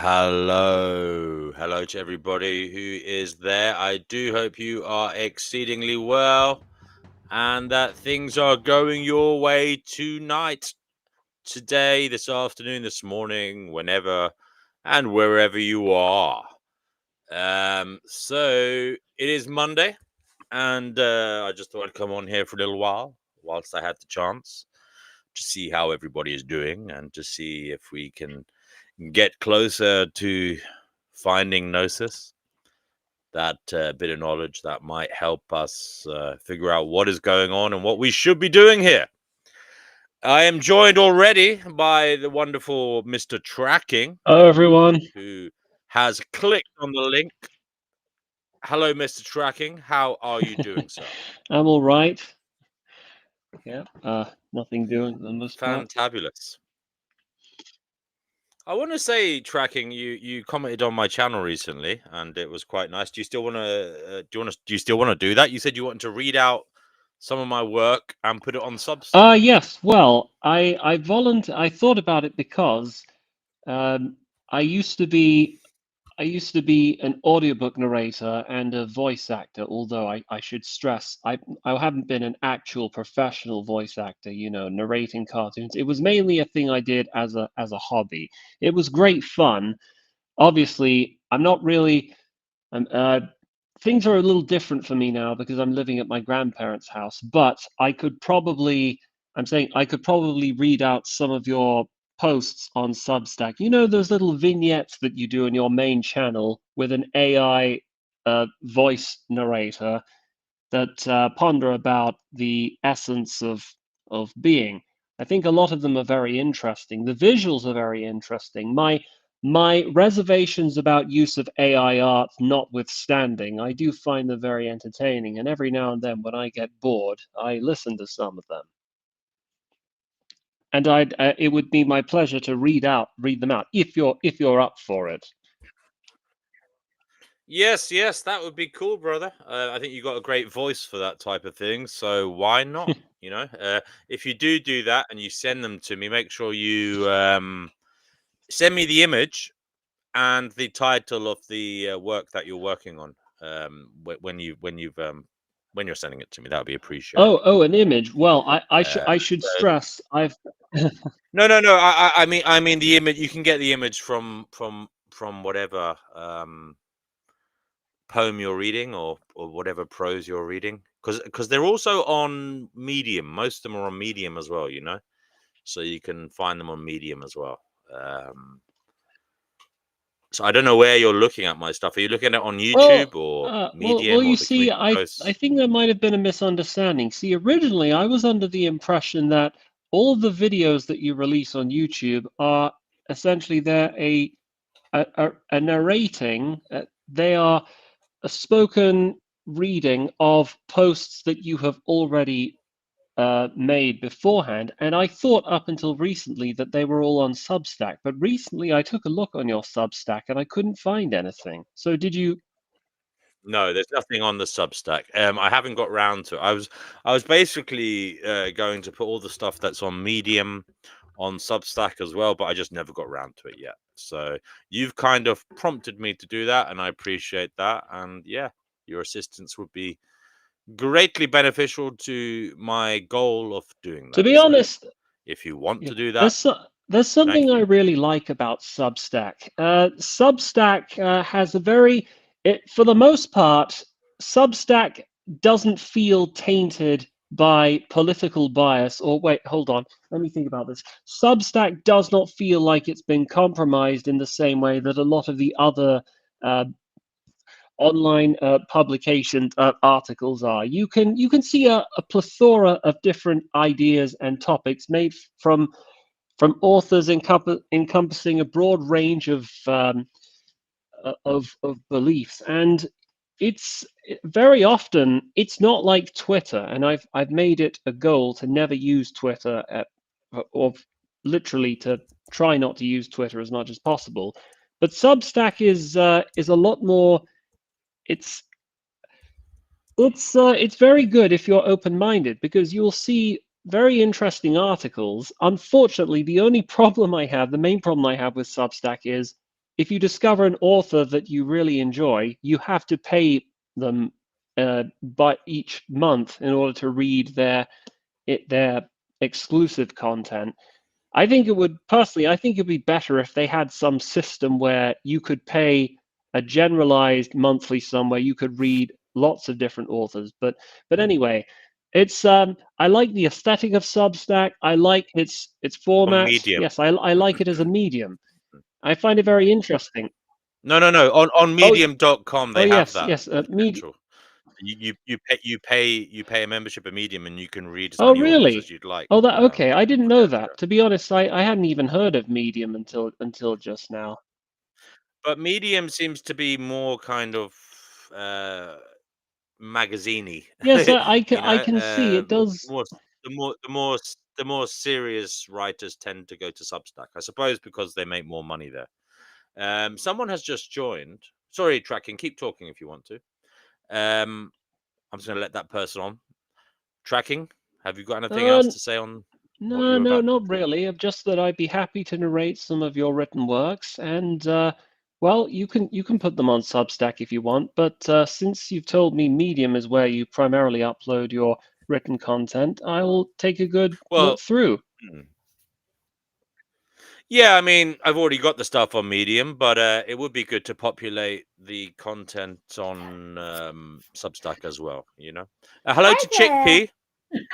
Hello to everybody who is there. I do hope you are exceedingly well and that things are going your way tonight, today, this afternoon, this morning, whenever and wherever you are. So it is Monday, and I just thought I'd come on here for a little while whilst I had the chance to see how everybody is doing and to see if we can get closer to finding gnosis, that bit of knowledge that might help us figure out what is going on and what we should be doing here. I am joined already by the wonderful Mr. Tracking, Hello, everyone. who has clicked on the link. Hello, Mr. Tracking. How are you doing, sir? I'm all right. Yeah, nothing doing for the most part. Fantabulous. I want to say, Tracking, you commented on my channel recently, and it was quite nice. Do you still want to? Do you still want to do that? You said you wanted to read out some of my work and put it on Substack. Yes. Well, I thought about it because I used to be an audiobook narrator and a voice actor, although I should stress I haven't been an actual professional voice actor, narrating cartoons. It was mainly a thing I did as a hobby. It was great fun. Obviously, I'm not really. Things are a little different for me now because I'm living at my grandparents' house, but I'm saying I could probably read out some of your posts on Substack. You know, those little vignettes that you do on your main channel with an AI voice narrator that ponder about the essence of being. I think a lot of them are very interesting. The visuals are very interesting. My reservations about use of AI art notwithstanding, I do find them very entertaining, and every now and then when I get bored, I listen to some of them. And it would be my pleasure to read them out if you're up for it. Yes, that would be cool, brother. I think you got a great voice for that type of thing, so why not? If you do that and you send them to me, make sure you send me the image and the title of the work that you're working on. When you're sending it to me, that would be appreciated. Oh, an image. Well, I should So stress no. I mean the image. You can get the image from whatever poem you're reading or whatever prose you're reading, because they're also on Medium. Most of them are on Medium as well. So you can find them on Medium as well. So I don't know where you're looking at my stuff. Are you looking at it on YouTube or well, Medium or you the see, community I posts? think there might have been a misunderstanding. See, originally I was under the impression that all the videos that you release on YouTube are essentially they're a narrating. They are a spoken reading of posts that you have already made beforehand. And I thought up until recently that they were all on Substack, but recently I took a look on your Substack and I couldn't find anything. So did you? No, there's nothing on the Substack. I haven't got round to it. I was basically going to put all the stuff that's on Medium on Substack as well, but I just never got round to it yet. So you've kind of prompted me to do that, and I appreciate that. And yeah, your assistance would be greatly beneficial to my goal of doing To that. be So honest, if you want yeah, to do that, there's something thank I you. really like about Substack. Substack has a for the most part, Substack doesn't feel tainted by political bias. Or wait, hold on, let me think about this. Substack does not feel like it's been compromised in the same way that a lot of the other uh, online publication articles are. You can see a plethora of different ideas and topics made from authors encompassing a broad range of beliefs, and it's very often it's not like Twitter, and I've made it a goal to never use Twitter or literally to try not to use Twitter as much as possible. But Substack is a lot more. It's it's very good if you're open-minded because you'll see very interesting articles. Unfortunately, the main problem I have with Substack is if you discover an author that you really enjoy, you have to pay them by each month in order to read their exclusive content. I think it'd be better if they had some system where you could pay a generalized monthly sum where you could read lots of different authors. But anyway, it's I like the aesthetic of Substack. I like its On format. Medium. Yes, I like it as a medium. I find it very interesting. No. On Medium.com they have that. Yes. Potential. You pay a membership of Medium, and you can read as Oh, many authors really? as you'd like. Oh, that okay. I didn't know Yeah. that. To be honest, I hadn't even heard of Medium until just now. But Medium seems to be more kind of magazine-y. Yes, You I know, can see it does. more the more serious writers tend to go to Substack, I suppose, because they make more money there. Someone has just joined. Sorry, Tracking. Keep talking if you want to. I'm just going to let that person on. Tracking. Have you got anything else to say on what you're No, about? not really. Just that I'd be happy to narrate some of your written works, and well, you can put them on Substack if you want. But since you've told me Medium is where you primarily upload your written content, I'll take a good Well, look through. yeah, I mean, I've already got the stuff on Medium, but it would be good to populate the content on Substack as well. You know. Hello Hi to there. Chickpea.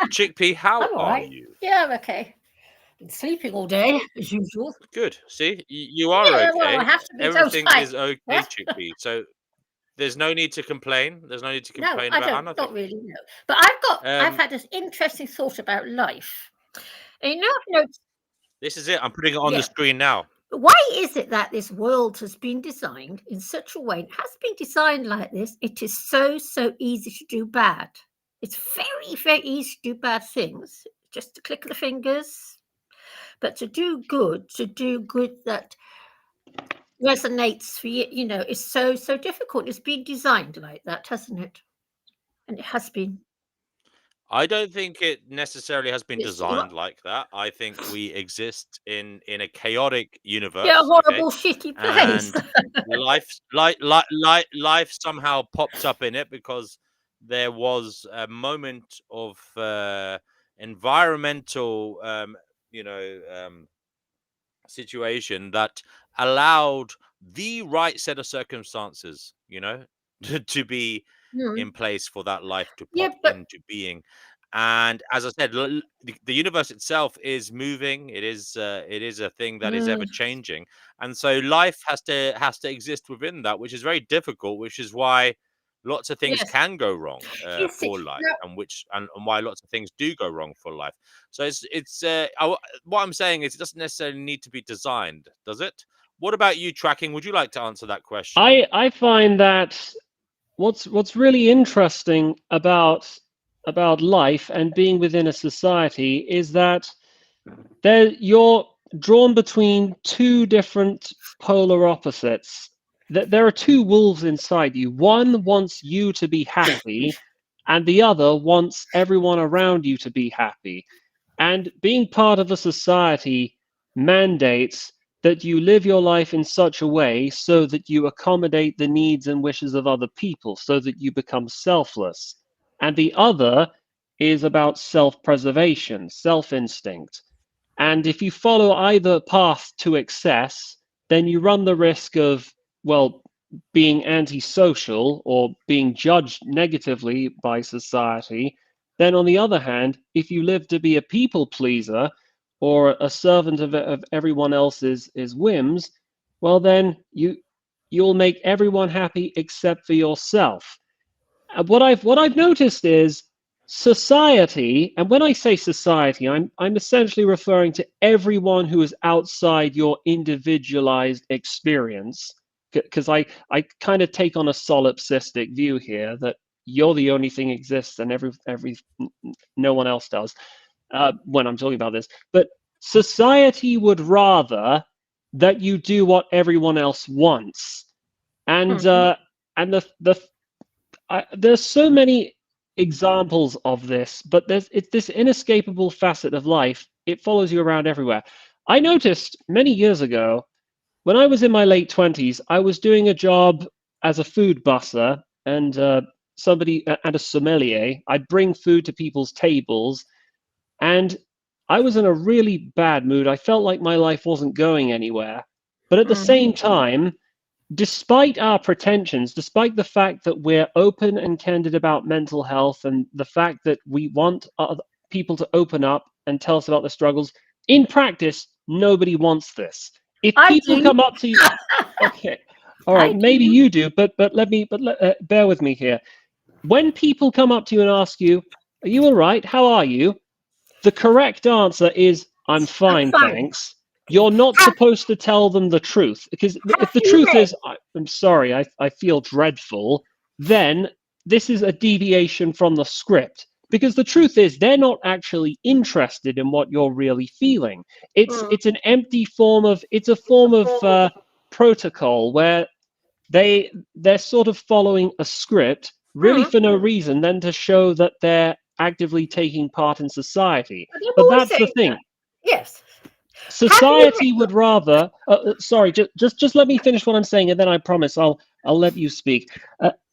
Chickpea, how I'm all are right. you? Yeah, I'm okay. Been sleeping all day as usual. Good. See, you are Yeah, okay. well, I have to be so Everything tight. is okay, What? Chickpea. So there's no need to complain. There's no need to No, complain I about don't. anything. Not really. No, but I've Um, had this interesting thought about life. And I've noticed, this is it. I'm putting it on the yeah. screen now. Why is it that this world has been designed in such a way? It has been designed like this. It is so easy to do bad. It's very easy to do bad things. Just a click of the fingers. But to do good that resonates for you, is so difficult. It's been designed like that, hasn't it? And it has been. I don't think it necessarily has been Yes, designed like that. I think we exist in a chaotic universe. Yeah, a Okay, horrible, shitty place. and life somehow popped up in it because there was a moment of environmental situation that allowed the right set of circumstances to be Mm. in place for that life to Yeah, pop but into being. And as I said, the universe itself is moving. It is a thing that is ever changing, and so life has to exist within that, which is very difficult. Which is why lots of things yes, can go wrong you see, for life, now, and why lots of things do go wrong for life. So what I'm saying is it doesn't necessarily need to be designed, does it? What about you, Tracking? Would you like to answer that question? I find that what's really interesting about life and being within a society is that you're drawn between two different polar opposites. There are two wolves inside you. One wants you to be happy, and the other wants everyone around you to be happy. And being part of a society mandates that you live your life in such a way so that you accommodate the needs and wishes of other people, so that you become selfless. And the other is about self-preservation, self-instinct. And if you follow either path to excess, then you run the risk of, well, being antisocial or being judged negatively by society. Then, on the other hand, if you live to be a people pleaser or a servant of everyone else's whims, well, then you'll make everyone happy except for yourself. What I've noticed is society, and when I say society, I'm essentially referring to everyone who is outside your individualized experience, because I kind of take on a solipsistic view here that you're the only thing exists and no one else does when I'm talking about this. But society would rather that you do what everyone else wants, and there's so many examples of this, but it's this inescapable facet of life. It follows you around everywhere. I noticed many years ago when I was in my late 20s, I was doing a job as a food busser and and a sommelier. I'd bring food to people's tables, and I was in a really bad mood. I felt like my life wasn't going anywhere. But at the same time, despite our pretensions, despite the fact that we're open and candid about mental health and the fact that we want people to open up and tell us about their struggles, in practice, nobody wants this. If I people do. come up to you, okay, all right, I maybe do. you do, but bear with me here. When people come up to you and ask you, "Are you all right? How are you?" The correct answer is, "I'm fine, fine." thanks. You're not supposed to tell them the truth, because if the you truth read- is, I'm sorry, I feel dreadful, then this is a deviation from the script. Because the truth is, they're not actually interested in what you're really feeling. It's an empty form of, it's a form of protocol where they're sort of following a script, really for no reason than to show that they're actively taking part in society. But I'm But always that's the saying thing. that. Yes. Society would rather. Sorry, just let me finish what I'm saying, and then I promise I'll let you speak.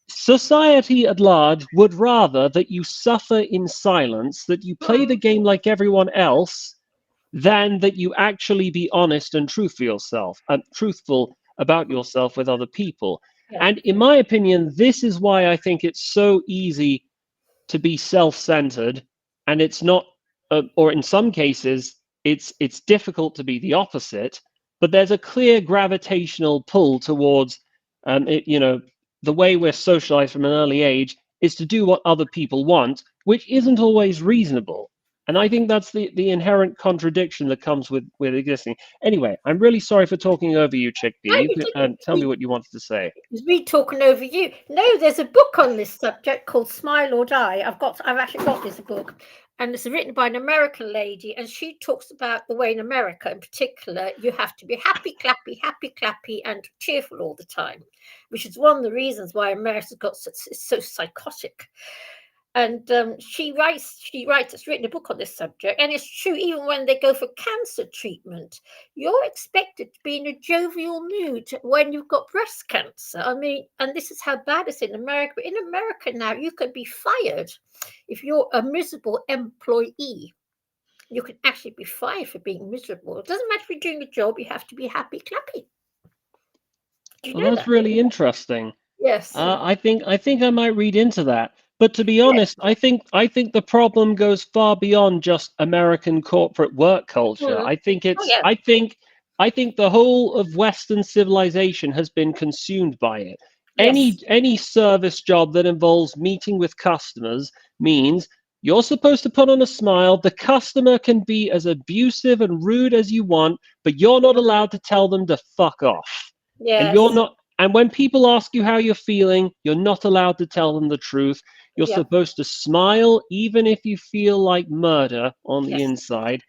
Society at large would rather that you suffer in silence, that you play the game like everyone else, than that you actually be honest and truthful about yourself with other people. Yeah. And in my opinion, this is why I think it's so easy to be self-centered, and it's not, or in some cases, it's difficult to be the opposite. But there's a clear gravitational pull towards, the way we're socialized from an early age is to do what other people want, which isn't always reasonable. And I think that's the inherent contradiction that comes with existing. Anyway, I'm really sorry for talking over you, Chickpea. You can tell me what you wanted to say. It was me talking over you. No, there's a book on this subject called Smile or Die. I've actually got this book, and it's written by an American lady, and she talks about the way in America, in particular, you have to be happy, clappy, and cheerful all the time, which is one of the reasons why America's got so psychotic. And she writes, it's written a book on this subject, and it's true, even when they go for cancer treatment, you're expected to be in a jovial mood when you've got breast cancer. I mean, and this is how bad it's in America. But in America now, you could be fired if you're a miserable employee. You can actually be fired for being miserable. It doesn't matter if you're doing a job, you have to be happy, clappy. Do you know Well, that's that? really interesting. Yes. I think I might read into that. But to be honest, I think the problem goes far beyond just American corporate work culture. I think it's yeah. I think the whole of Western civilization has been consumed by it. Yes. Any service job that involves meeting with customers means you're supposed to put on a smile. The customer can be as abusive and rude as you want, but you're not allowed to tell them to fuck off. Yes. And you're not. And when people ask you how you're feeling, you're not allowed to tell them the truth. You're supposed to smile, even if you feel like murder on the inside.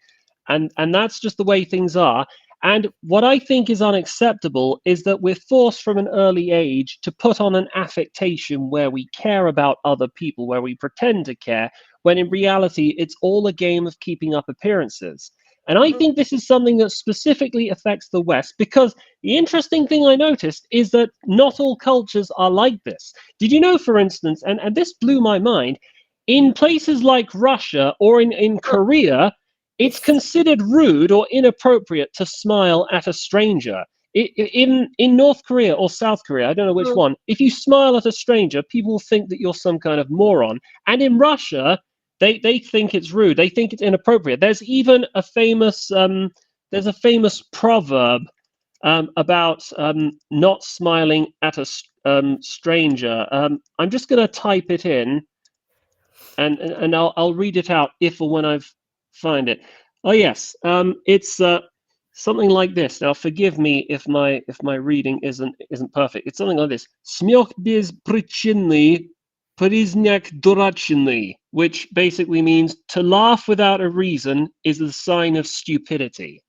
And that's just the way things are. And what I think is unacceptable is that we're forced from an early age to put on an affectation where we care about other people, where we pretend to care, when in reality, it's all a game of keeping up appearances. And I think this is something that specifically affects the West, because the interesting thing I noticed is that not all cultures are like this. Did you know, for instance, and this blew my mind, in places like Russia or in Korea, it's considered rude or inappropriate to smile at a stranger. In North Korea or South Korea, I don't know which one, if you smile at a stranger, people think that you're some kind of moron. And in Russia, they think it's rude. They think it's inappropriate. There's even a famous proverb about not smiling at a stranger. I'm just going to type it in, and I'll read it out if or when I find it. Oh yes, it's something like this. Now forgive me if my reading isn't perfect. It's something like this: Smioch bez причины, Priznak duraciny, which basically means to laugh without a reason is a sign of stupidity.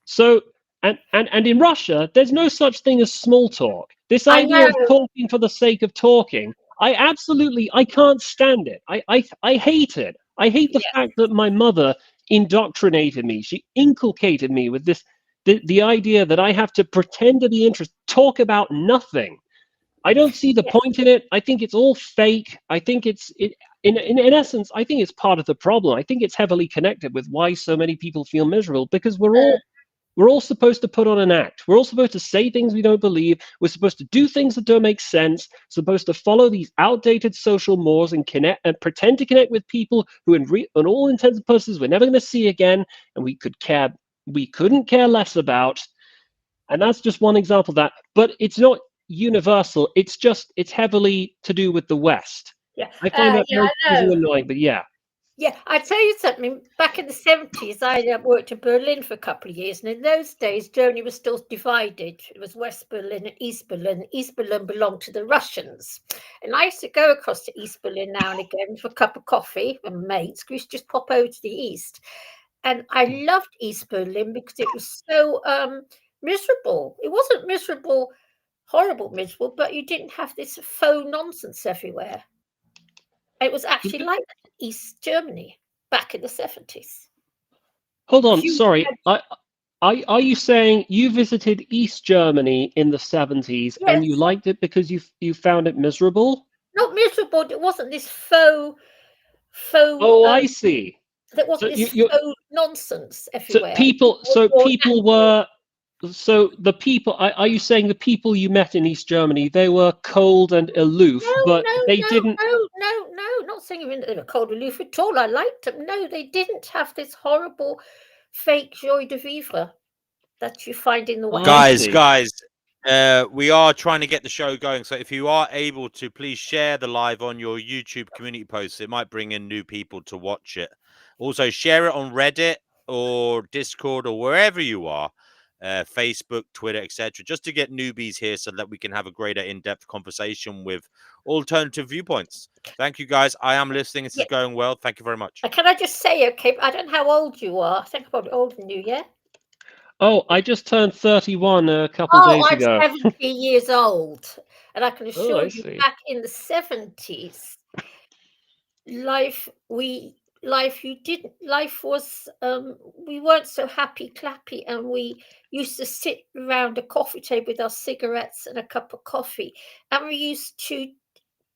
So, and in Russia, there's no such thing as small talk. This idea of talking for the sake of talking, I can't stand it. I hate it. I hate the fact that my mother indoctrinated me. She inculcated me with this the idea that I have to pretend to be interested, talk about nothing. I don't see the point in it. I think it's all fake. I think in essence, I think it's part of the problem. I think it's heavily connected with why so many people feel miserable, because we're all supposed to put on an act. We're all supposed to say things we don't believe. We're supposed to do things that don't make sense. Supposed to follow these outdated social mores and connect and pretend to connect with people who, on all intents and purposes, we're never going to see again, and we couldn't care less about. And that's just one example of that. But it's not universal. It's heavily to do with the West. Yeah, I find that yeah, I very know. annoying. But yeah. Yeah, I tell you something. Back in the 70s, I worked in Berlin for a couple of years, and in those days, Germany was still divided. It was West Berlin and East Berlin. East Berlin belonged to the Russians, and I used to go across to East Berlin now and again for a cup of coffee with mates. We used to just pop over to the east, and I loved East Berlin because it was so miserable. It wasn't miserable, horrible miserable, but you didn't have this faux nonsense everywhere. It was actually like East Germany back in the 70s. Hold on, sorry. Are you saying you visited East Germany in the 70s and you liked it because you found it miserable? Not miserable. It wasn't this faux. Oh, I see. There wasn't this faux nonsense everywhere. So the people, are you saying the people you met in East Germany, they were cold and aloof, but they didn't? No, not saying they were cold and aloof at all. I liked them. No, they didn't have this horrible fake joie de vivre that you find in the West. Guys, we are trying to get the show going. So if you are able to, please share the live on your YouTube community posts. It might bring in new people to watch it. Also, share it on Reddit or Discord or wherever you are. Facebook, Twitter, etc., just to get newbies here so that we can have a greater in-depth conversation with alternative viewpoints. Thank you, guys. I am listening. This is going well. Thank you very much. Can I just say, okay, I don't know how old you are. I think I'm probably older than you, yeah? Oh, I just turned 31 a couple days ago. I'm 70 years old. And I can assure you, back in the 70s, life was we weren't so happy clappy, and we used to sit around a coffee table with our cigarettes and a cup of coffee, and we used to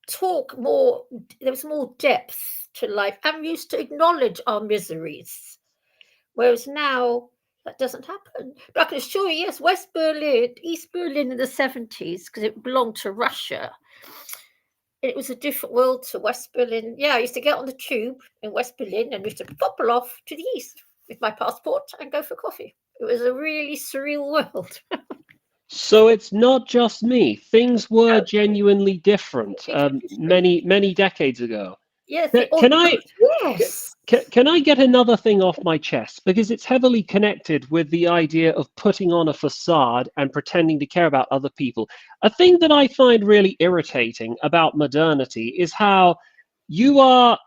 talk more. There was more depth to life, and we used to acknowledge our miseries, whereas now that doesn't happen. But I can assure you, yes, West Berlin, East Berlin in the 70s, because it belonged to Russia, it was a different world to West Berlin. Yeah, I used to get on the tube in West Berlin and used to popple off to the east with my passport and go for coffee. It was a really surreal world. So it's not just me. Things were genuinely different many decades ago. Yes. Can I get another thing off my chest? Because it's heavily connected with the idea of putting on a facade and pretending to care about other people. A thing that I find really irritating about modernity is how you're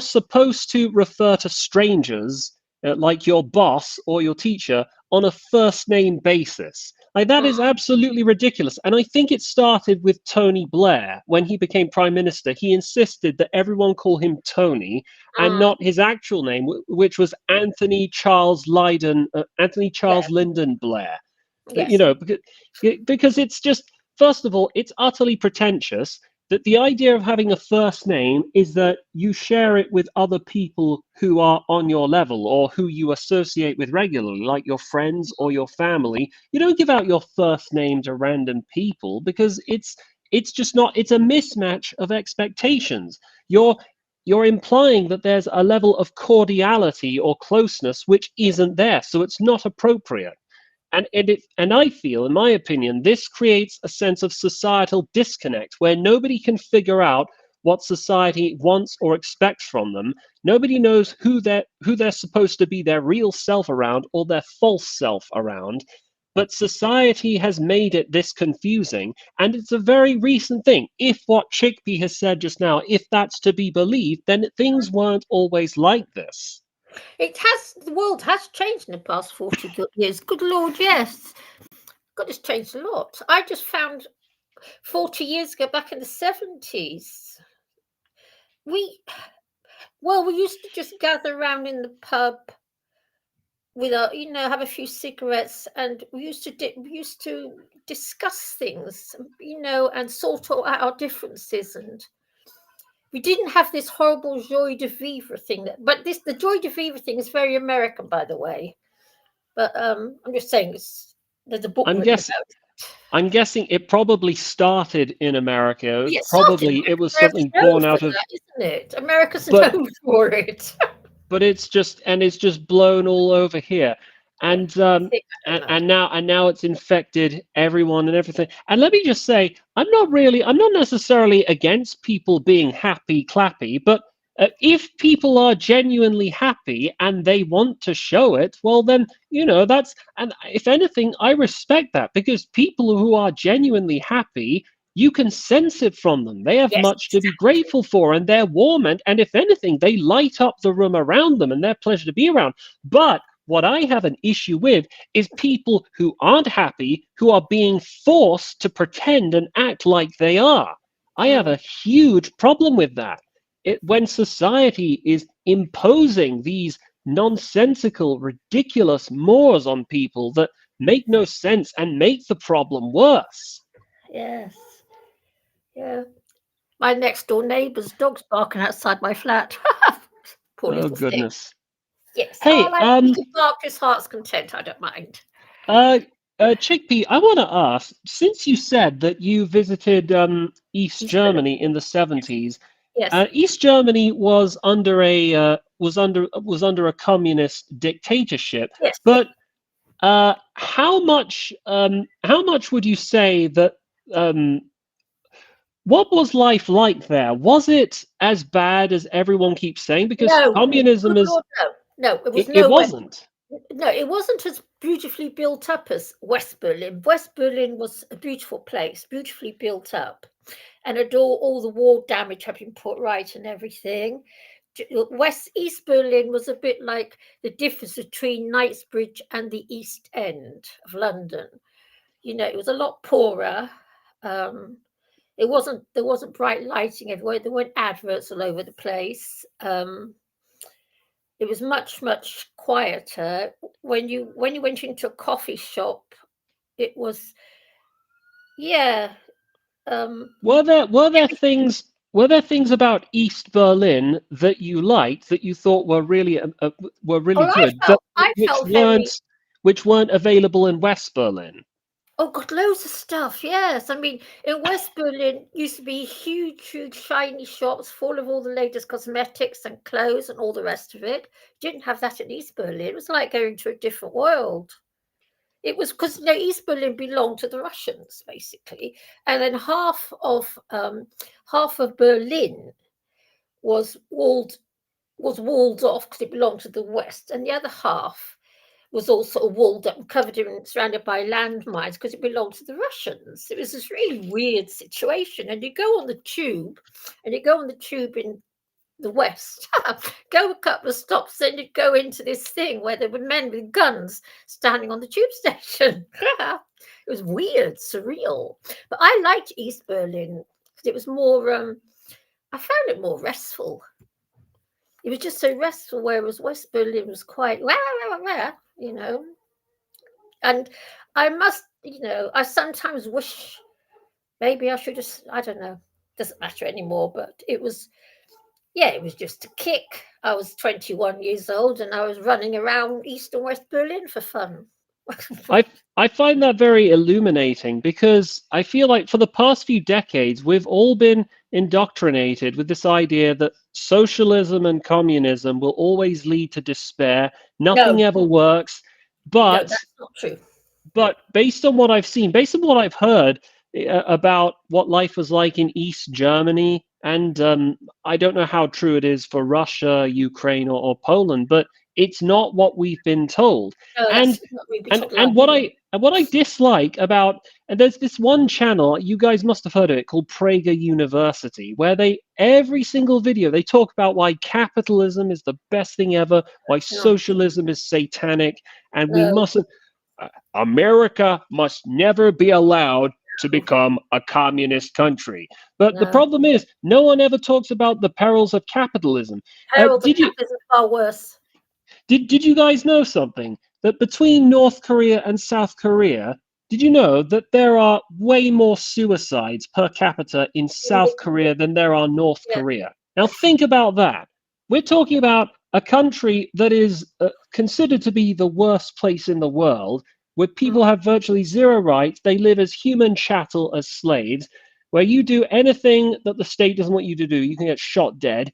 supposed to refer to strangers like your boss or your teacher on a first name basis. Like, that is absolutely ridiculous. And I think it started with Tony Blair. When he became prime minister, he insisted that everyone call him Tony and not his actual name, which was Anthony Charles Lyndon Blair. Yes. You know, because it's just, first of all, it's utterly pretentious. That the idea of having a first name is that you share it with other people who are on your level or who you associate with regularly, like your friends or your family. You don't give out your first name to random people because it's just not, it's a mismatch of expectations. You're implying that there's a level of cordiality or closeness which isn't there, so it's not appropriate. And I feel, in my opinion, this creates a sense of societal disconnect where nobody can figure out what society wants or expects from them. Nobody knows who they're supposed to be their real self around or their false self around. But society has made it this confusing, and it's a very recent thing. If what Chickpea has said just now, if that's to be believed, then things weren't always like this. The world has changed in the past 40 years. Good Lord, yes. God, it's changed a lot. I just found 40 years ago, back in the 70s, we used to just gather around in the pub with a, have a few cigarettes, and we used to discuss things, and sort out our differences, and we didn't have this horrible joie de vivre thing. But the joie de vivre thing is very American, by the way. But I'm just saying, there's a book I'm written guessing. about it. I'm guessing it probably started in America. Yeah, It was something born out of, that, isn't it? America's but known for it. but it's just blown all over here, and now it's infected everyone and everything. And let me just say, I'm not necessarily against people being happy clappy, but if people are genuinely happy and they want to show it, well then, that's, and if anything, I respect that, because people who are genuinely happy, you can sense it from them. They have Yes, much to be grateful for, and they're warm, and if anything, they light up the room around them, and they're pleasure to be around. But what I have an issue with is people who aren't happy, who are being forced to pretend and act like they are. I have a huge problem with that. When society is imposing these nonsensical, ridiculous mores on people that make no sense and make the problem worse. Yes. Yeah. My next door neighbour's dog's barking outside my flat. Poor little goodness. Thing. Yes. Hey, he can bark his heart's content. I don't mind. Chickpea, I want to ask, since you said that you visited East Germany in the 70s, yes. East Germany was under a communist dictatorship. Yes. But how much would you say that what was life like there? Was it as bad as everyone keeps saying? Because communism is no, it wasn't. No, it wasn't as beautifully built up as West Berlin. West Berlin was a beautiful place, beautifully built up, and all the war damage had been put right and everything. East Berlin was a bit like the difference between Knightsbridge and the East End of London. It was a lot poorer. There wasn't bright lighting everywhere. There weren't adverts all over the place. It was much, much quieter. When you went into a coffee shop, it was, Were there things about East Berlin that you liked, that you thought were really good, which weren't available in West Berlin? Oh God, loads of stuff. Yes, I mean, in West Berlin used to be huge, shiny shops full of all the latest cosmetics and clothes and all the rest of it. Didn't have that in East Berlin. It was like going to a different world. It was because East Berlin belonged to the Russians basically, and then half of Berlin was walled off because it belonged to the West, and the other half was also walled up and covered and surrounded by landmines because it belonged to the Russians. It was this really weird situation. And you go on the tube in the West, go a couple of stops, then you'd go into this thing where there were men with guns standing on the tube station. It was weird, surreal. But I liked East Berlin because it was more, I found it more restful. It was just so restful, whereas West Berlin was quite, And I must, I sometimes wish maybe I should just, I don't know, doesn't matter anymore, but it was just a kick. I was 21 years old and I was running around East and West Berlin for fun. I find that very illuminating, because I feel like for the past few decades, we've all been indoctrinated with this idea that socialism and communism will always lead to despair. Nothing ever works. But that's not true. But based on what I've seen, based on what I've heard about what life was like in East Germany, and I don't know how true it is for Russia, Ukraine, or Poland, but it's not what we've been told. And what I dislike about, and there's this one channel, you guys must have heard of it, called Prager University, where every single video they talk about why capitalism is the best thing ever, why socialism is satanic, and we mustn't. America must never be allowed to become a communist country. But the problem is, no one ever talks about the perils of capitalism. Capitalism is far worse. Did you guys know something? That between North Korea and South Korea, did you know that there are way more suicides per capita in South Korea than there are North Yeah. Korea? Now think about that. We're talking about a country that is considered to be the worst place in the world, where people have virtually zero rights. They live as human chattel, as slaves, where you do anything that the state doesn't want you to do, you can get shot dead.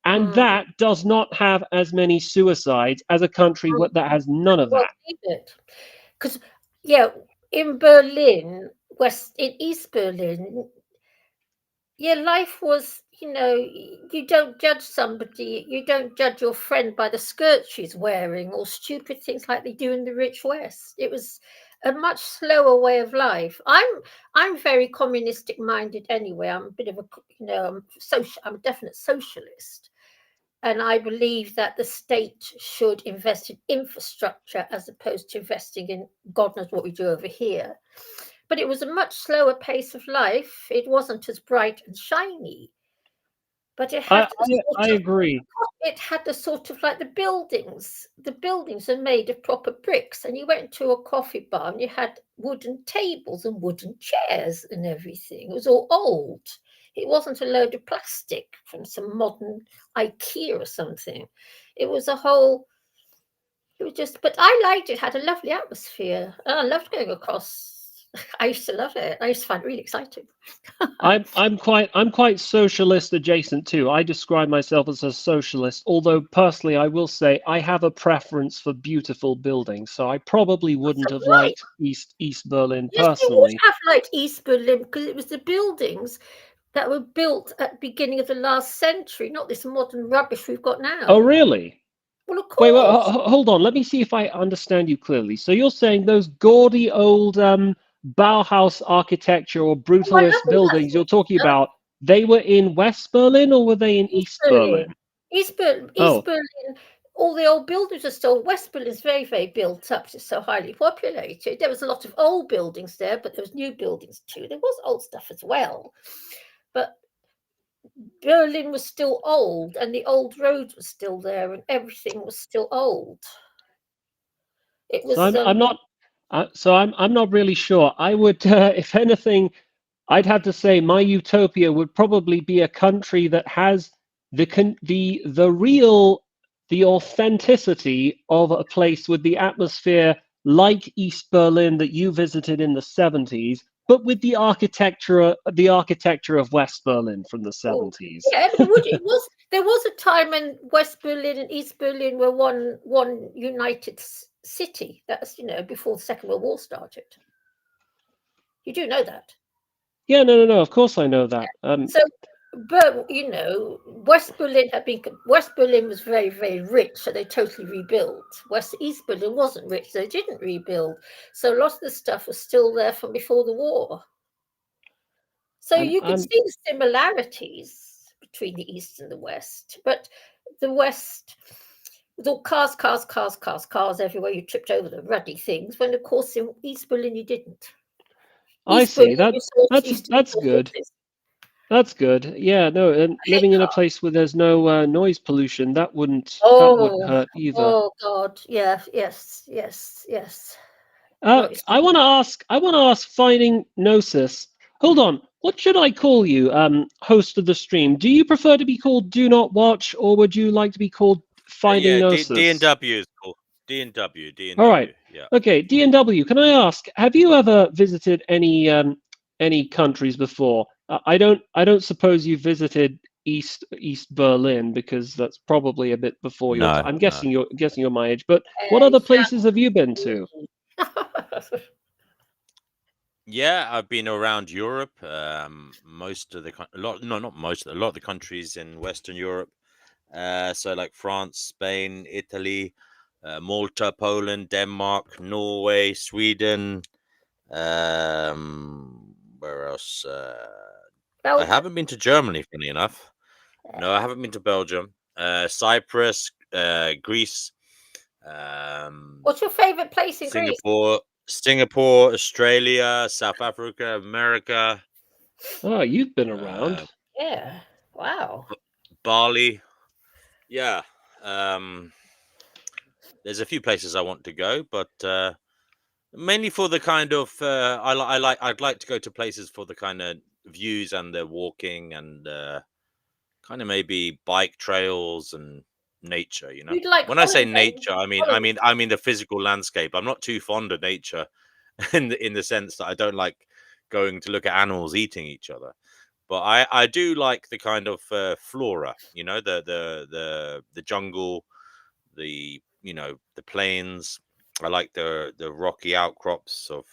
And that does not have as many suicides as a country that has none of that. Because, yeah, in Berlin, in East Berlin, yeah, life was, you don't judge somebody, you don't judge your friend by the skirt she's wearing or stupid things like they do in the rich West. It was a much slower way of life. I'm very communistic minded anyway. I'm a bit of a, I'm a definite socialist. And I believe that the state should invest in infrastructure as opposed to investing in God knows what we do over here. But it was a much slower pace of life. It wasn't as bright and shiny. But it had I agree. It had the sort of like the buildings. The buildings are made of proper bricks. And you went to a coffee bar and you had wooden tables and wooden chairs and everything. It was all old. It wasn't a load of plastic from some modern IKEA or something. It was a whole, it was just, but I liked it. It had a lovely atmosphere. And I loved going across. I used to love it. I used to find it really exciting. I'm quite socialist adjacent too. I describe myself as a socialist, although personally I will say I have a preference for beautiful buildings. So I probably wouldn't have liked East Berlin personally. Yes, you would have liked East Berlin because it was the buildings that were built at the beginning of the last century, not this modern rubbish we've got now. Oh, really? Well, of course. Wait, hold on. Let me see if I understand you clearly. So you're saying those gaudy old Bauhaus architecture or brutalist buildings you're talking about, they were in West Berlin or were they in East Berlin? East Berlin. All the old buildings are still. West Berlin is very, very built up. It's so highly populated. There was a lot of old buildings there, but there was new buildings too. There was old stuff as well. But Berlin was still old, and the old road was still there, and everything was still old. It was. So I'm not really sure. I would, if anything, I'd have to say my utopia would probably be a country that has the authenticity of a place with the atmosphere like East Berlin that you visited in the 70s, but with the architecture of West Berlin from the 70s. Yeah, there was a time when West Berlin and East Berlin were one united city. That's before the Second World War started. You do know that? Yeah, no. Of course, I know that. But West Berlin was very, very rich, so they totally rebuilt. East Berlin wasn't rich, so they didn't rebuild. So a lot of the stuff was still there from before the war. So you can see the similarities between the East and the West, but the West with all cars everywhere. You tripped over the ruddy things. When of course in East Berlin you didn't. I see. That's good. That's good. Yeah, no, and living in a place where there's no noise pollution, that wouldn't hurt either. Oh God, yeah, yes. I want to ask Finding Gnosis. Hold on. What should I call you, host of the stream? Do you prefer to be called Do Not Watch, or would you like to be called Finding Gnosis? D&W is cool. D&W. All right. Yeah. Okay, D&W. Can I ask, have you ever visited any countries before? I don't suppose you visited East Berlin, because that's probably a bit before your time. I'm guessing you're my age. But what other places have you been to? Yeah, I've been around Europe. A lot of the countries in Western Europe. So like France, Spain, Italy, Malta, Poland, Denmark, Norway, Sweden. Where else? I haven't been to Germany, funny enough. No, I haven't been to Belgium. Cyprus, Greece. What's your favorite place in Greece? Singapore, Australia, South Africa, America. Oh, you've been around. Yeah. Wow. Bali. Yeah. there's a few places I want to go, but mainly for the kind of I'd like to go to places for the kind of views and the walking and kind of maybe bike trails and nature. You know, You'd like when I say holiday, nature, holiday. I mean the physical landscape. I'm not too fond of nature in the sense that I don't like going to look at animals eating each other. But I do like the kind of flora, you know, the jungle, the you know the plains. I like the rocky outcrops of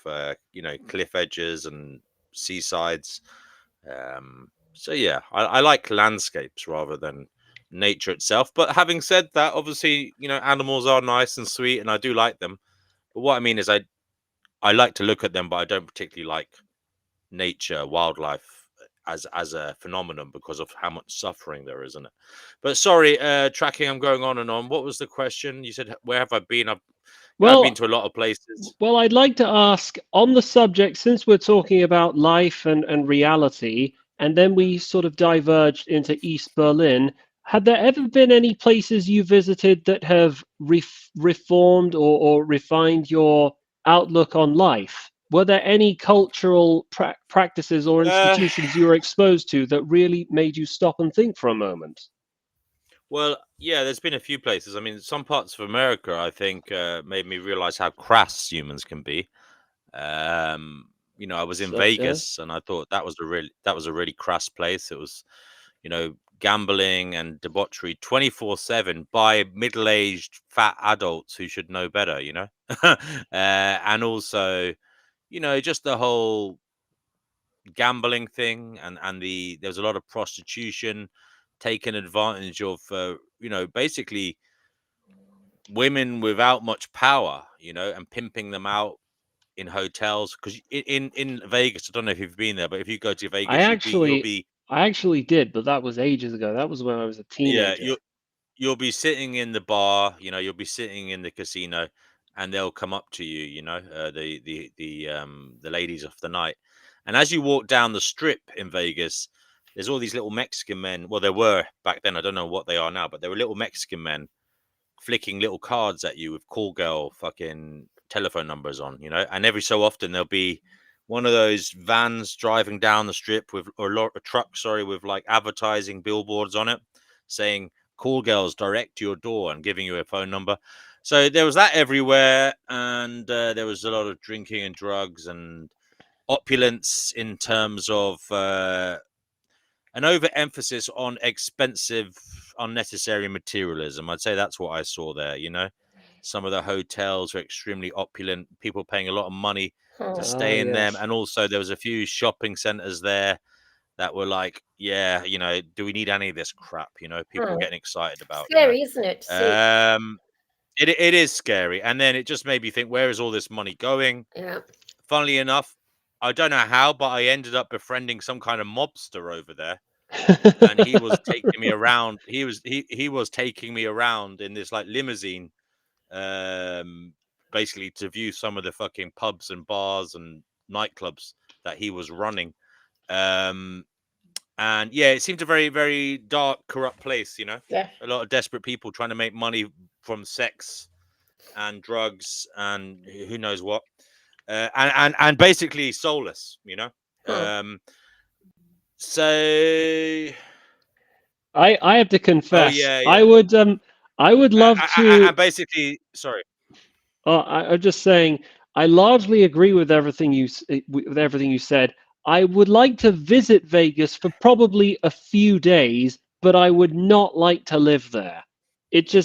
you know cliff edges and seasides. So yeah, I like landscapes rather than nature itself. But having said that, obviously you know animals are nice and sweet, and I do like them. But what I mean is I like to look at them, but I don't particularly like nature, wildlife as a phenomenon because of how much suffering there is in it. But sorry, tracking, I'm going on and on. What was the question? You said where have I been? I've been Well, to a lot of places. well, I'd like to ask on the subject, since we're talking about life and reality, and then we sort of diverged into East Berlin. Had there ever been any places you visited that have reformed or refined your outlook on life? Were there any cultural practices or Uh, institutions you were exposed to that really made you stop and think for a moment? well, yeah, there's been a few places. I mean, some parts of America, I think, made me realize how crass humans can be. Um, you know, I was in Such as? Vegas, and I thought that was a really crass place. It was, you know, gambling and debauchery 24/7 by middle-aged fat adults who should know better. You know, and also, you know, just the whole gambling thing and there was a lot of prostitution, taking advantage of, you know, basically women without much power, you know, and pimping them out in hotels because in Vegas, I don't know if you've been there, but if you go to I Vegas, you'll actually, be I actually did, but that was ages ago. That was when I was a yeah teenager. you'll be sitting in the bar, you know, you'll be sitting in the casino, and they'll come up to you, you know, the ladies of the night, and as you walk down the strip in Vegas, there's all these little Mexican men. Well, there were back then. I don't know what they are now, but there were little Mexican men flicking little cards at you with call girl fucking telephone numbers on, you know, and every so often there'll be one of those vans driving down the strip with a truck, sorry, with like advertising billboards on it saying call girls direct to your door and giving you a phone number. So there was that everywhere, and there was a lot of drinking and drugs and opulence in terms of an overemphasis on expensive, unnecessary materialism. I'd say that's what I saw there. You know, some of the hotels were extremely opulent, people paying a lot of money to Oh, Ah, stay in them, yes. and also there was a few shopping centers there that were like, yeah, you know, do we need any of this crap? You know, people oh. getting excited about. You know, Scary, isn't it? To see. it is scary, and then it just made me think, where is all this money going? Yeah. Funnily enough, I don't know how, but I ended up befriending some kind of mobster over there, and he was taking me around. He was taking me around in this like limousine, um, basically to view some of the fucking pubs and bars and nightclubs that he was running. Um, and yeah, it seemed a very very dark, corrupt place. You know, Yeah. a lot of desperate people trying to make money from sex and drugs and who knows what, and basically soulless. You know, Huh. so. I have to Oh confess, yeah, yeah. I would love to. And basically, sorry. I'm just saying, I largely agree with everything with everything you said. I would like to visit Vegas for probably a few days, but I would not like to live there. It No,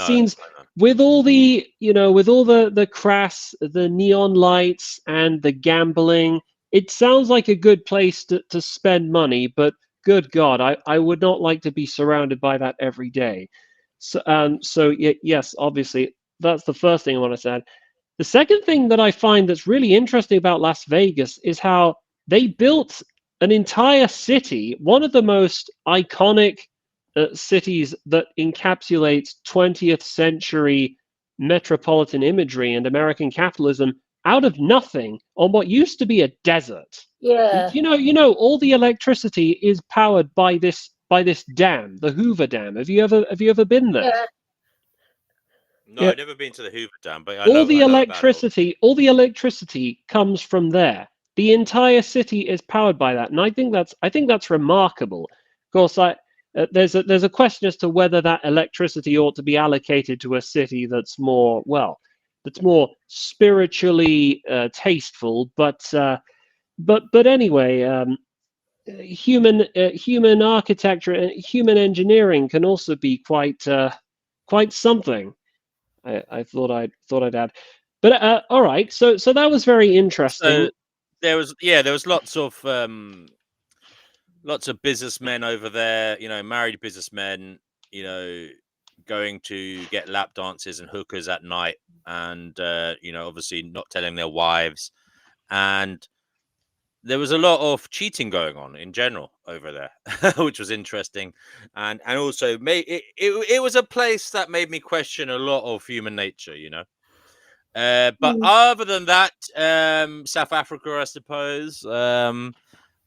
seems no, no. with all the with all the crass, the neon lights and the gambling, it sounds like a good place to spend money, but good God, I would not like to be surrounded by that every day. So yes, obviously that's the first thing I want to say. The second thing that I find that's really interesting about Las Vegas is how they built an entire city, one of the most iconic cities that encapsulates 20th century metropolitan imagery and American capitalism out of nothing on what used to be a desert. Yeah. All the electricity is powered by this dam, the Hoover Dam. Have you ever been there? Yeah. No, Yeah. I've never been to the Hoover Dam, but I know all the about it all. electricity comes from there. The entire city is powered by that, and I think that's remarkable. Of course, there's a question as to whether that electricity ought to be allocated to a city that's more spiritually tasteful. But anyway, human architecture and human engineering can also be quite something. I thought I'd add. But all right, so that was very interesting. So there was lots of businessmen over there, married businessmen, going to get lap dances and hookers at night, and obviously not telling their wives, and there was a lot of cheating going on in general over there, which was interesting, and also it was a place that made me question a lot of human nature. But other than that, South Africa, I suppose. When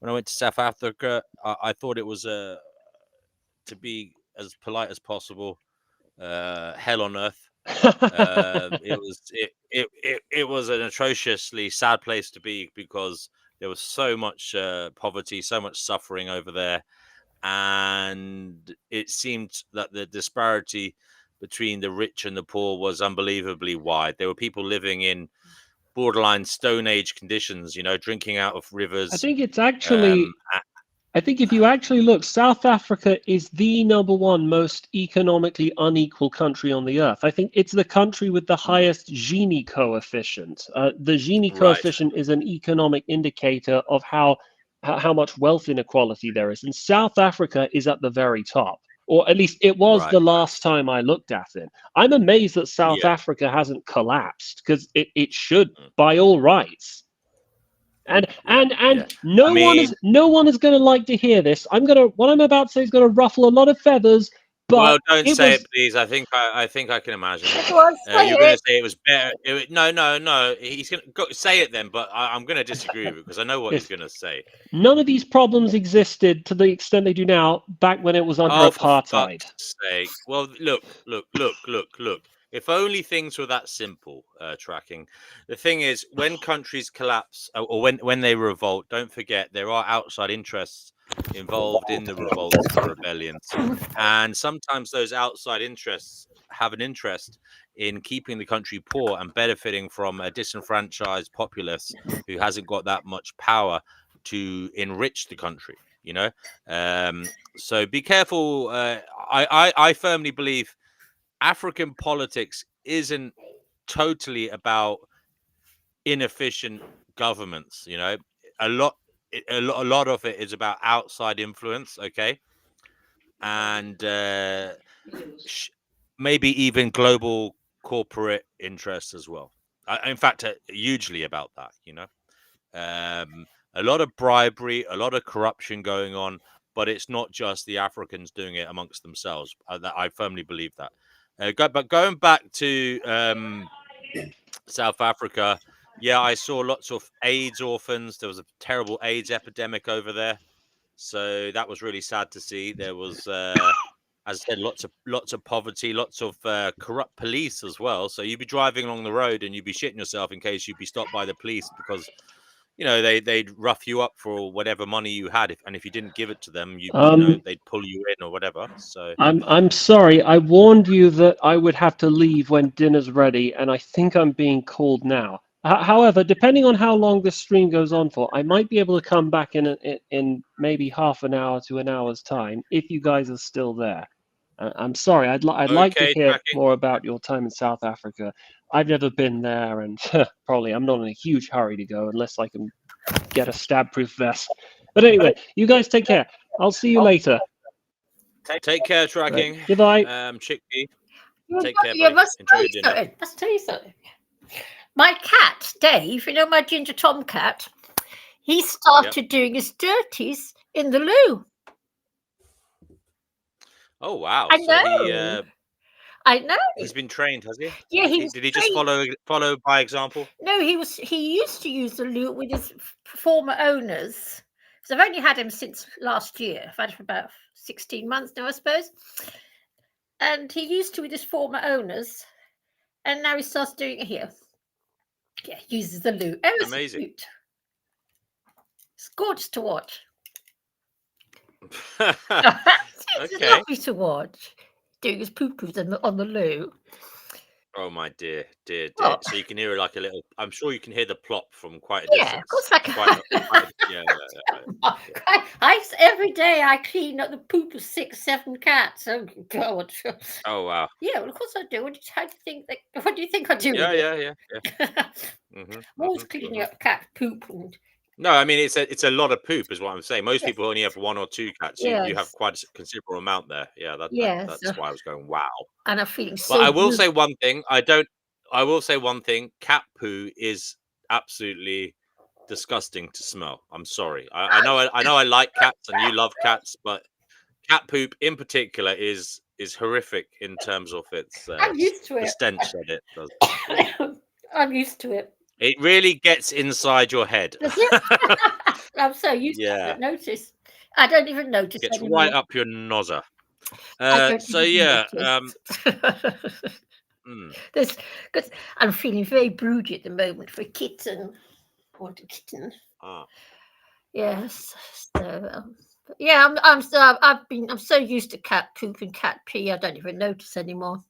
I went to South Africa, I thought it was to be as polite as possible. Hell on earth. It was an atrociously sad place to be because there was so much poverty, so much suffering over there, and it seemed that the disparity between the rich and the poor was unbelievably wide. There were people living in borderline Stone Age conditions, drinking out of rivers. I think it's actually. I think if you actually look, South Africa is the #1 most economically unequal country on the earth. I think it's the country with the highest Gini coefficient. The Gini coefficient is an economic indicator of how much wealth inequality there is. And South Africa is at the very top, or at least it was the last time I looked at it. I'm amazed that South Africa hasn't collapsed, because it should by all rights. And no one is going to like to hear this. What I'm about to say is going to ruffle a lot of feathers. But don't say it, please. I think I can imagine. You're going to say it was better. No. He's going to say it then, but I'm going to disagree with it because I know what he's going to say. None of these problems existed to the extent they do now back when it was under apartheid. For fuck's sake. Well, look. If only things were that simple, tracking. The thing is, when countries collapse or when they revolt, don't forget there are outside interests involved in the revolts and rebellions. And sometimes those outside interests have an interest in keeping the country poor and benefiting from a disenfranchised populace who hasn't got that much power to enrich the country. So be careful. I firmly believe African politics isn't totally about inefficient governments. A lot of it is about outside influence. Okay, and maybe even global corporate interests as well. In fact, hugely about that. A lot of bribery, a lot of corruption going on, but it's not just the Africans doing it amongst themselves. I firmly believe that. But going back to South Africa, I saw lots of AIDS orphans. There was a terrible AIDS epidemic over there, so that was really sad to see. There was, as I said, lots of poverty, lots of corrupt police as well. So you'd be driving along the road and you'd be shitting yourself in case you'd be stopped by the police because they'd rough you up for whatever money you had, if you didn't give it to them, they'd pull you in or whatever. So I'm sorry, I warned you that I would have to leave when dinner's ready, and I think I'm being called now. However, depending on how long this stream goes on for, I might be able to come back in maybe half an hour to an hour's time if you guys are still there. I'm sorry, I'd like to hear more about your time in South Africa. I've never been there, and probably I'm not in a huge hurry to go unless I can get a stab-proof vest. But anyway, you guys take care. I'll see you later. Take care, tracking. Right. Goodbye. Chickpea. Take care, buddy. Must tell you something. My cat, Dave, my ginger tomcat, he started doing his dirties in the loo. Oh, wow. I know. I know. He's been trained, has he? Yeah, did he just follow by example? No, he used to use the loo with his former owners. So I've only had him since last year. I've had him for about 16 months now, I suppose. And he used to with his former owners. And now he starts doing it here. Yeah, uses the loo. Ever so Amazing. cute. It's gorgeous to watch. It's Okay. lovely to watch. Doing his poo-poos on the loo. Oh my dear. What? So you can hear like a little. I'm sure you can hear the plop from quite a Yeah, of distance. course I can. Yeah. Every day I clean up the poop of 6, 7 cats. Oh God. Oh wow. Yeah, well, of course I do. What do you think I do? Yeah. I'm always cleaning up cat poop. And, No, I mean it's a lot of poop, is what I'm saying. Most people only have 1 or 2 cats. You have yes, quite a considerable amount there. Yeah, yes. that's why I was going wow. And I'm feeling But so I will good. say one thing. I will say one thing. Cat poo is absolutely disgusting to smell. I'm sorry. I know I like cats and you love cats, but cat poop in particular is horrific in terms of its I'm used to the it. stench that it does. I'm used to it. It really gets inside your head. Does it? I'm so used to it. I Yeah, don't notice. I don't even notice gets anymore. right up your nozzer. I don't So even yeah, notice. Because I'm feeling very broody at the moment for a kitten. I want a kitten. Yes. So yeah, I'm so used to cat poop and cat pee. I don't even notice anymore.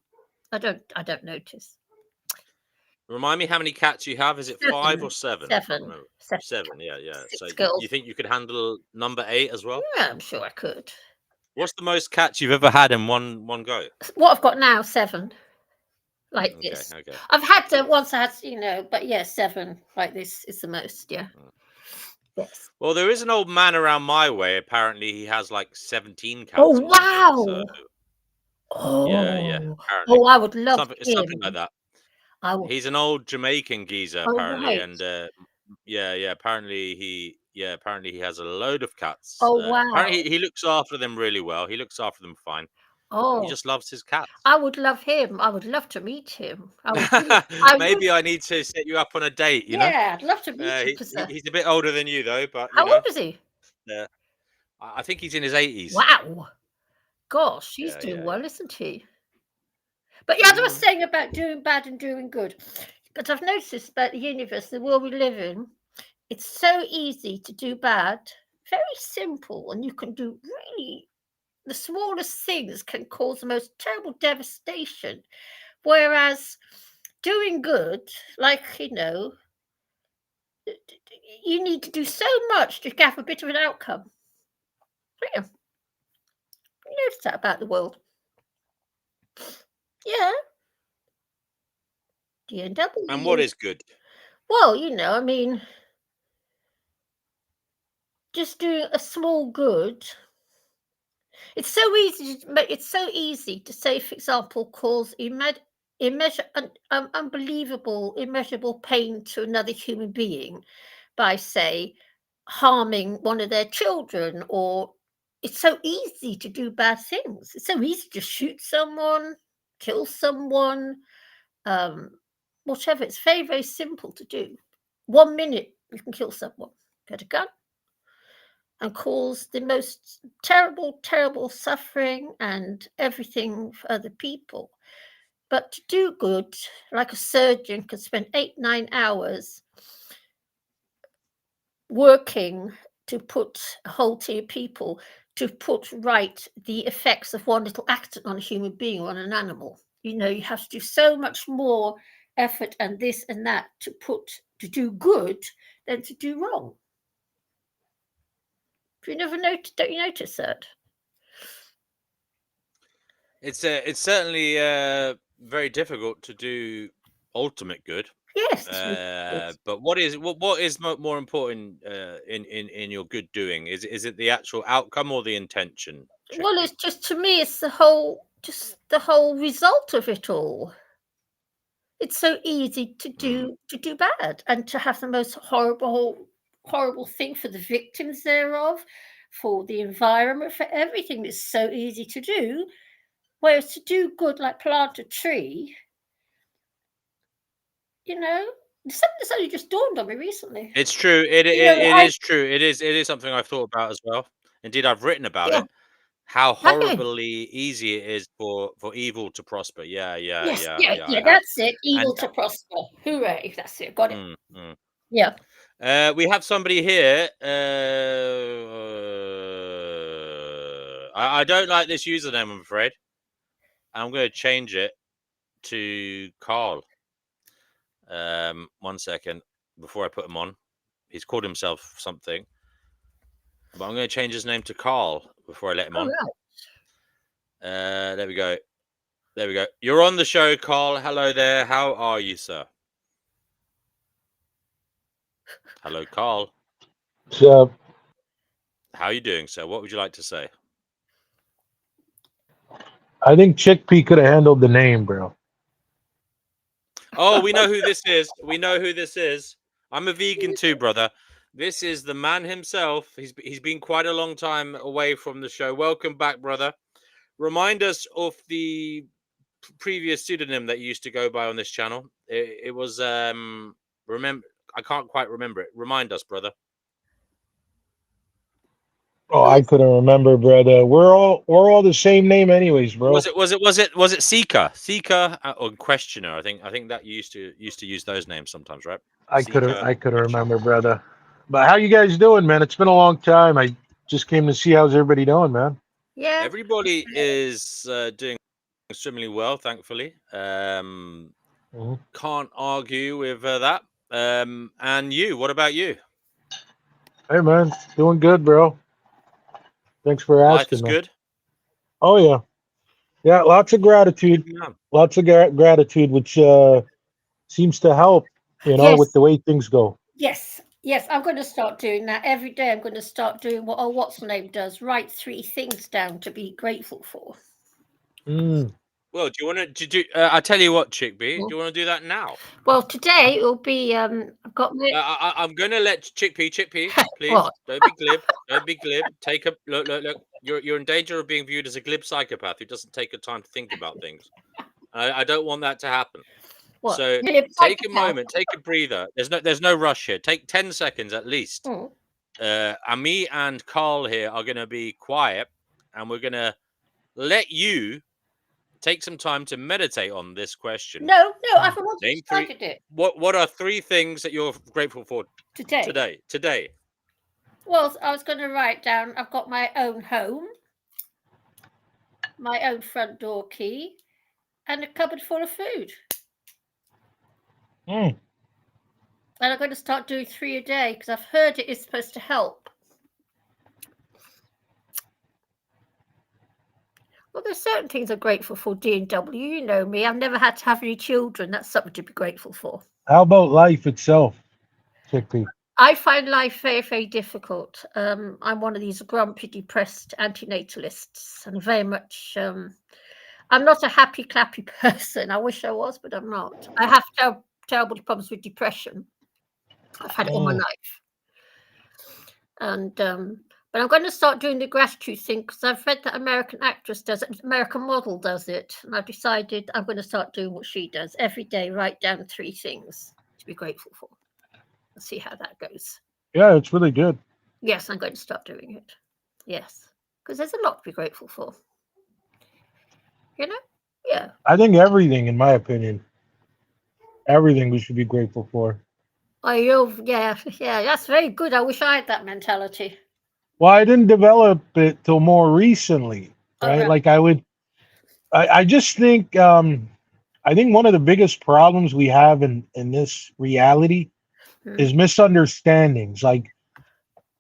I don't notice. Remind me how many cats you have? Is it 5 or 7? I can't 7. remember. 7. 7, yeah. So Six girls. you think you could handle number 8 as well? Yeah, I'm sure I could. What's the most cats you've ever had in one go? What I've got now, 7. Like Okay, this. okay. I've had to once. I had, but yeah, 7 like this is the most. Yeah. Yes. Well, there is an old man around my way. Apparently, he has like 17 cats. Oh or something, wow! so, Oh, yeah. Apparently, oh, I would love something him. like that. I would. He's an old Jamaican geezer, Oh, apparently, right. and yeah. Apparently, he has a load of cats. Oh wow! Apparently, he looks after them really well. He looks after them fine. But he Oh, just loves his cats. I would love him. I would love to meet him. I Maybe I need to set you up on a date. Yeah, I'd love to meet him. He's a bit older than you, though. But How old is he? I think he's in his 80s. Wow! Gosh, he's doing well, isn't he? But yeah, as I was saying about doing bad and doing good, because I've noticed about the universe, the world we live in, it's so easy to do bad, very simple, and you can do really the smallest things can cause the most terrible devastation. Whereas doing good, like, you need to do so much to have a bit of an outcome. Yeah. You notice that about the world. Yeah. DNW. And what is good? Well, I mean, just doing a small good. It's so easy to say, for example, cause unbelievable, immeasurable pain to another human being by, say, harming one of their children, or it's so easy to do bad things. It's so easy to shoot someone, kill someone, whatever. It's very, very simple to do. 1 minute you can kill someone, get a gun, and cause the most terrible, terrible suffering and everything for other people. But to do good, like a surgeon could spend 8, 9 hours working to put a whole team of people to put right the effects of one little accident on a human being or on an animal. You have to do so much more effort and this and that to do good than to do wrong. Don't you notice that? It's certainly very difficult to do ultimate good. Yes. But what is more important in your good doing? Is it the actual outcome or the intention? Well, it's just, to me, it's the whole result of it all. It's so easy to do bad and to have the most horrible thing for the victims thereof, for the environment, for everything. It's so easy to do. Whereas to do good, like plant a tree, something that's only just dawned on me recently. It's true. It is true. It is something I've thought about as well. Indeed, I've written about it. how Okay. horribly easy it is for evil to prosper. Yeah. Yes, I yeah, have. that's it. Evil And to prosper. Hooray! That's it. Got it. mm, mm. Yeah. We have somebody here. I don't like this username, I'm afraid. I'm going to change it to Carl. 1 second before I put him on. He's called himself something, but I'm going to change his name to Carl before I let him on. Right. There we go. You're on the show, Carl. Hello there. How are you, sir? Hello, Carl. So, How are you doing, sir? What would you like to say? I think Chickpea could have handled the name, bro. Oh, we know who this is. I'm a vegan too, brother. This is the man himself. He's been quite a long time away from the show. Welcome back, brother. Remind us of the previous pseudonym that you used to go by on this channel. It was remember. I can't quite remember it. Remind us, brother. Oh, I couldn't remember, brother. We're all the same name, anyways, bro. Was it Seeker or Questioner? I think that you used to use those names sometimes, right? I Seeker, couldn't remember, brother. But how you guys doing, man? It's been a long time. I just came to see how's everybody doing, man. Yeah. Everybody is doing extremely well, thankfully. Mhm. Can't argue with that. And you, what about you? Hey, man, doing good, bro. Thanks for Life asking, is man. good. Oh yeah. Lots of gratitude. Yeah. Lots of gratitude, which seems to help, with Yes. the way things go. Yes. I'm going to start doing that every day. I'm going to start doing what what's the name does. Write 3 things down to be grateful for. Mm. Well, do you want to do? I tell you what, Chickpea, do you want to do that now? Well, today it will be. I've got my. I'm going to let Chickpea, please. What? Don't be glib. Take a look. You're in danger of being viewed as a glib psychopath who doesn't take the time to think about things. I don't want that to happen. What? So Glib take a psychopath? moment, take a breather. There's no rush here. Take 10 seconds at least. Mm. And me and Carl here are going to be quiet, and we're going to let you take some time to meditate on this question. No, I've already Name 3. started it What are 3 things that you're grateful for today. Today. Well, I was going to write down. I've got my own home, my own front door key, and a cupboard full of food. Mm. And I'm going to start doing 3 a day because I've heard it is supposed to help. Well, there's certain things I'm grateful for, D&W. You know me. I've never had to have any children. That's something to be grateful for. How about life itself, Chickpea? I find life very, very difficult. I'm one of these grumpy, depressed antinatalists, and very much. I'm not a happy, clappy person. I wish I was, but I'm not. I have terrible problems with depression. I've had it all my life, and but I'm going to start doing the gratitude thing because I've read that American actress does it, American model does it, and I've decided I'm going to start doing what she does every day. Write down 3 things to be grateful for. Let's see how that goes. Yeah, it's really good. Yes, I'm going to start doing it. Yes, because there's a lot to be grateful for. Yeah. I think everything, in my opinion, everything we should be grateful for. Oh, yeah, that's very good. I wish I had that mentality. Well, I didn't develop it till more recently, right? Okay. Like I just think I think one of the biggest problems we have in this reality is misunderstandings, like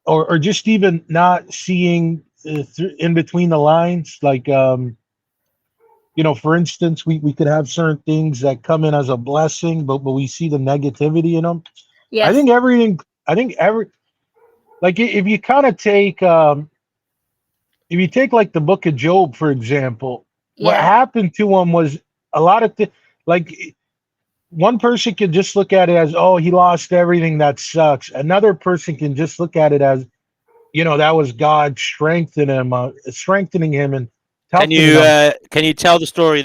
or just even not seeing in between the lines, like for instance, we could have certain things that come in as a blessing, but we see the negativity in them. Yes. I think like if you kind of take if you take like the book of Job, for example, what happened to him was a lot of like one person can just look at it as, oh, he lost everything, that sucks. Another person can just look at it as, that was God strengthening him and Can you tell the story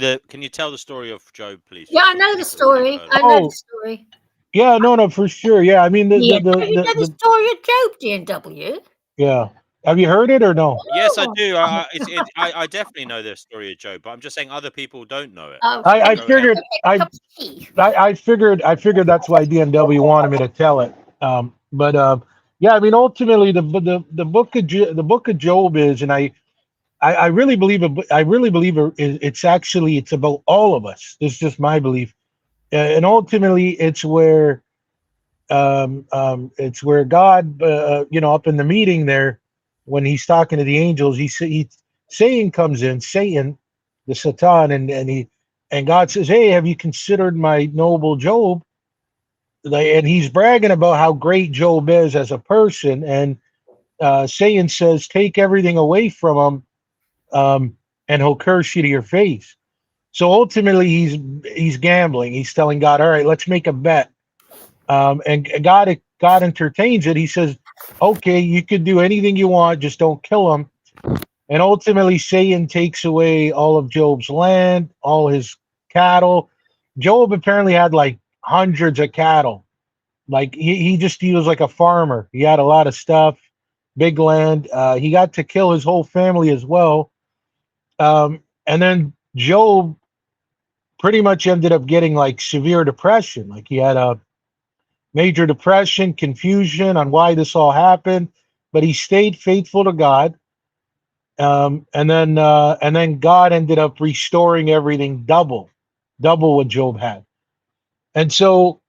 of Job, please? Yeah, I know the story. I know the story. Yeah, no, for sure. Yeah, I mean you know the story of Job, D&W. Yeah, Have you heard it or no? Yes, I do. I definitely know the story of Job, but I'm just saying other people don't know it. Oh, I Go ahead. figured I figured that's why DNW wanted me to tell it. Yeah, I mean, ultimately, the book of Job is, and I really believe it's actually it's about all of us. This is just my belief, and ultimately, it's where God, up in the meeting there, when he's talking to the angels, Satan comes in, Satan, the Satan, and God says, "Hey, have you considered my noble Job?" And he's bragging about how great Job is as a person, and Satan says, "Take everything away from him, and he'll curse you to your face." So ultimately, he's gambling. He's telling God, "All right, let's make a bet." And God entertains it. He says, "Okay, you could do anything you want, just don't kill him." And ultimately, Satan takes away all of Job's land, all his cattle. Job apparently had like hundreds of cattle. Like he was like a farmer. He had a lot of stuff, big land. He got to kill his whole family as well. And then Job pretty much ended up getting like severe depression. Like he had a major depression, confusion on why this all happened, but he stayed faithful to God. And then God ended up restoring everything double what Job had. And so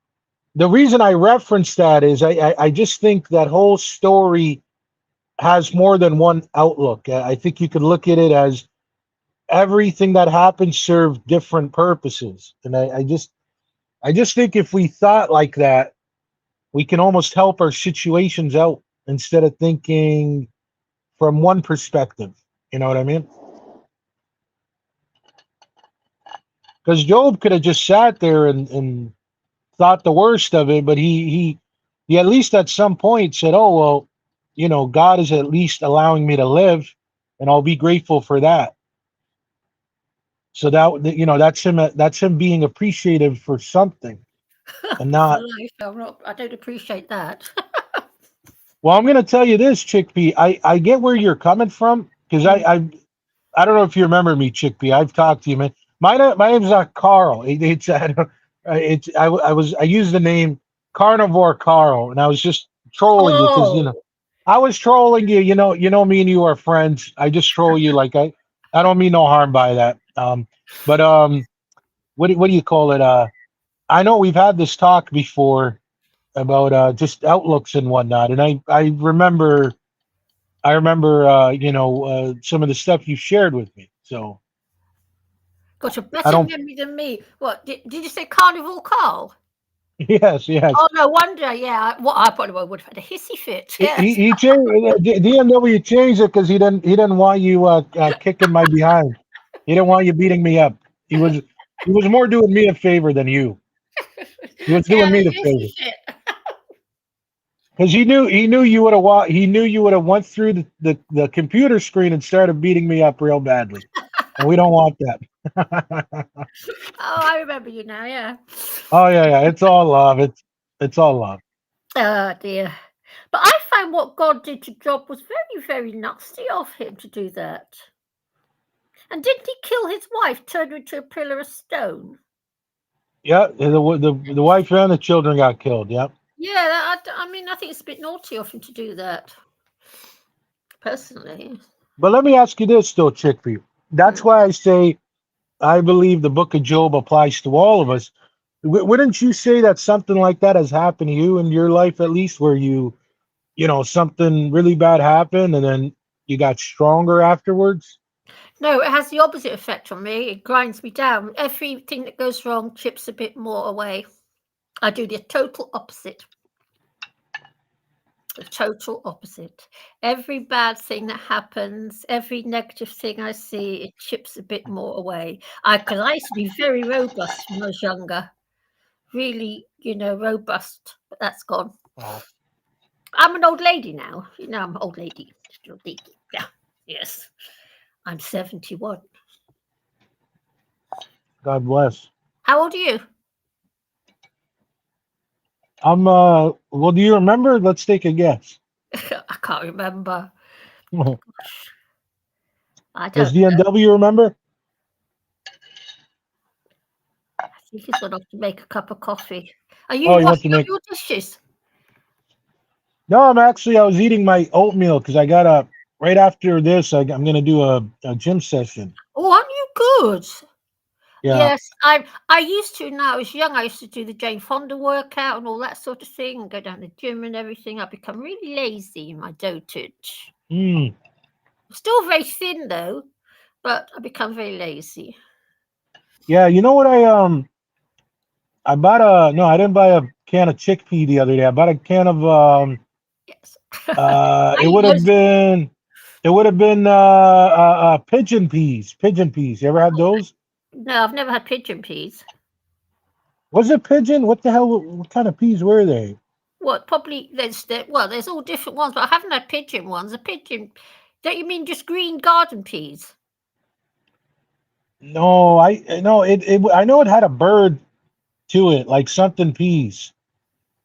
the reason I reference that is I just think that whole story has more than one outlook. I think you could look at it as everything that happened served different purposes. And I just think if we thought like that, we can almost help our situations out instead of thinking from one perspective. You know what I mean? Because Job could have just sat there and thought the worst of it, but he at least at some point said, "Oh well, God is at least allowing me to live, and I'll be grateful for that." So that's him being appreciative for something, and not. I don't appreciate that. Well, I'm going to tell you this, Chickpea. I get where you're coming from because I don't know if you remember me, Chickpea. I've talked to you, man. My name's not Carl. I used the name Carnivore Carl, and I was just trolling you because I was trolling you. You know me and you are friends. I just troll you like I don't mean no harm by that. But what do you call it? I know we've had this talk before about just outlooks and whatnot, and I remember some of the stuff you shared with me. So got a better memory than me. What did you say, Carnival Carl? Yes. Oh no wonder. Yeah, I probably would have had a hissy fit. Yes. He changed DMW changed it because he didn't want you kicking my behind. He didn't want you beating me up. He was more doing me a favor than you. He was doing me the favor. Because he knew you would have went through the computer screen and started beating me up real badly, and we don't want that. Oh, I remember you now. Yeah. Oh yeah. It's all love. It's all love. Oh dear. But I find what God did to Job was very, very nasty of him to do that. And didn't he kill his wife, turn her into a pillar of stone? Yeah, the wife and the children got killed. Yep. Yeah, I mean, I think it's a bit naughty of him to do that, personally. But let me ask you this, though, Chickpea. That's why I say I believe the book of Job applies to all of us. Wouldn't you say that something like that has happened to you in your life, at least, where something really bad happened and then you got stronger afterwards? No, it has the opposite effect on me. It grinds me down. Everything that goes wrong chips a bit more away. I do the total opposite. The total opposite. Every bad thing that happens, every negative thing I see, it chips a bit more away. Because I used to be very robust when I was younger. Really, robust. But that's gone. Oh. I'm an old lady now. I'm an old lady. Yeah. Yes. I'm 71. God bless. How old are you? I'm well, do you remember? Let's take a guess. I can't remember. I Does don't know. DNW remember? I think he's gone off to make a cup of coffee. Are Oh, you he wants washing to up make. your dishes? No, I was eating my oatmeal because I got a right after this. I'm gonna do a gym session. Oh, aren't you good? Yeah. Yes, I used to. When I was young, I used to do the Jane Fonda workout and all that sort of thing, and go down to the gym and everything. I've become really lazy in my dotage. Mm. I'm still very thin though, but I've become very lazy. Yeah. You know what I bought a no, I didn't buy a can of chickpea the other day. I bought a can of Yes. it would have been pigeon peas. Pigeon peas. You ever had those? No, I've never had pigeon peas. Was it pigeon? What the hell? What kind of peas were they? What? Probably there's all different ones, but I haven't had pigeon ones. A pigeon. Don't you mean just green garden peas? No, I no it I know it had a bird to it, like something peas.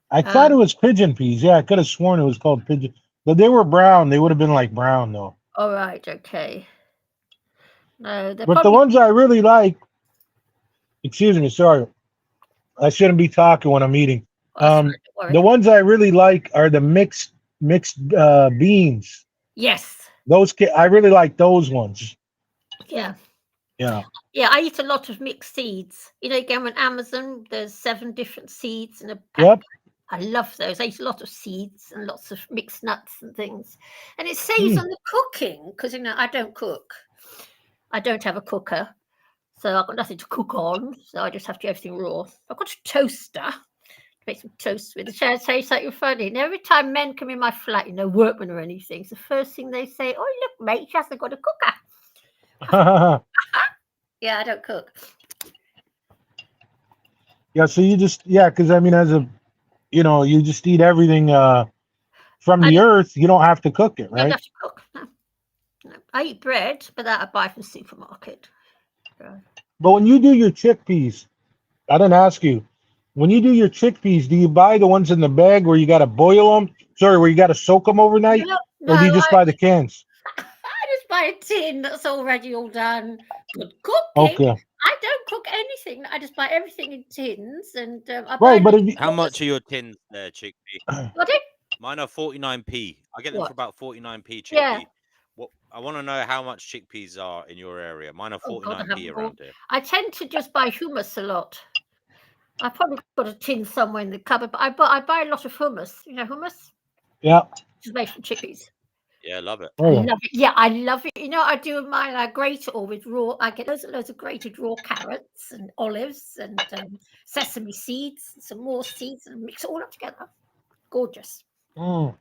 I thought it was pigeon peas. Yeah, I could have sworn it was called pigeon, but they were brown. They would have been like brown though. All right. Okay. No, they're But the probably. ones I really like, excuse me, sorry, I shouldn't be talking when I'm eating. Oh, sorry, don't worry. The ones I really like are the mixed beans. Yes. I really like those ones. Yeah. Yeah. Yeah, I eat a lot of mixed seeds. You know, again, on Amazon, there's 7 different seeds in a pack. Yep. I love those. I eat a lot of seeds and lots of mixed nuts and things. And it saves on the cooking because, I don't cook. I don't have a cooker. So I've got nothing to cook on. So I just have to do everything raw. I've got a toaster. Make some toast with. The tell you something funny. And every time men come in my flat, workmen or anything, it's the first thing they say, "Oh, look, mate, she hasn't got a cooker." Yeah, I don't cook. Yeah, so you just because as a you just eat everything from the earth. You don't have to cook it, I don't right? have to cook. No. I eat bread, but that I buy from the supermarket. But when you do your chickpeas, I didn't ask you. When you do your chickpeas, do you buy the ones in the bag where you got to boil them? Sorry, where you got to soak them overnight? No, Or do you just buy the cans? I just buy a tin that's already all done. Good cooking. Okay. I don't cook anything. I just buy everything in tins, and I buy. Right, but How much are your tins there, chickpea? What it? Mine are 49p. I get them for about 49p chickpea. Yeah. What I want to know how much chickpeas are in your area. Mine are 49p around here. I tend to just buy hummus a lot. I probably got a tin somewhere in the cupboard, but I buy a lot of hummus. You know hummus? Yeah. It's made from chickpeas. Yeah, I love it. I love it. Yeah, I love it. I do mine. I grate it all with raw. I get loads of grated raw carrots and olives and sesame seeds, and some more seeds, and mix it all up together. Gorgeous. Mm.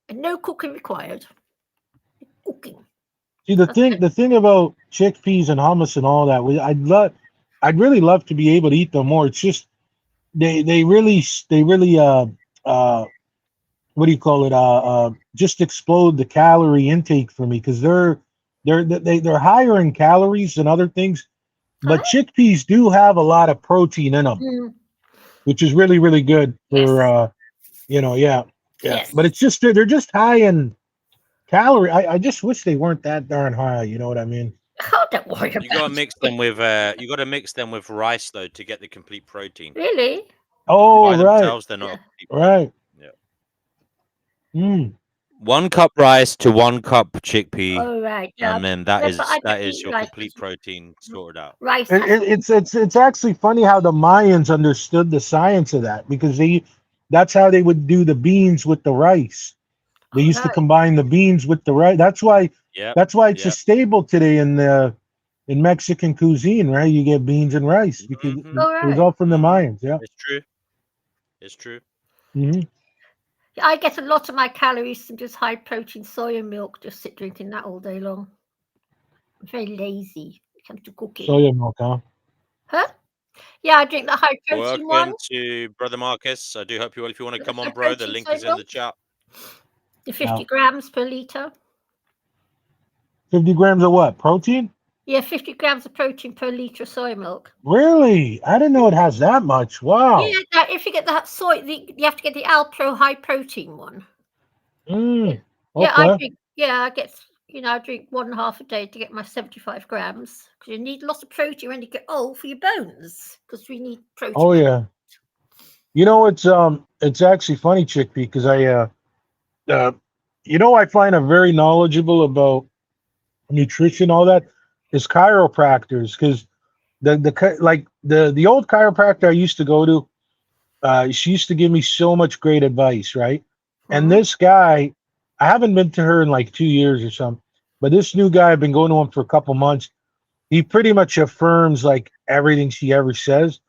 And no cooking required. Cooking. See, the thing about chickpeas and hummus and all that, I'd really love to be able to eat them more. It's just they really what do you call it? Just explode the calorie intake for me because they're higher in calories than other things, but chickpeas do have a lot of protein in them, which is really really good for yeah. Yes. But it's just they're just high in calorie. I just wish they weren't that darn high. You know what I mean? Oh, don't worry about it. You gotta mix them with rice though to get the complete protein. Really? Oh, By right. themselves, they're not. Right. Yeah. 1 cup rice to 1 cup chickpea. Oh, right. And then that is your complete protein sorted out. Rice. It's actually funny how the Mayans understood the science of that because that's how they would do the beans with the rice. They used to combine the beans with the rice. That's why it's a staple today in Mexican cuisine, right? You get beans and rice because it was all from the Mayans. Yeah, It's true. Mm-hmm. I get a lot of my calories from just high protein soya milk. Just sit drinking that all day long. I'm very lazy when it comes to cooking. Soya milk, huh? Huh? Yeah, I drink the high protein one. Welcome to Brother Marcus. I do hope you will. If you want to come on, bro, the link is in the chat. The 50 grams per liter. 50 grams of what? Protein? Yeah, 50 grams of protein per liter of soy milk. Really? I didn't know it has that much. Wow. Yeah, if you get that soy, you have to get the Alpro high protein one. Okay. Yeah, Yeah, I get, I drink 1.5 a day to get my 75 grams because you need lots of protein when you get old for your bones because we need protein. Oh yeah. It's actually funny, Chickpea, because I find I'm very knowledgeable about nutrition, all that is chiropractors, because the old chiropractor I used to go to, she used to give me so much great advice, right? And this guy, I haven't been to her in like 2 years or something, but this new guy, I've been going to him for a couple months. He pretty much affirms like everything she ever says.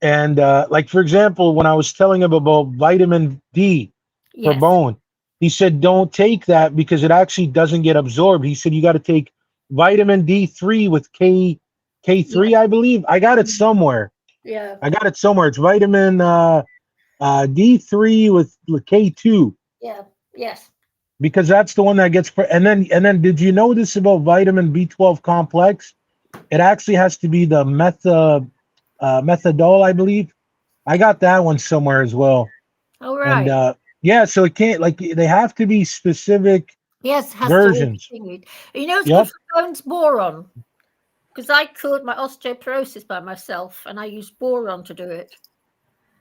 And like for example, when I was telling him about vitamin D for bone, he said don't take that because it actually doesn't get absorbed. He said you got to take vitamin D3 with K3, I believe. I got it somewhere. Yeah. I got it somewhere. It's vitamin D3 with K2. Yeah. Yes. Because that's the one that gets and then did you know this about vitamin B12 complex? It actually has to be the methadol, I believe. I got that one somewhere as well. All right. And yeah, so it can't, like, they have to be specific versions. It's good for bones, boron. Because I cured my osteoporosis by myself, and I used boron to do it.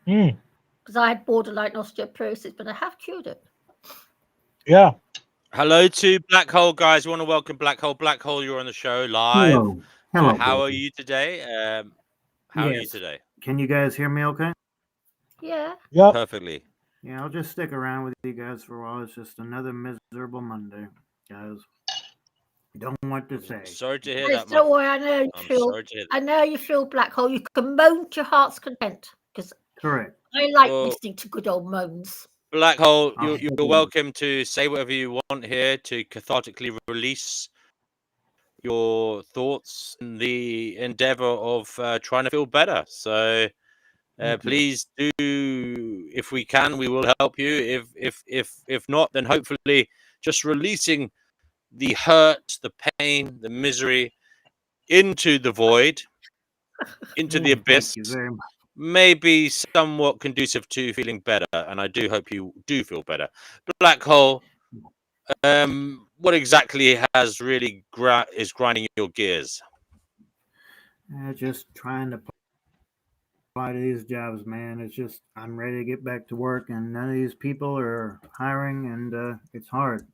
Because I had borderline osteoporosis, but I have cured it. Yeah. Hello to Black Hole, guys. We want to welcome Black Hole. Black Hole, you're on the show live. Hello. How are you today? How are you today? Can you guys hear me okay? Yeah. Yeah. Perfectly. Yeah, I'll just stick around with you guys for a while. It's just another miserable Monday, guys. Don't want to say. Sorry to hear that. Don't worry, I know you feel. I know you feel, Black Hole. You can moan to your heart's content because correct. I like listening to good old moans. Black Hole, you're welcome to say whatever you want here to cathartically release your thoughts in the endeavor of trying to feel better. So please do, if we can, we will help you. If not, then hopefully just releasing the hurt, the pain, the misery into the void, into the abyss, may be somewhat conducive to feeling better. And I do hope you do feel better. Black Hole, what exactly has really is grinding your gears? Just trying to apply to these jobs, man. It's just I'm ready to get back to work, and none of these people are hiring, and it's hard.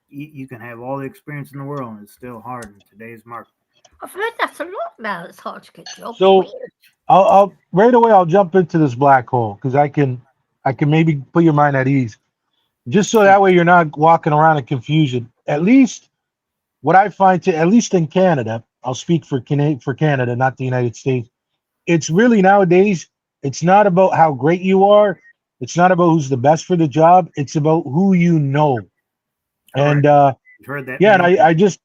You can have all the experience in the world, and it's still hard in today's market. I've heard that a lot now. It's hard to get jobs. So I'll right away I'll jump into this Black Hole because I can maybe put your mind at ease. Just so that way you're not walking around in confusion. At least what I find at least in Canada, I'll speak for Canada, not the United States. It's really nowadays, it's not about how great you are. It's not about who's the best for the job. It's about who you know. And heard that. Yeah, and I just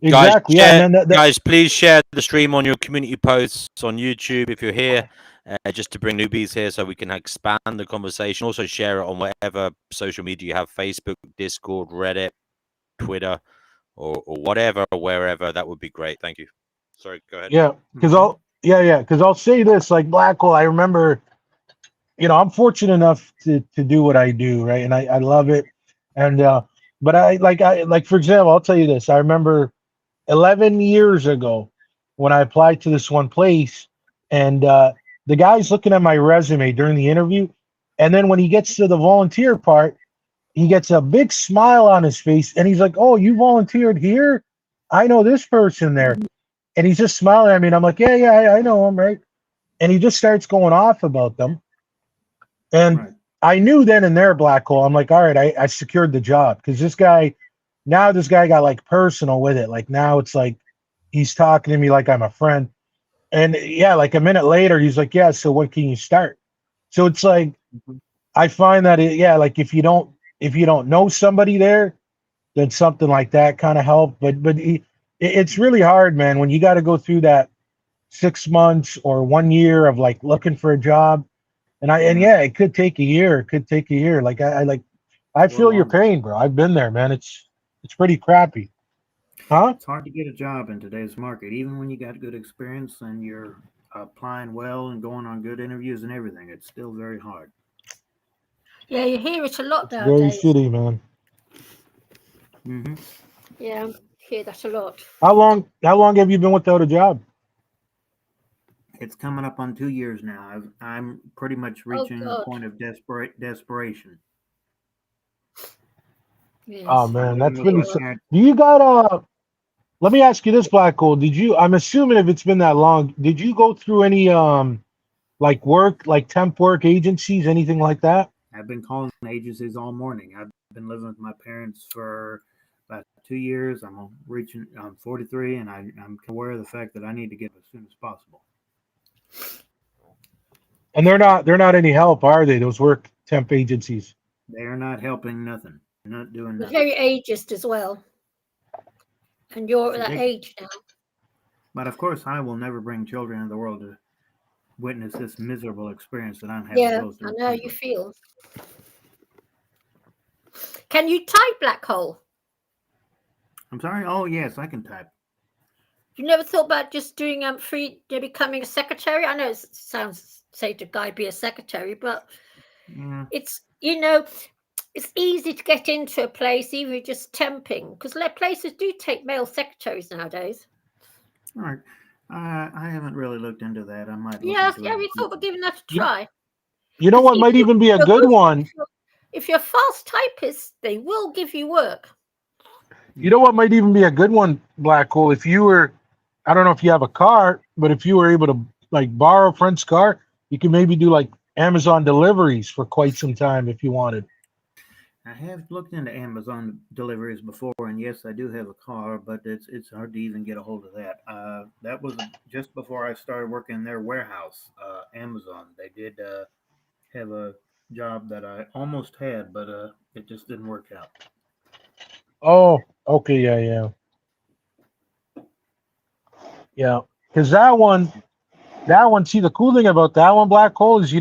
exactly. Guys, please share the stream on your community posts on YouTube if you're here. Just to bring newbies here so we can expand the conversation. Also share it on whatever social media you have, Facebook, Discord, Reddit, Twitter, or whatever, or wherever. That would be great. Thank you. Sorry, go ahead. Yeah, because I'll say this, like Black Hole, I remember, I'm fortunate enough to do what I do, right? And I love it. And but I for example, I'll tell you this. I remember 11 years ago when I applied to this one place, and the guy's looking at my resume during the interview, and then when he gets to the volunteer part, he gets a big smile on his face, and he's like, "Oh, you volunteered here? I know this person there." And he's just smiling at me, and I'm like, yeah, I know him, right? And he just starts going off about them. And I knew then and there, Black Hole, I'm like, all right, I secured the job. Because this guy got like personal with it. Like now it's like he's talking to me like I'm a friend. And yeah, like a minute later, he's like, yeah, so when can you start? So it's like, I find that, like if you don't know somebody there, then something like that kind of helped. But it's really hard, man, when you got to go through that 6 months or 1 year of like looking for a job. And it could take a year. Like I feel your pain, bro. I've been there, man. It's pretty crappy. Huh? It's hard to get a job in today's market, even when you got good experience and you're applying well and going on good interviews and everything. It's still very hard. Yeah, you hear it a lot nowadays. Very shitty, man. Mm-hmm. Yeah, I hear that a lot. How long have you been without a job? It's coming up on 2 years now. I'm pretty much reaching a God. point of desperation. Yes. Oh man, that's really. Looking at- Do you got Let me ask you this, Black Hole. I'm assuming if it's been that long, did you go through any like work, like temp work agencies, anything like that? I've been calling agencies all morning. I've been living with my parents for about 2 years. I'm 43, and I'm aware of the fact that I need to get as soon as possible. And they're not any help, are they? Those work temp agencies. They are not helping nothing. They're not doing They're nothing. very ageist as well. And you're at that Ridiculous. age now. But of course, I will never bring children into the world to witness this miserable experience that I'm having to Yeah, go through. I know you feel. Can you type, Black Hole? I'm sorry. Oh yes, I can type. You never thought about just doing becoming a secretary? I know it sounds say to guy be a secretary, but Yeah. it's it's easy to get into a place, even just temping, because places do take male secretaries nowadays. All right. I haven't really looked into that. I might. Yes, yeah, we thought about giving that a try. You know what might even be a good one? If you're a fast typist, they will give you work. You know what might even be a good one, Black Hole? If you were, I don't know if you have a car, but if you were able to like borrow a friend's car, you could maybe do like Amazon deliveries for quite some time if you wanted. I have looked into Amazon deliveries before, and yes, I do have a car, but it's hard to even get a hold of that. That was just before I started working in their warehouse. Amazon, they did have a job that I almost had, but it just didn't work out. Oh, okay, yeah. Because that one. See, the cool thing about that one, Black Hole, is you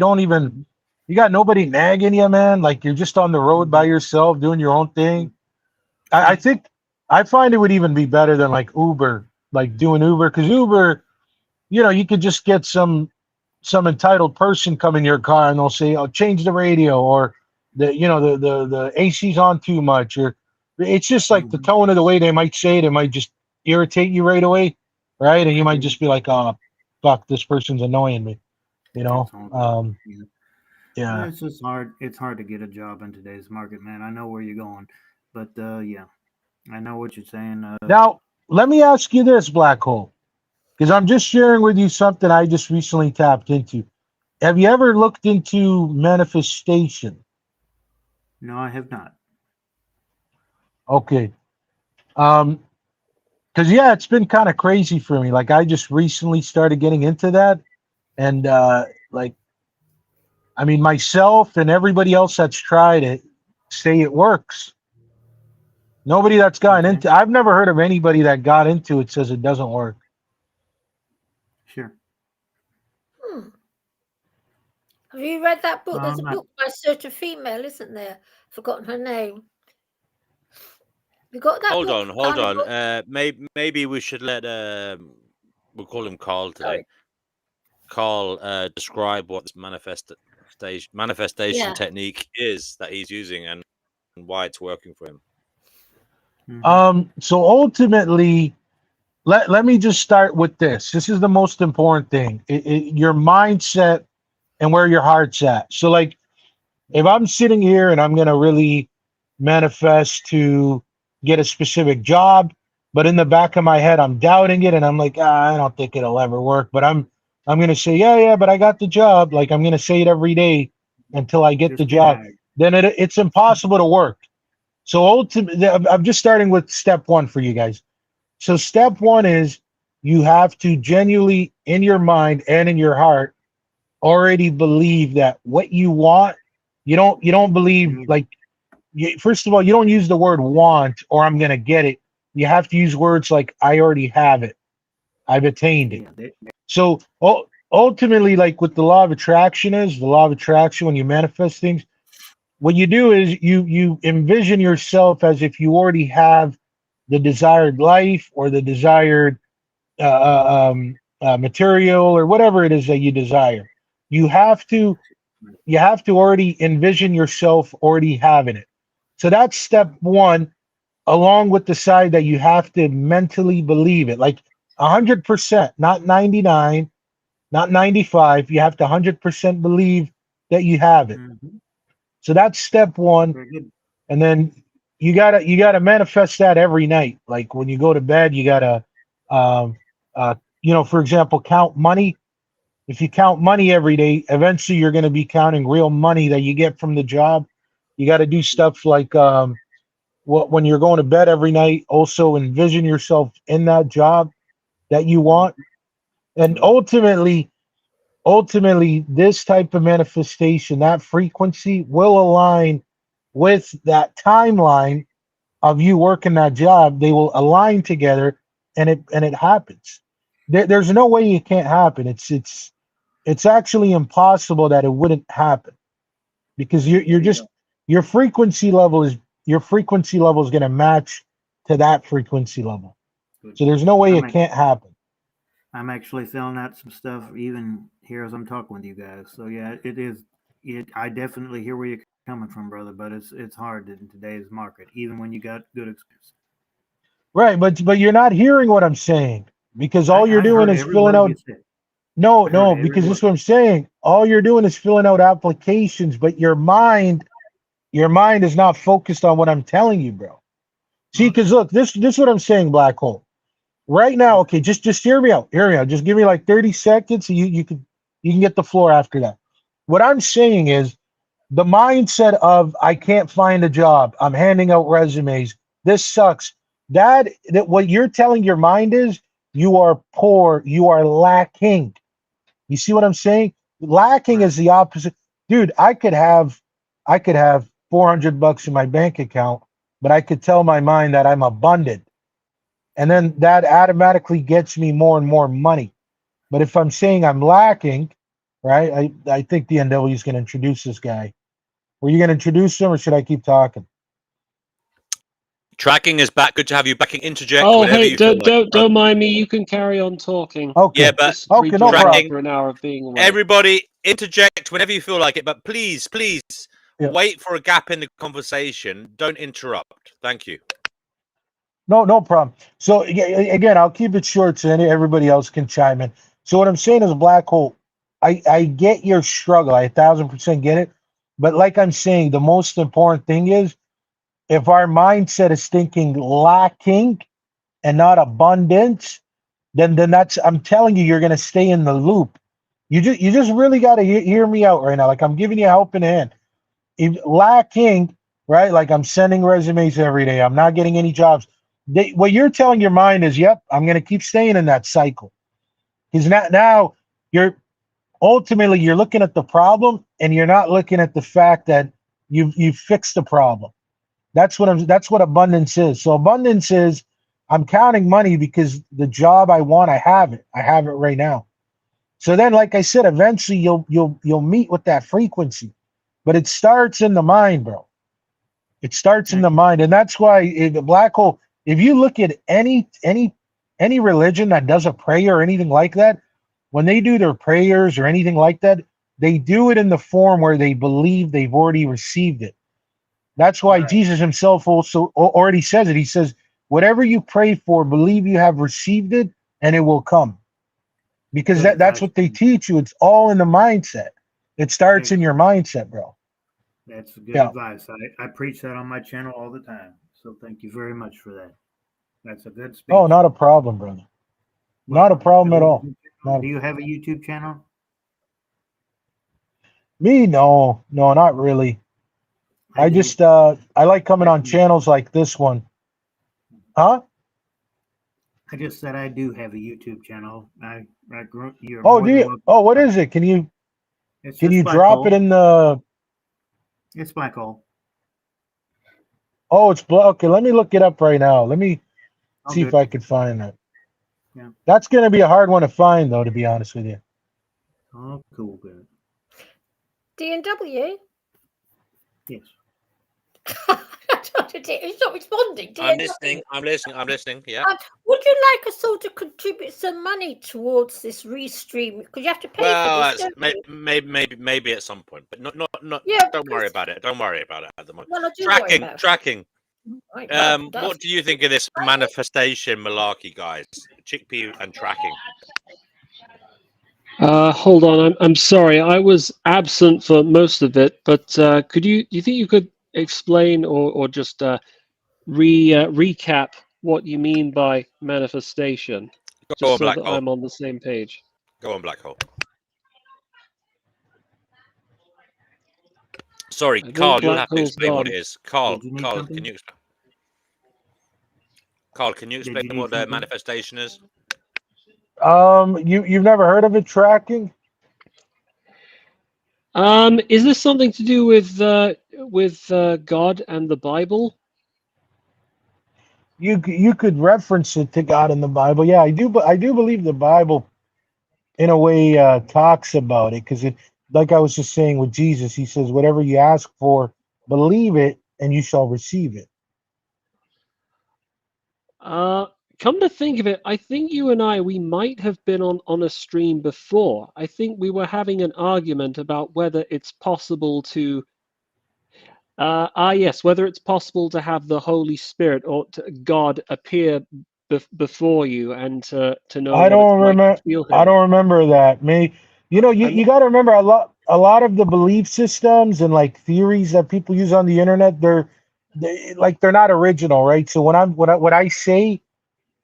got nobody nagging you, man. Like you're just on the road by yourself doing your own thing. I think I find it would even be better than like Uber, like doing Uber, because Uber, you could just get some entitled person come in your car and they'll say, "Oh, change the radio," or the AC's on too much, or it's just like the tone of the way they might say it might just irritate you right away, right? And you might just be like, "Oh, fuck, this person's annoying me," Yeah. It's just hard. It's hard to get a job in today's market, man. I know where you're going, but yeah, I know what you're saying. Now, let me ask you this, Black Hole, because I'm just sharing with you something I just recently tapped into. Have you ever looked into manifestation? No, I have not. Okay. Because it's been kind of crazy for me. Like I just recently started getting into that, and myself and everybody else that's tried it say it works. Nobody that's gotten into, I've never heard of anybody that got into it says it doesn't work. Sure. Have you read that book? There's a book by a certain female, isn't there? Forgotten her name. You got that? Hold on. Maybe we should let we'll call him Carl today. Sorry. Carl, describe what this manifestation technique is that he's using and why it's working for him. So ultimately, let me just start with this. This is the most important thing. Your mindset and where your heart's at. So like, if I'm sitting here and I'm going to really manifest to get a specific job, but in the back of my head, I'm doubting it. And I'm like, I don't think it'll ever work, but I'm going to say, yeah, but I got the job. Like I'm going to say it every day until I get the job. Then it's impossible to work. So ultimately, I'm just starting with step one for you guys. So step one is you have to genuinely, in your mind and in your heart, already believe that what you want, you don't believe like, first of all, you don't use the word want or I'm going to get it. You have to use words like I already have it. I've attained it. So ultimately, like what the law of attraction is, the law of attraction, when you manifest things, what you do is you envision yourself as if you already have the desired life or the desired material or whatever it is that you desire. You have to already envision yourself already having it. So that's step one. along with the side that you have to mentally believe it, like 100%, not 99, not 95. You have to 100% believe that you have it. Mhm. So that's step one. Very good. And then you gotta manifest that every night. Like when you go to bed, you gotta, um, for example, count money. If you count money every day, eventually you're gonna be counting real money that you get from the job. You got to do stuff like when you're going to bed every night. Also envision yourself in that job that you want, and ultimately, this type of manifestation, that frequency will align with that timeline of you working that job. They will align together, and it happens. There's no way it can't happen. It's actually impossible that it wouldn't happen, because you're just your frequency level is going to match to that frequency level. Good. So there's no way I'm it can't happen. I'm actually selling out some stuff even here as I'm talking with you guys. So yeah, it is. I definitely hear where you're coming from, brother. But it's hard in today's market, even when you got good experience. Right, but you're not hearing what I'm saying, because all you're I doing heard is every filling word out. you said. No, I heard every because this word. is what I'm saying. All you're doing is filling out applications, but your mind is not focused on what I'm telling you, bro. See, because Okay. look, this is what I'm saying, Black Hole. Right now, okay, just hear me out. Hear me out. Just give me like 30 seconds, so you can get the floor after that. What I'm saying is the mindset of I can't find a job. I'm handing out resumes. This sucks. That what you're telling your mind is you are poor, you are lacking. You see what I'm saying? Lacking Right. is the opposite. Dude, I could have $400 in my bank account, but I could tell my mind that I'm abundant. And then that automatically gets me more and more money. But if I'm saying I'm lacking, right? I think the NW is going to introduce this guy. Were you going to introduce him, or should I keep talking? Tracking is back. Good to have you back. Interject Oh, whenever hey, you feel like it, brother. don't mind me. You can carry on talking. Okay. Yeah, but Just Okay, no recharge problem. tracking. after an hour of being away. Everybody interject whenever you feel like it, but please Yeah. wait for a gap in the conversation. Don't interrupt. Thank you. No problem. So again, I'll keep it short so everybody else can chime in. So what I'm saying is, Black Hole, I get your struggle. I 1,000% get it. But like I'm saying, the most important thing is if our mindset is thinking lacking and not abundance, then that's, I'm telling you, you're gonna stay in the loop. You just really got to hear me out right now. Like I'm giving you a helping hand. If lacking, right? Like I'm sending resumes every day. I'm not getting any jobs. What you're telling your mind is, yep, I'm gonna keep staying in that cycle. Because now you're ultimately you're looking at the problem and you're not looking at the fact that you've fixed the problem. That's what abundance is. So abundance is I'm counting money because the job I want, I have it. I have it right now. So then, like I said, eventually you'll meet with that frequency. But it starts in the mind, bro. It starts in the mind. And that's why the Black Hole, if you look at any religion that does a prayer or anything like that, when they do their prayers or anything like that, they do it in the form where they believe they've already received it. That's why Right. Jesus himself also already says it. He says, whatever you pray for, believe you have received it and it will come. Because Good that's advice. what they teach you. It's all in the mindset. It starts in your mindset, bro. That's good Yeah. advice. I preach that on my channel all the time. So thank you very much for that. That's a good speech. Oh, not a problem, brother. Not a problem at all. Do you have a YouTube channel? Me, no, not really. I do. just I like coming on channels like this one. Huh? I just said I do have a YouTube channel. You're Oh, more do than you? welcome. Oh, what is it? Can you It's can just you Black drop Hole. it in the? It's Black Hole. Oh, it's okay. Let me look it up right now. Let me see if good. I can find it. Yeah. That's gonna be a hard one to find, though, to be honest with you. Oh, cool, good. DNW? Yes. He's not responding. I'm DNW. listening. Yeah. Would you like us all to contribute some money towards this restream? Because you have to pay Well, for this, don't you? maybe at some point, but not. Yeah, Don't worry because- about it. Don't worry about it at the moment. Well, I do worry about it. Tracking. My God, What do you think of this manifestation malarkey, guys? Chickpea and tracking. Hold on, I'm sorry, I was absent for most of it, but do you think you could explain or just recap what you mean by manifestation, Go just on, so Black that Hole. I'm on the same page? Go on, Black Hole. Sorry, I think Carl, you'll Black have to Hole's explain what gone. it is. Carl, Did you need Carl, something? can you explain? Carl, can you Did explain you need what the something? manifestation is? You've never heard of it, tracking? Is this something to do with God and the Bible? You could reference it to God in the Bible. Yeah, I do. But I do believe the Bible, in a way, talks about it, because it, like I was just saying with Jesus, he says, "Whatever you ask for, believe it, and you shall receive it." Come to think of it, I think you and we might have been on a stream before. I think we were having an argument about whether it's possible to yes, whether it's possible to have the Holy Spirit or God appear before you and to know I what it's don't like to remember. feel I Him. don't remember that. I'm, You got to remember a lot of the belief systems and like theories that people use on the internet. They're not original, right? So what I say,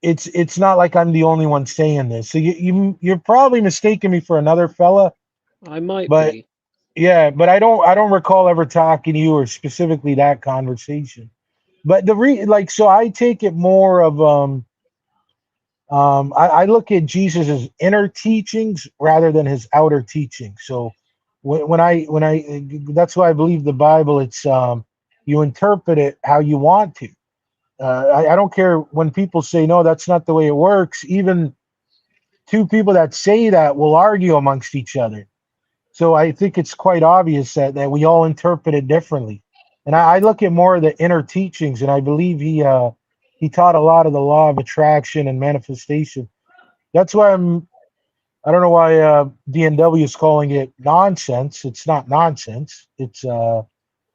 it's not like I'm the only one saying this. So you're probably mistaking me for another fella, I might but be. yeah, but I don't recall ever talking to you or specifically that conversation. But so I take it more of I look at Jesus' inner teachings rather than his outer teachings. So when I that's why I believe the Bible. It's you interpret it how you want to. I don't care when people say no, that's not the way it works. Even two people that say that will argue amongst each other. So I think it's quite obvious that we all interpret it differently. And I look at more of the inner teachings, and I believe he taught a lot of the law of attraction and manifestation. That's why I don't know why DNW is calling it nonsense. It's not nonsense. It's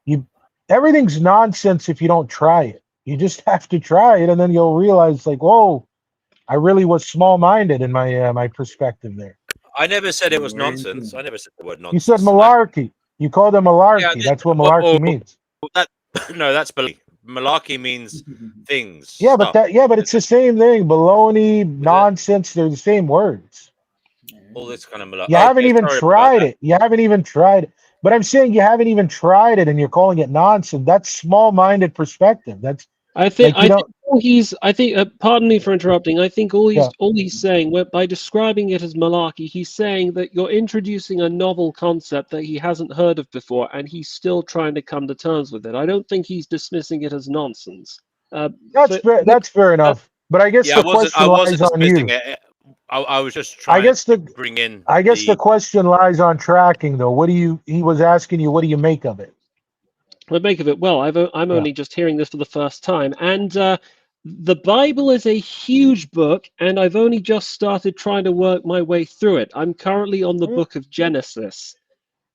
you everything's nonsense if you don't try it. You just have to try it, and then you'll realize, like, whoa, I really was small-minded in my perspective there. I never said it was Very nonsense. I interesting. never said the word You said nonsense. malarkey. You called it Yeah, malarkey. That's what malarkey means. that no, that's baloney. Malarkey means things, Yeah, but stuff. it's the same thing. Baloney, Is it? nonsense, they're the same words. All this kind of malarkey. You haven't Okay, even sorry about tried that. it. You haven't even tried it. But I'm saying you haven't even tried it and you're calling it nonsense. That's small-minded perspective. That's I think like you don't I think pardon me for interrupting. I think yeah. all he's saying by describing it as malarkey, he's saying that you're introducing a novel concept that he hasn't heard of before, and he's still trying to come to terms with it. I don't think he's dismissing it as nonsense. That's fair enough. But I guess Yeah, the I question wasn't lies on dismissing you. it. I was just I trying guess to the bring in I guess the the. question lies on tracking though. He was asking you, what do you make of it? What make of it? Well, I'm Yeah. only just hearing this for the first time, and the Bible is a huge book, and I've only just started trying to work my way through it. I'm currently on the book of Genesis,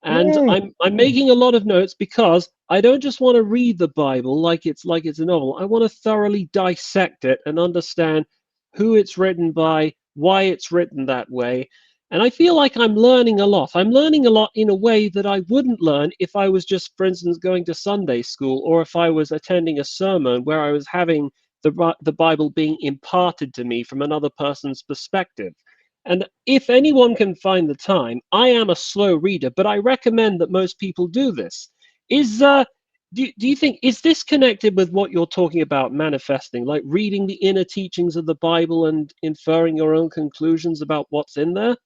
and Mm. I'm making a lot of notes because I don't just want to read the Bible like it's a novel. I want to thoroughly dissect it and understand who it's written by, why it's written that way. And I feel like I'm learning a lot. I'm learning a lot in a way that I wouldn't learn if I was just, for instance, going to Sunday school, or if I was attending a sermon where I was having the Bible being imparted to me from another person's perspective. And if anyone can find the time, I am a slow reader, but I recommend that most people do this. Do you think, is this connected with what you're talking about manifesting, like reading the inner teachings of the Bible and inferring your own conclusions about what's in there?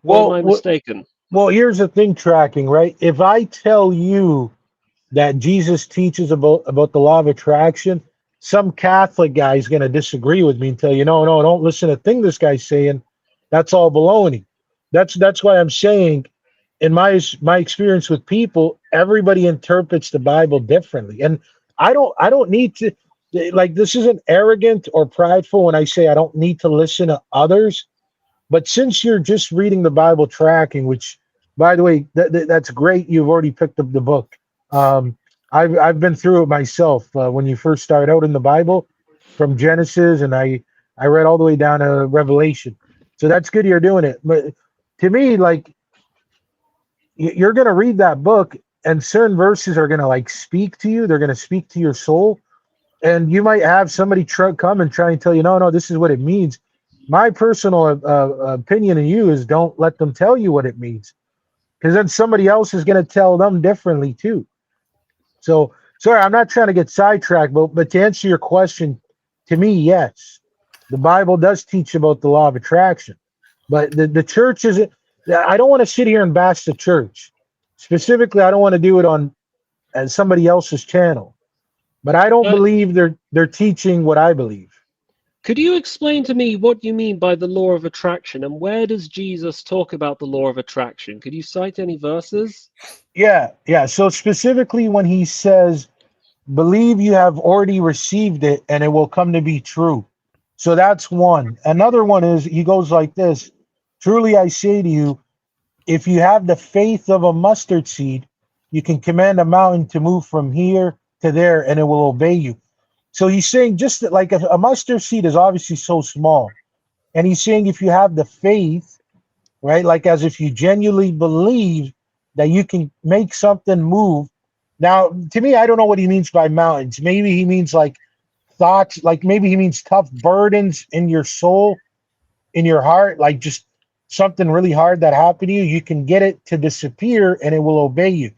Or am I mistaken? Well, here's the thing, tracking, right? If I tell you that Jesus teaches about the law of attraction, some Catholic guy is going to disagree with me and tell you, no, don't listen to a thing this guy's saying. That's all baloney. That's why I'm saying, in my experience with people, everybody interprets the Bible differently, and I don't need to, like, this isn't arrogant or prideful when I say I don't need to listen to others. But since you're just reading the Bible tracking, which, by the way, that's great. You've already picked up the book. I've been through it myself. When you first start out in the Bible, from Genesis, and I read all the way down to Revelation. So that's good you're doing it. But to me, like you're gonna read that book, and certain verses are gonna like speak to you. They're gonna speak to your soul, and you might have somebody come and try and tell you, no, this is what it means. My personal opinion of you is don't let them tell you what it means, because then somebody else is going to tell them differently too. So, sorry, I'm not trying to get sidetracked, but to answer your question, to me, yes, the Bible does teach about the law of attraction, but the church isn't. I don't want to sit here and bash the church. Specifically, I don't want to do it on as somebody else's channel. But I don't believe they're teaching what I believe. Could you explain to me what you mean by the law of attraction, and where does Jesus talk about the law of attraction? Could you cite any verses? Yeah. So specifically when he says, believe you have already received it and it will come to be true. So that's one. Another one is he goes like this. Truly I say to you, if you have the faith of a mustard seed, you can command a mountain to move from here to there and it will obey you. So he's saying just that, like a mustard seed is obviously so small. And he's saying if you have the faith, right, like as if you genuinely believe that you can make something move. Now, to me, I don't know what he means by mountains. Maybe he means like thoughts, like maybe he means tough burdens in your soul, in your heart, like just something really hard that happened to you. You can get it to disappear and it will obey you.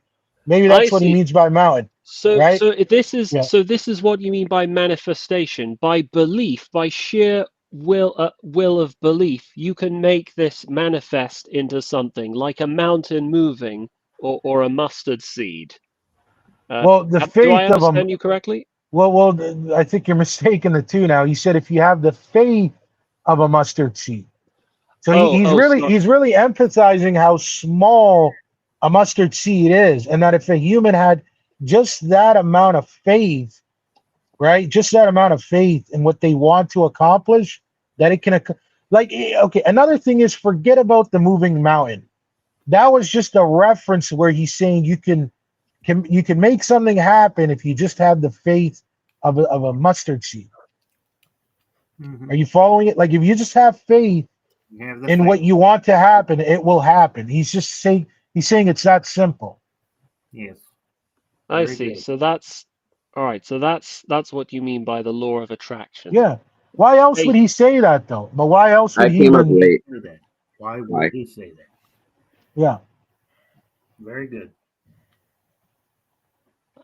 Maybe that's what he means by mountain. So, right? this is what you mean by manifestation, by belief, by sheer will of belief. You can make this manifest into something like a mountain moving or a mustard seed. Well, the faith do I of understand you correctly? Well, I think you're mistaken the two now. He said if you have the faith of a mustard seed. So he's really emphasizing how small a mustard seed is, and that if a human had just that amount of faith, right, just that amount of faith in what they want to accomplish, that it can, like, okay. Another thing is forget about the moving mountain. That was just a reference where he's saying you can make something happen if you just have the faith of a mustard seed. Mm-hmm. Are you following it? Like if you just have faith in what you want to happen, it will happen. He's saying it's that simple. Yes. I see. Good. So that's all right. So that's what you mean by the law of attraction. Yeah. Why else would he say that though? But why else would he say that? Why would he say that? Yeah. Very good.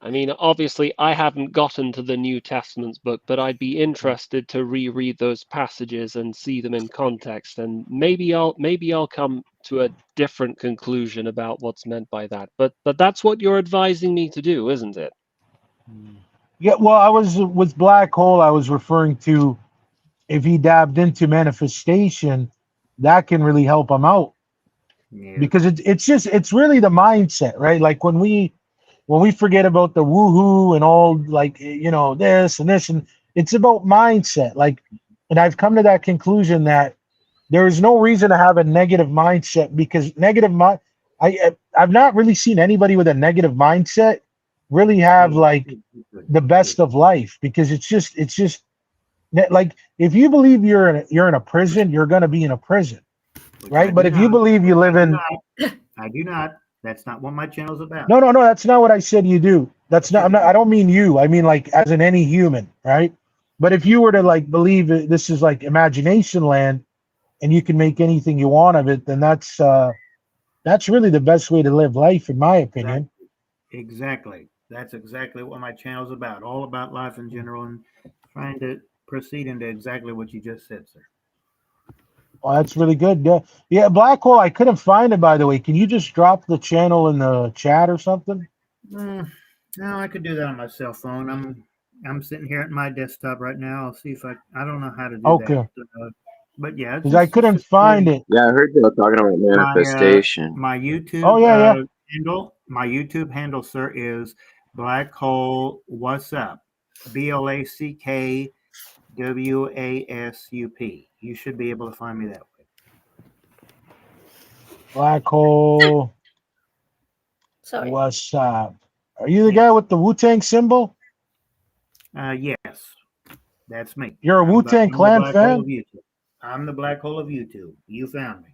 I mean, obviously, I haven't gotten to the New Testament's book, but I'd be interested to reread those passages and see them in context, and maybe I'll come to a different conclusion about what's meant by that. But that's what you're advising me to do, isn't it? Yeah. Well, I was with Black Hole. I was referring to if he dabbed into manifestation, that can really help him out. Yeah. Because it's really the mindset, right? Like when we forget about the woohoo and all, like, this and this, and it's about mindset. Like, and I've come to that conclusion that there is no reason to have a negative mindset, because I've not really seen anybody with a negative mindset really have like the best of life, because it's just like if you believe you're in a prison, you're going to be in a prison, right? But if you believe you live in, I do not. That's not what my channel's about. No, that's not what I said you do. That's not, I don't mean you. I mean like as in any human, right? But if you were to like believe this is like imagination land and you can make anything you want of it, then that's really the best way to live life, in my opinion. Exactly. That's exactly what my channel's about. All about life in general, and trying to proceed into exactly what you just said, sir. Oh, that's really good. Yeah, Black Hole, I couldn't find it, by the way. Can you just drop the channel in the chat or something? No, I could do that on my cell phone. I'm sitting here at my desktop right now. I'll see if I don't know how to do that. But yeah, because I couldn't find it. Yeah, I heard you were talking about manifestation. My YouTube handle, sir, is Black Hole What's Up, BLACKWASUP. You should be able to find me that way. Black Hole. Sorry. What's up? Are you the guy with the Wu-Tang symbol? Yes, that's me. You're a Wu-Tang Clan fan? I'm the black hole of YouTube. You found me.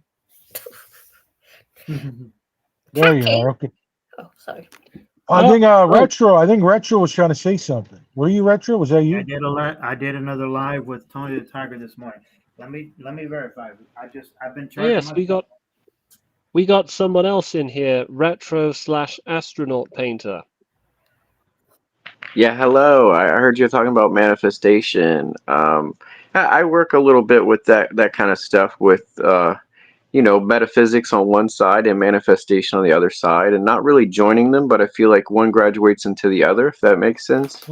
There you are. Okay. Oh, sorry. I think Retro was trying to say something. Were you Retro? Was that you? I did another live with Tony the Tiger this morning. Let me verify. I've been trying. Yes, we got someone else in here, Retro/astronaut painter. Yeah, hello. I heard you talking about manifestation. I work a little bit with that kind of stuff with metaphysics on one side and manifestation on the other side, and not really joining them, but I feel like one graduates into the other, if that makes sense.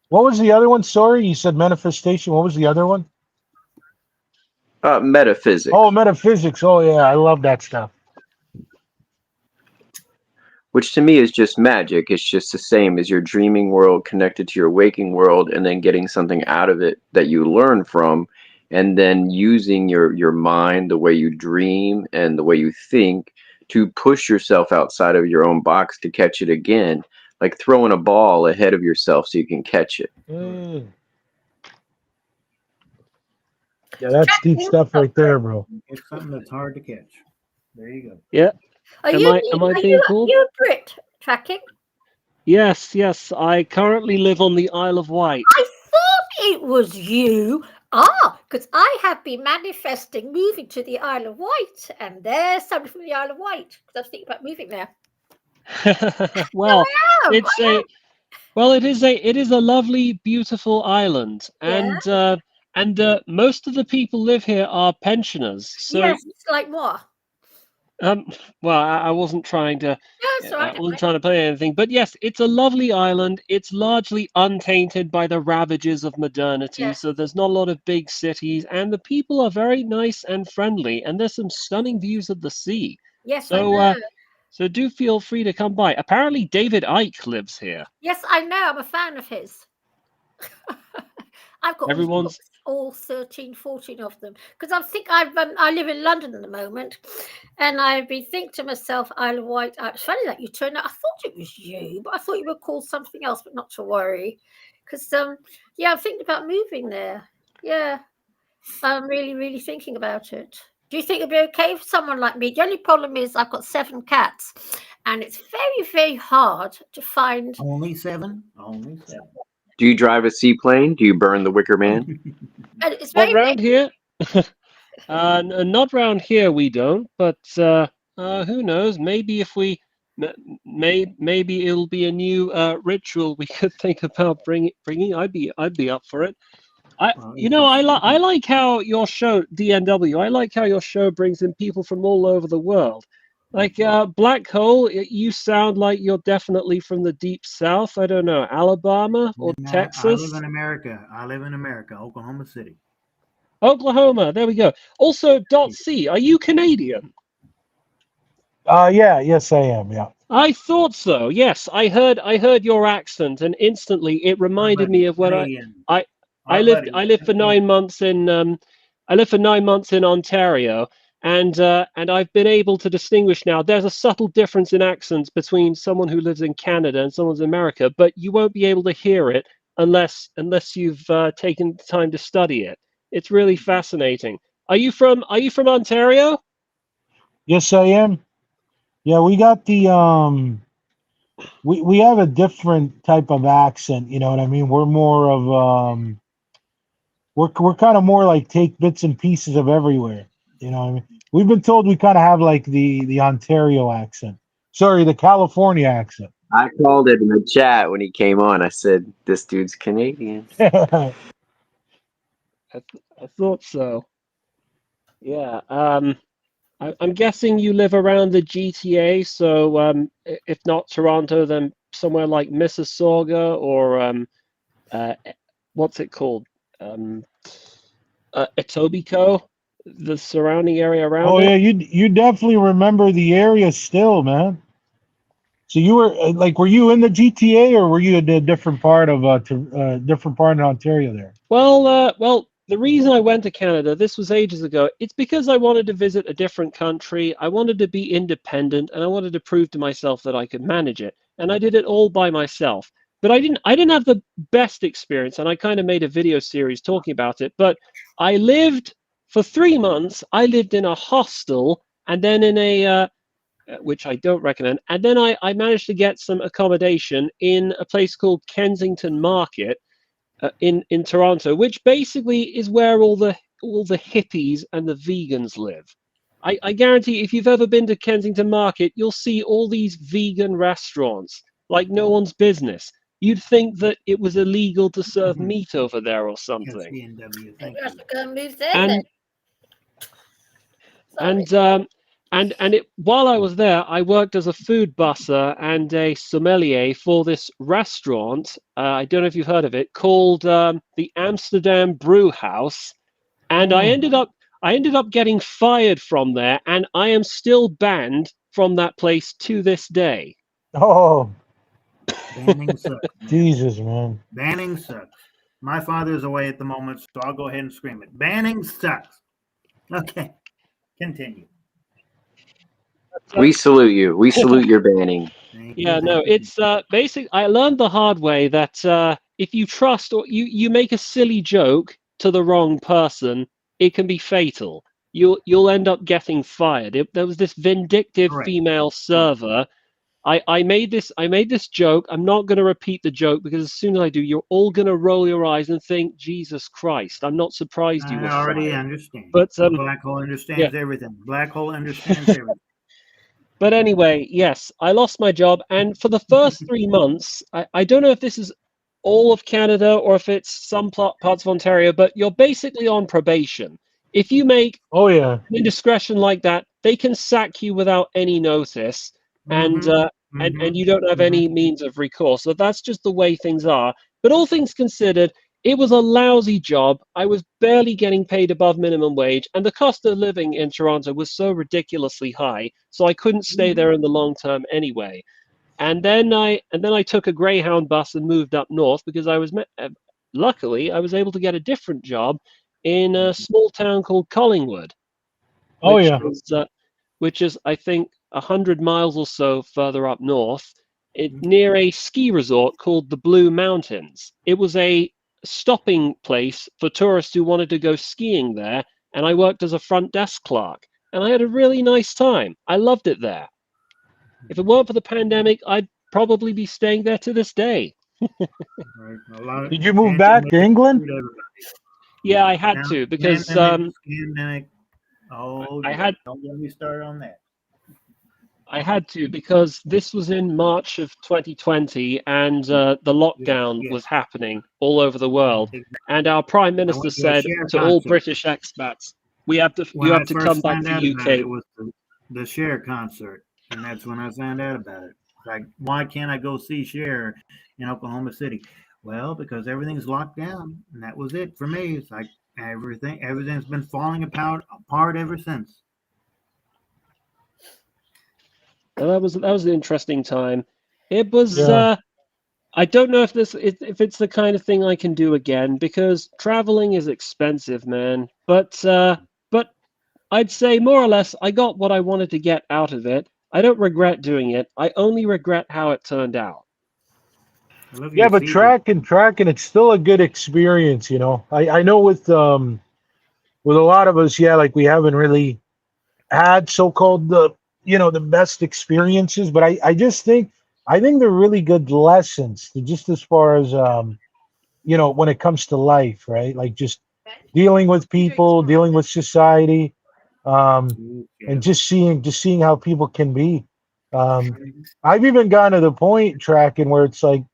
What was the other one? Sorry, you said manifestation. What was the other one? Metaphysics. Oh, metaphysics. Oh, yeah. I love that stuff. Which to me is just magic. It's just the same as your dreaming world connected to your waking world, and then getting something out of it that you learn from, and then using your mind, the way you dream and the way you think, to push yourself outside of your own box to catch it again, like throwing a ball ahead of yourself so you can catch it. Yeah, that's deep stuff right there, bro. It's something that's hard to catch. There you go. Yeah. Am I being called? You're a Brit, tracking? Yes. I currently live on the Isle of Wight. I thought it was you. Because I have been manifesting moving to the Isle of Wight, and there's somebody from the Isle of Wight, because I was thinking about moving there. Well, it is a lovely, beautiful island, and most of the people live here are pensioners. So yes, it's like what? Well, I wasn't trying to. No, right, I wasn't trying to play anything, but yes, it's a lovely island. It's largely untainted by the ravages of modernity, so there's not a lot of big cities, and the people are very nice and friendly, and there's some stunning views of the sea. Yes, so I know. So do feel free to come by. Apparently, David Icke lives here. Yes, I know. I'm a fan of his. I've got all 13, 14 of them, because I live in London at the moment, and I've been thinking to myself, Isle of Wight. It's funny that you turned out. I thought it was you, but I thought you were called something else. But not to worry, because I'm thinking about moving there. Yeah, I'm really, really thinking about it. Do you think it'd be okay for someone like me? The only problem is I've got 7 cats, and it's very, very hard to find. Only 7. Only 7. Do you drive a seaplane? Do you burn the Wicker Man? It's not round here. Not round here, we don't. But who knows? Maybe if we, maybe it'll be a new ritual we could think about bringing. I'd be up for it. I like how your show DNW. I like how your show brings in people from all over the world. Like Black Hole, you sound like you're definitely from the deep south. I don't know, Alabama or Texas. I live in America, Oklahoma City. Oklahoma, there we go. Also, .C, are you Canadian? Yes, I am. Yeah. I thought so. Yes, I heard your accent, and instantly it reminded me of when I lived for 9 months in Ontario. And I've been able to distinguish now. There's a subtle difference in accents between someone who lives in Canada and someone in America, but you won't be able to hear it unless you've taken the time to study it. It's really fascinating. Are you from Ontario? Yes, I am. Yeah, we got the we have a different type of accent. You know what I mean? We're more of we're kind of more like take bits and pieces of everywhere. You know what I mean? We've been told we kind of have like the Ontario accent. Sorry, the California accent. I called it in the chat when he came on. I said, this dude's Canadian. I thought so. Yeah. I'm guessing you live around the GTA, so if not Toronto, then somewhere like Mississauga or what's it called? Etobicoke, the surrounding area around. Oh yeah, you definitely remember the area still, man. So you were were you in the GTA or were you in a different part of Ontario there? Well, the reason I went to Canada, this was ages ago, it's because I wanted to visit a different country. I wanted to be independent, and I wanted to prove to myself that I could manage it. And I did it all by myself. But I didn't have the best experience, and I kind of made a video series talking about it. But I lived for 3 months. I lived in a hostel, and then in a which I don't recommend. And then I managed to get some accommodation in a place called Kensington Market in Toronto, which basically is where all the hippies and the vegans live. I guarantee if you've ever been to Kensington Market, you'll see all these vegan restaurants like no one's business. You'd think that it was illegal to serve meat over there or something. SBNW, thank You have you. to go and move there then. While I was there, I worked as a food busser and a sommelier for this restaurant. I don't know if you've heard of it, called the Amsterdam Brew House. And I ended up getting fired from there, and I am still banned from that place to this day. Oh, Banning sucks. Jesus, man. Banning sucks. My father's away at the moment, so I'll go ahead and scream it. Banning sucks. Okay, continue. We salute you. We salute your banning. Thank Yeah, you, no, thank you. it's basic. I learned the hard way that if you trust or you make a silly joke to the wrong person, it can be fatal. You'll end up getting fired. There was this vindictive Correct. female server. I made this joke. I'm not going to repeat the joke because as soon as I do, you're all going to roll your eyes and think, Jesus Christ, I'm not surprised you were I already fired. understand. But The black hole understands everything. Black hole understands everything. But anyway, yes, I lost my job. And for the first 3 months, I don't know if this is all of Canada or if it's some parts of Ontario, but you're basically on probation. If you make Oh, yeah. an indiscretion like that, they can sack you without any notice. And you don't have any means of recourse. So that's just the way things are. But all things considered, it was a lousy job. I was barely getting paid above minimum wage, and the cost of living in Toronto was so ridiculously high, so I couldn't stay there in the long term anyway. And then I took a Greyhound bus and moved up north because luckily I was able to get a different job in a small town called Collingwood. Oh, yeah. Which is I think 100 miles or so further up north, near a ski resort called the Blue Mountains. It was a stopping place for tourists who wanted to go skiing there, and I worked as a front desk clerk, and I had a really nice time. I loved it there. If it weren't for the pandemic, I'd probably be staying there to this day. Right. Did you move back to England? Yeah, I had to because pandemic. Oh, I had. Don't get me started on that. I had to because this was in March of 2020 and the lockdown was happening all over the world. And our Prime Minister said to all British expats, you have to come back to UK. It was the Cher concert, and that's when I found out about it. Like, why can't I go see Cher in Oklahoma City? Well, because everything's locked down, and that was it for me. It's like everything's been falling apart ever since. Well, that was an interesting time. It was. Yeah. I don't know if it's the kind of thing I can do again because traveling is expensive, man. But I'd say more or less I got what I wanted to get out of it. I don't regret doing it. I only regret how it turned out. Yeah, but tracking, it's still a good experience, you know. I know with a lot of us, yeah, like we haven't really had so-called the best experiences, but I think they're really good lessons, just as far as when it comes to life, right? Like just dealing with people, dealing with society, and just seeing how people can be. I've even gotten to the point tracking where it's like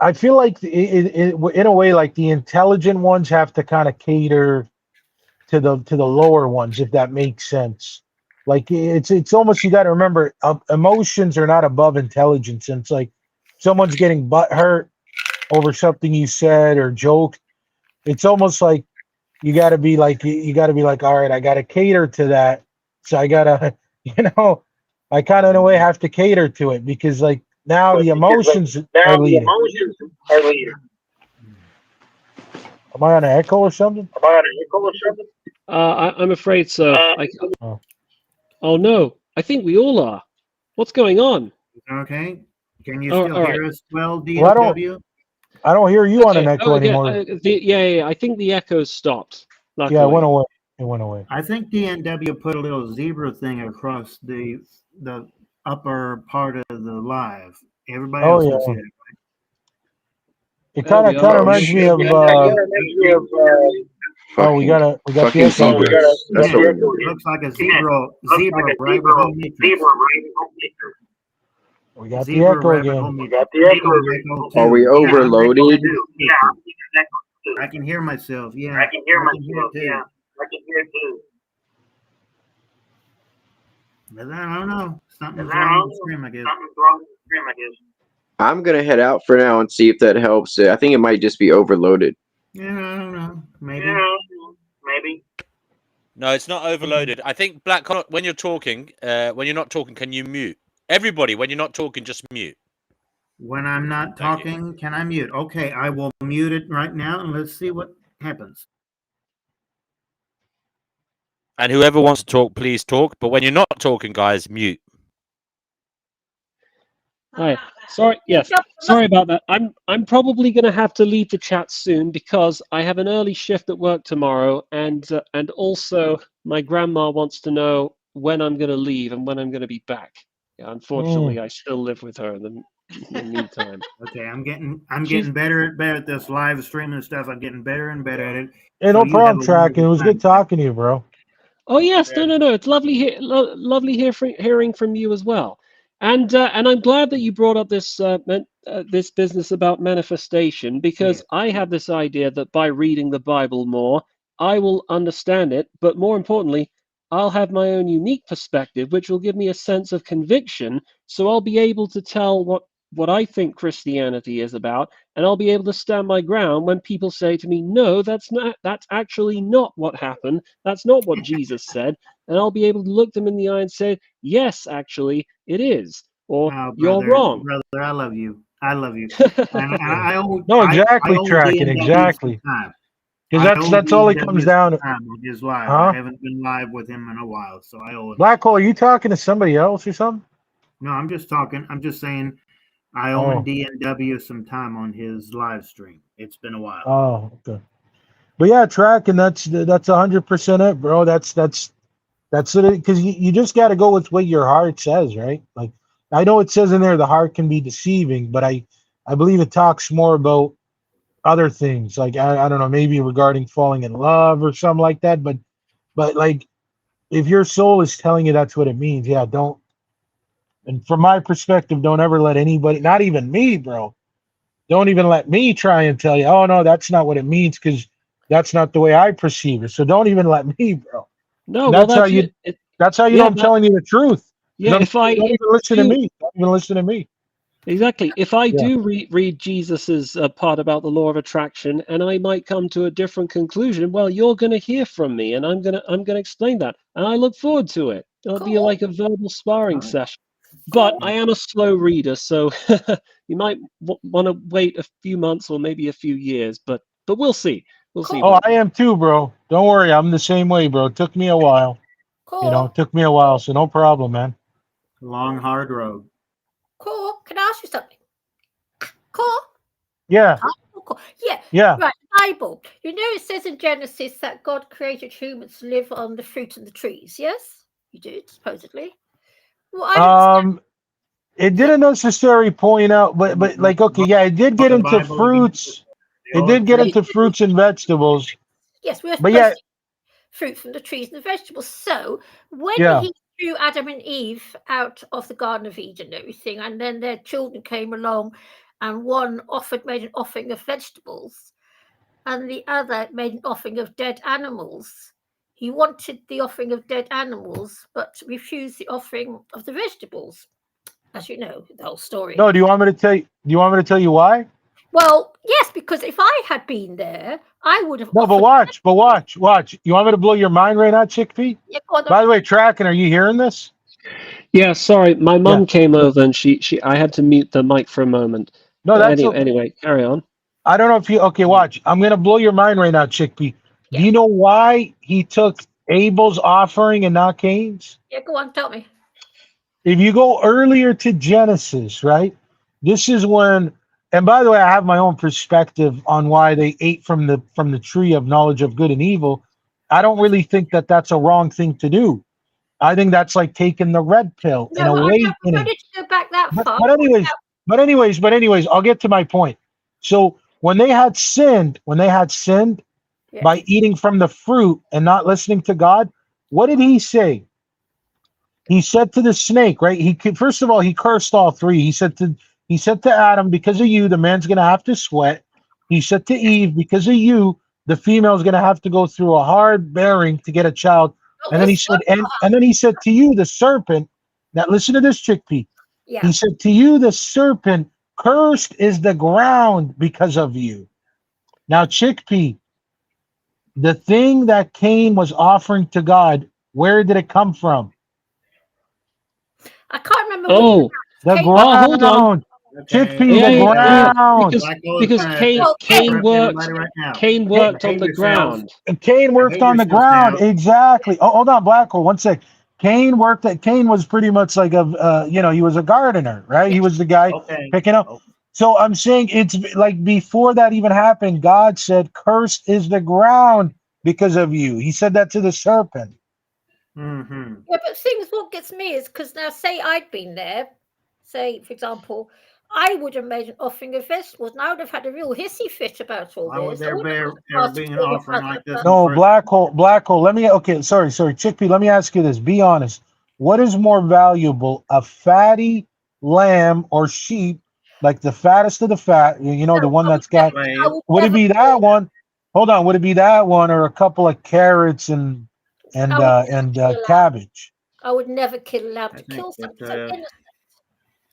I feel like in a way, like the intelligent ones have to kind of cater to the lower ones, if that makes sense. Like it's almost, you got to remember, emotions are not above intelligence. And it's like someone's getting butt hurt over something you said or joked. It's almost like you got to be like, all right, I got to cater to that. So I got to, I kind of in a way have to cater to it because like now the emotions are leading. Am I on an echo or something? I'm afraid so. Oh. Oh no, I think we all are. What's going on? Okay. Can you Oh, still all hear right. us well, Well, DFW? I don't hear you on an echo Okay. anymore. Yeah. I think the echo's stopped. Luckily. Yeah, it went away. It went away. I think DNW put a little zebra thing across the upper part of the live. Everybody Oh else can yeah. see that. It There kind we of are. reminds me of. Oh, we got the fucking echo zebras. again. That's Yeah, what it looks like a zebra rabbit hole matrix. We got the Zebra echo rabbit again. hole matrix. Are we overloaded? I can hear myself. Yeah, I can hear it too. But I don't know. Something's wrong with the stream, I guess. I'm gonna head out for now and see if that helps. I think it might just be overloaded. Yeah, I don't know. Maybe. No, it's not overloaded. I think Black Connaught, when you're talking, when you're not talking, can you mute? Everybody, when you're not talking, just mute. When I'm not talking, can I mute? Okay, I will mute it right now and let's see what happens. And whoever wants to talk, please talk. But when you're not talking, guys, mute. Hi. Sorry. Yes. Sorry about that. I'm probably going to have to leave the chat soon because I have an early shift at work tomorrow, and also my grandma wants to know when I'm going to leave and when I'm going to be back. Yeah, unfortunately, I still live with her in the meantime. Okay, I'm getting better at this live streaming stuff. I'm getting better and better at it. Hey, no problem, Tracking. It was good talking to you, bro. Oh yes, no. It's lovely hearing from you as well. And I'm glad that you brought up this this business about manifestation, because I have this idea that by reading the Bible more, I will understand it, but more importantly, I'll have my own unique perspective, which will give me a sense of conviction. So I'll be able to tell what I think Christianity is about, and I'll be able to stand my ground when people say to me, "No, that's actually not what happened. That's not what Jesus said." And I'll be able to look them in the eye and say, "Yes, actually, it is," or "You're wrong." Brother, I love you. I love you. And I owe, No, exactly, I owe Tracking, DNW exactly. time. Because that's all it comes down to. Time on his live. Huh? I haven't been live with him in a while, so I owe him. Black Hole, are you talking to somebody else or something? No, I'm just talking. I'm just saying I owe DNW some time on his live stream. It's been a while. Oh, okay. But yeah, Tracking, that's 100% it, bro. That's it. Because you just got to go with what your heart says, right? Like, I know it says in there the heart can be deceiving, but I believe it talks more about other things, like I don't know, maybe regarding falling in love or something like that. But like, if your soul is telling you that's what it means, yeah, don't. And from my perspective, don't ever let anybody, not even me, bro, don't even let me try and tell you, oh no, that's not what it means, because that's not the way I perceive it. So don't even let me, bro. No, That's how you know I'm telling you the truth. Yeah, if I don't even listen to me. Don't even listen to me. Exactly. If I do read Jesus's part about the law of attraction, and I might come to a different conclusion, well, you're going to hear from me, and I'm going to explain that, and I look forward to it. It'll be like a verbal sparring session. But I am a slow reader, so you might want to wait a few months or maybe a few years, but we'll see. We'll see. Oh, I am too, bro. Don't worry, I'm the same way, bro. It took me a while. You know, it took me a while, so no problem, man. Long, hard road. Cool. Can I ask you something? Cool. Yeah. Cool. Yeah. Yeah. Right. Bible. You know, it says in Genesis that God created humans to live on the fruit of the trees. Yes, you do, supposedly. Well, it didn't necessarily point out, but like, okay, yeah, it did get into fruits. It did get into fruits and vegetables. Yes, we're but yeah, fruit from the trees and the vegetables. So when he threw Adam and Eve out of the Garden of Eden and everything, and then their children came along, and one made an offering of vegetables, and the other made an offering of dead animals. He wanted the offering of dead animals, but refused the offering of the vegetables. As you know, the whole story. No, do you want me to tell you? Do you want me to tell you why? Well, yes, because if I had been there, I would have. No, but watch. You want me to blow your mind right now, Chickpea? Yeah, go on. By the way, Tracking, are you hearing this? Yeah, sorry, my mum came over and I had to mute the mic for a moment. No, that's anyway, carry on. I don't know if you okay, watch. I'm gonna blow your mind right now, Chickpea. Yeah. Do you know why he took Abel's offering and not Cain's? Yeah, go on, tell me. If you go earlier to Genesis, right? This is when, and by the way, I have my own perspective on why they ate from the tree of knowledge of good and evil. I don't really think that that's a wrong thing to do. I think that's like taking the red pill and No, I awakening. don't need to go back that But, far. but anyways, I'll get to my point. So when they had sinned Yeah. by eating from the fruit and not listening to God, what did he say? He said to the snake, right? First of all, he cursed all three. He said to Adam, because of you, the man's gonna have to sweat. He said to Eve, because of you, the female's gonna have to go through a hard bearing to get a child. And then he said, and then he said to you, the serpent. Now listen to this, Chickpea. Yeah. He said to you, the serpent, cursed is the ground because of you. Now, Chickpea, the thing that Cain was offering to God, where did it come from? I can't remember. Oh, The Cain- ground. hold on. Chickpea, Yeah, the yeah, ground. because Cain worked on the ground. And Cain worked on the ground. Exactly. Oh, hold on, Black Hole. One sec. Cain was pretty much like he was a gardener, right? He was the guy picking up. So I'm saying it's like before that even happened, God said, cursed is the ground because of you. He said that to the serpent. Mm-hmm. Yeah, but things what gets me is because now, say I'd been there, say for example, I would have made an offering of vegetables, and I would have had a real hissy fit about all Why would this. there be an offering like this? No, Black Hole. Sorry, Chickpea, let me ask you this. Be honest. What is more valuable, a fatty lamb or sheep, like the fattest of the fat, the one that's got, would it be that one? Hold on, would it be that one or a couple of carrots and cabbage? I would never kill a lamb to kill something so innocent.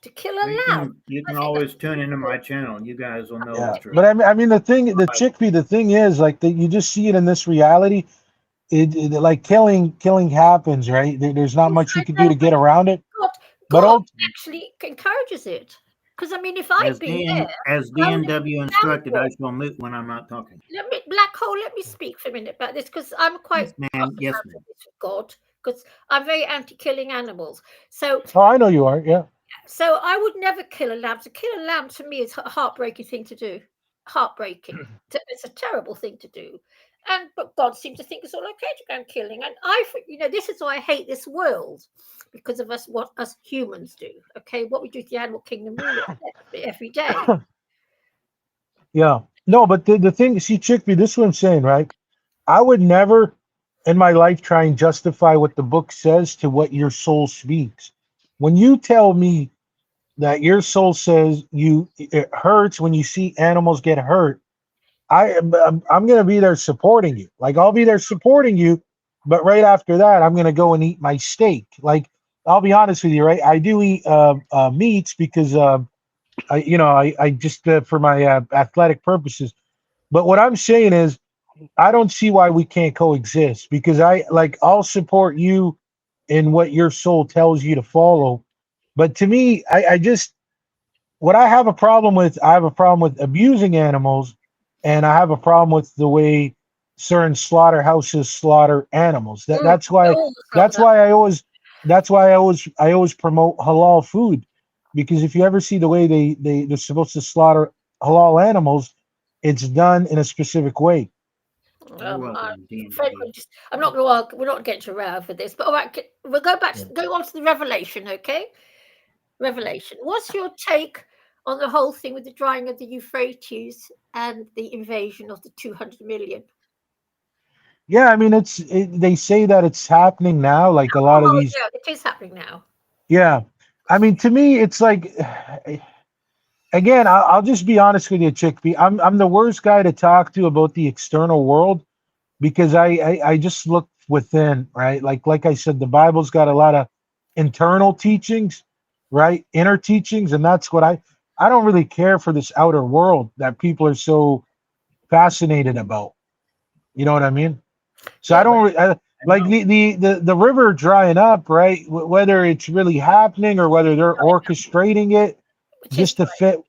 To kill a lamb. You can always tune into my channel. You guys will know the truth. But I mean, Chickpea, the thing is, like, you just see it in this reality. It like killing happens, right? There's not much you can do to get around it. God actually encourages it. Because I mean, if I'd been there, as DNW instructed, I shall mute when I'm not talking. Black Hole, let me speak for a minute about this because I'm quite yes, ma'am. God, because I'm very anti-killing animals. So I know you are, yeah. So I would never kill a lamb. To kill a lamb to me is a heartbreaking thing to do. Heartbreaking. It's a terrible thing to do. But God seems to think it's all okay to go and killing. And this is why I hate this world, because of what us humans do. Okay, what we do to the animal kingdom every day. Yeah. No, but the thing, see, Chickpea, this is what I'm saying, right? I would never in my life try and justify what the book says to what your soul speaks. When you tell me that your soul says it hurts when you see animals get hurt, I'm going to be there supporting you. Like, I'll be there supporting you, but right after that, I'm going to go and eat my steak. Like, I'll be honest with you, right? I do eat meats because I just for my athletic purposes. But what I'm saying is, I don't see why we can't coexist, because I'll support you in what your soul tells you to follow. But to me, I have a problem with abusing animals, and I have a problem with the way certain slaughterhouses slaughter animals. That's why I always promote halal food, because if you ever see the way they're supposed to slaughter halal animals, it's done in a specific way. I'm not going to. We're not getting to row for this, but all right, we'll go on to the Revelation. Okay, Revelation. What's your take on the whole thing with the drying of the Euphrates and the invasion of the 200 million? Yeah, I mean, they say that it's happening now. Like a lot of these. Yeah, it is happening now. Yeah, I mean, to me, it's like. Again, I'll just be honest with you, Chickpea. I'm the worst guy to talk to about the external world, because I just look within, right? Like I said, the Bible's got a lot of internal teachings, right? Inner teachings, and that's what I don't really care for this outer world that people are so fascinated about. You know what I mean? So I don't like the river drying up, right? Whether it's really happening or whether they're orchestrating it. Just to fit,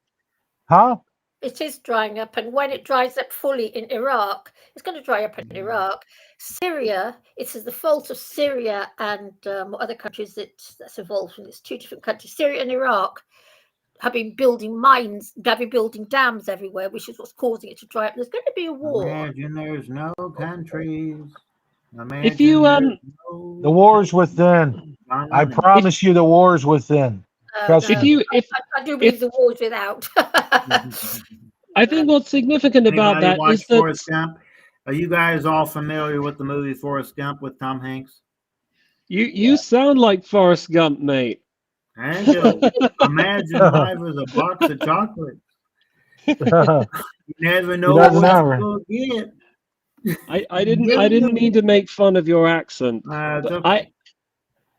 huh? It is drying up, and when it dries up fully in Iraq, it's going to dry up in Iraq. Syria, it is the fault of Syria and what other countries that's involved in. It's two different countries. Syria and Iraq have been building mines, have been building dams everywhere, which is what's causing it to dry up. There's going to be a war. Imagine there's no countries. If you The war's within. I promise you, the war's within. Trust if me. you if I do believe the war's without. I think what's significant about Anybody that watch is that Forrest Gump? Are you guys all familiar with the movie Forrest Gump with Tom Hanks? you sound like Forrest Gump, mate. And imagine life as a box of chocolates. You never know what doesn't have her. you'll get. I didn't mean to make fun of your accent. It's But okay.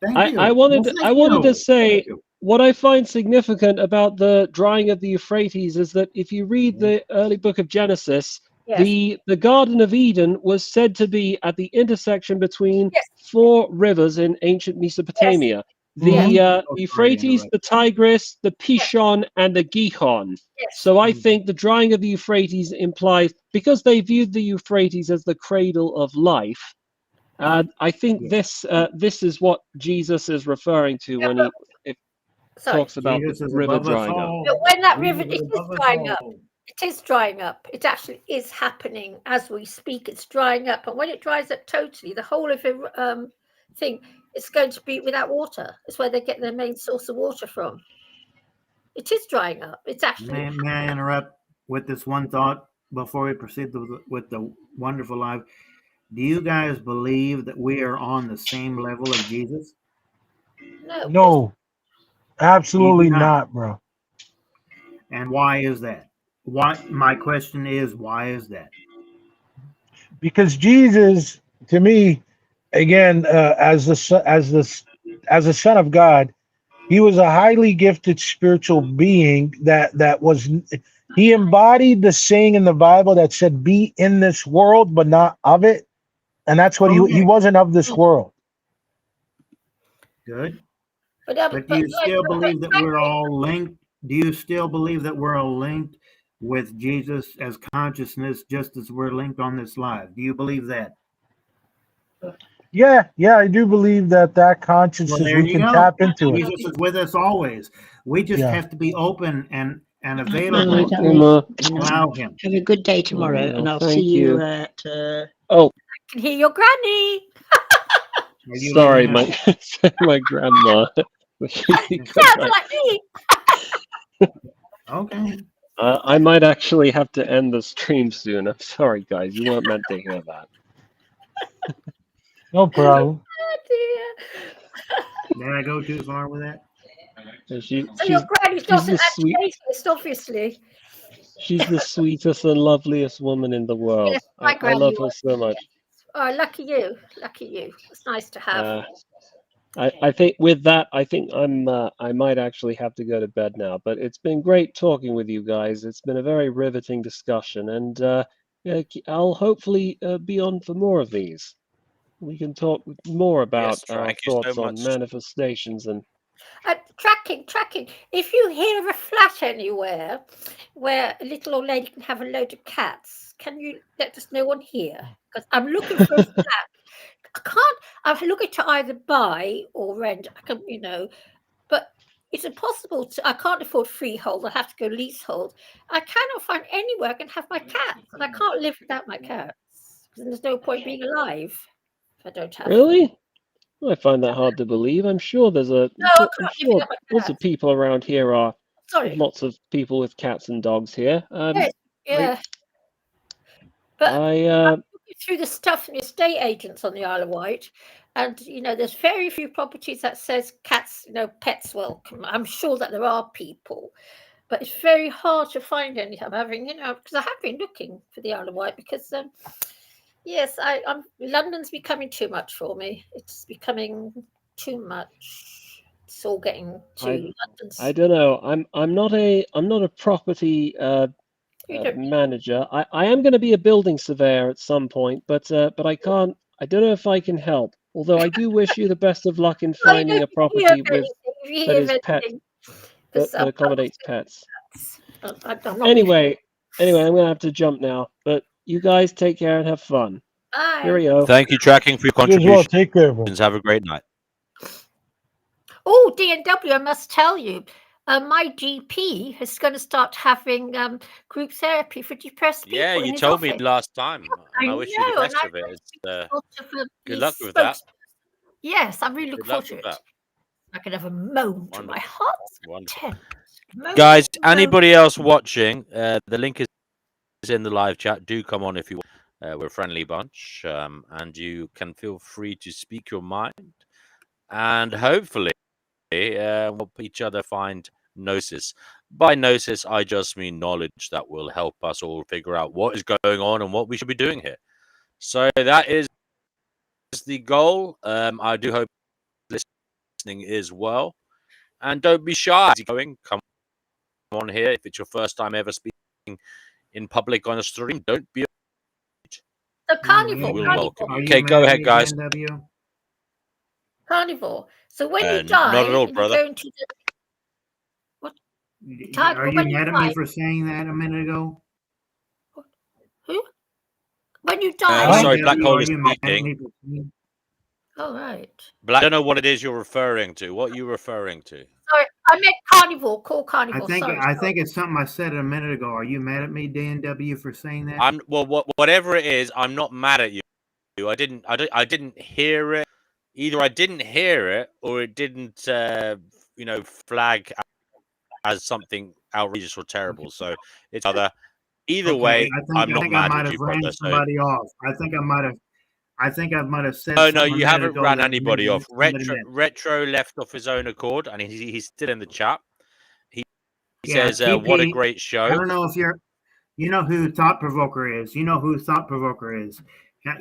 Thank you. I wanted Well, I wanted to say Thank you. what I find significant about the drying of the Euphrates is that if you read the early book of Genesis, Yes. the Garden of Eden was said to be at the intersection between Yes. 4 rivers in ancient Mesopotamia. The Yes. Euphrates, the Tigris, the Pishon, and the Gihon. Yes. So I think the drying of the Euphrates implies, because they viewed the Euphrates as the cradle of life, I think this is what Jesus is referring to when he Sorry. talks about Jesus the is river above us drying up. all. But when that river, Jesus it above is us drying up. all. It is drying up. It actually is happening as we speak. It's drying up, and when it dries up totally, the whole of the thing is going to be without water. It's where they get their main source of water from. It is drying up. It's actually. May I interrupt with this one thought before we proceed with the wonderful live? Do you guys believe that we are on the same level of Jesus? No, absolutely not. not, bro. And why is that? My question is, why is that? Because Jesus, to me, again, as a son of God, he was a highly gifted spiritual being he embodied the saying in the Bible that said, "Be in this world, but not of it," and that's what he wasn't of this world. Good. But do you still believe that we're all linked? Do you still believe that we're all linked with Jesus as consciousness, just as we're linked on this live? Do you believe that? Yeah, I do believe that consciousness, Well, there we you can go. tap into it. Jesus is with us always. We just Yeah. have to be open and Well, available to Emma, allow him. have a good day tomorrow, Well, and I'll thank see you you. at. I can hear your granny. Are you sorry, in, my grandma. Sounds like me. Okay. I might actually have to end the stream soon. I'm sorry, guys. You weren't meant to hear that. No problem. Oh dear. Did I go too far with that? So your granny's she's not an the sweet- anti-atheist, obviously. She's the sweetest and loveliest woman in the world. Yes, my I granny love her was. so much. Oh, lucky you. Lucky you. It's nice to have. I think with that, I think I might actually have to go to bed now. But it's been great talking with you guys. It's been a very riveting discussion, and I'll hopefully be on for more of these. We can talk more about Yes, our thank you so thoughts on much. manifestations and. Tracking. If you hear a flat anywhere where a little old lady can have a load of cats, can you let us know on here? Because I'm looking for a flat. I'm looking to either buy or rent. I can, but it's impossible to. I can't afford freehold. I have to go leasehold. I cannot find anywhere I can have my cats, and I can't live without my cats. Because there's no point being alive if I don't have. Really? I find that hard to believe. I'm sure there's No, I I'm can't live sure without my lots of cats. people around here are. Sorry. Lots of people with cats and dogs here. Yes, yeah. But I'm looking through the stuff from the estate agents on the Isle of Wight, and there's very few properties that says cats, pets welcome. I'm sure that there are people, but it's very hard to find any. I'm having, because I have been looking for the Isle of Wight because, yes, London's becoming too much for me. It's becoming too much. It's all getting too. I don't know. I'm not a property manager. I am going to be a building surveyor at some point, but I can't. I don't know if I can help. Although I do wish you the best of luck in finding a property that is pet that accommodates pets. Anyway, Anyway, I'm gonna have to jump now. But you guys take care and have fun. Bye. Cheerio. Thank you, Tracking, for your You as well. contributions. Take care, bro. Have a great night. Oh, D&W, I must tell you, my GP is going to start having group therapy for depressed people. Yeah, in you his told me office. last time, and I wish you the know, and best I'm of it. going It's, to be sort of good his luck with that. spokesperson. Yes, I'm really looking forward to Good it. luck I can have a moan to my Wonderful. heart's Wonderful. content. Moan, Guys, moan. anybody else watching, the link is in the live chat. Do come on if you want. We're a friendly bunch, and you can feel free to speak your mind. And hopefully, we'll help each other find gnosis. By gnosis, I just mean knowledge that will help us all figure out what is going on and what we should be doing here. So that is the goal. I do hope listening is well. And don't be shy. Come on here. If it's your first time ever speaking in public on a stream, don't be. So carnivore, We'll carnivore, welcome you. Are you Okay, go mad at ahead, me, guys. D&W? carnivore. So when you Not die, at all, and you brother. go into the Are you when you mad at me die- for saying that a minute ago? who? When you die, Huh? Sorry, D&W, Black Hole are is you mad at speaking. me for saying- oh right. Black, I don't know what it is you're referring to. What are you referring to? Sorry, I meant carnivore. Call carnivore. I think it's something I said a minute ago. Are you mad at me, D&W, for saying that? Whatever it is, I'm not mad at you. I didn't hear it. Either I didn't hear it or it didn't flag as something outrageous or terrible. So it's either Okay, way, I'm I not think I mad might at have you, ran brother. So somebody off. I think I might have said oh something no, a you minute haven't ago ran that anybody maybe off. somebody missed. Retro left off his own accord, and he's still in the chat. He Yeah, says, "What a TP, great I show." don't know if you know who Thought Provoker is. You know who Thought Provoker is.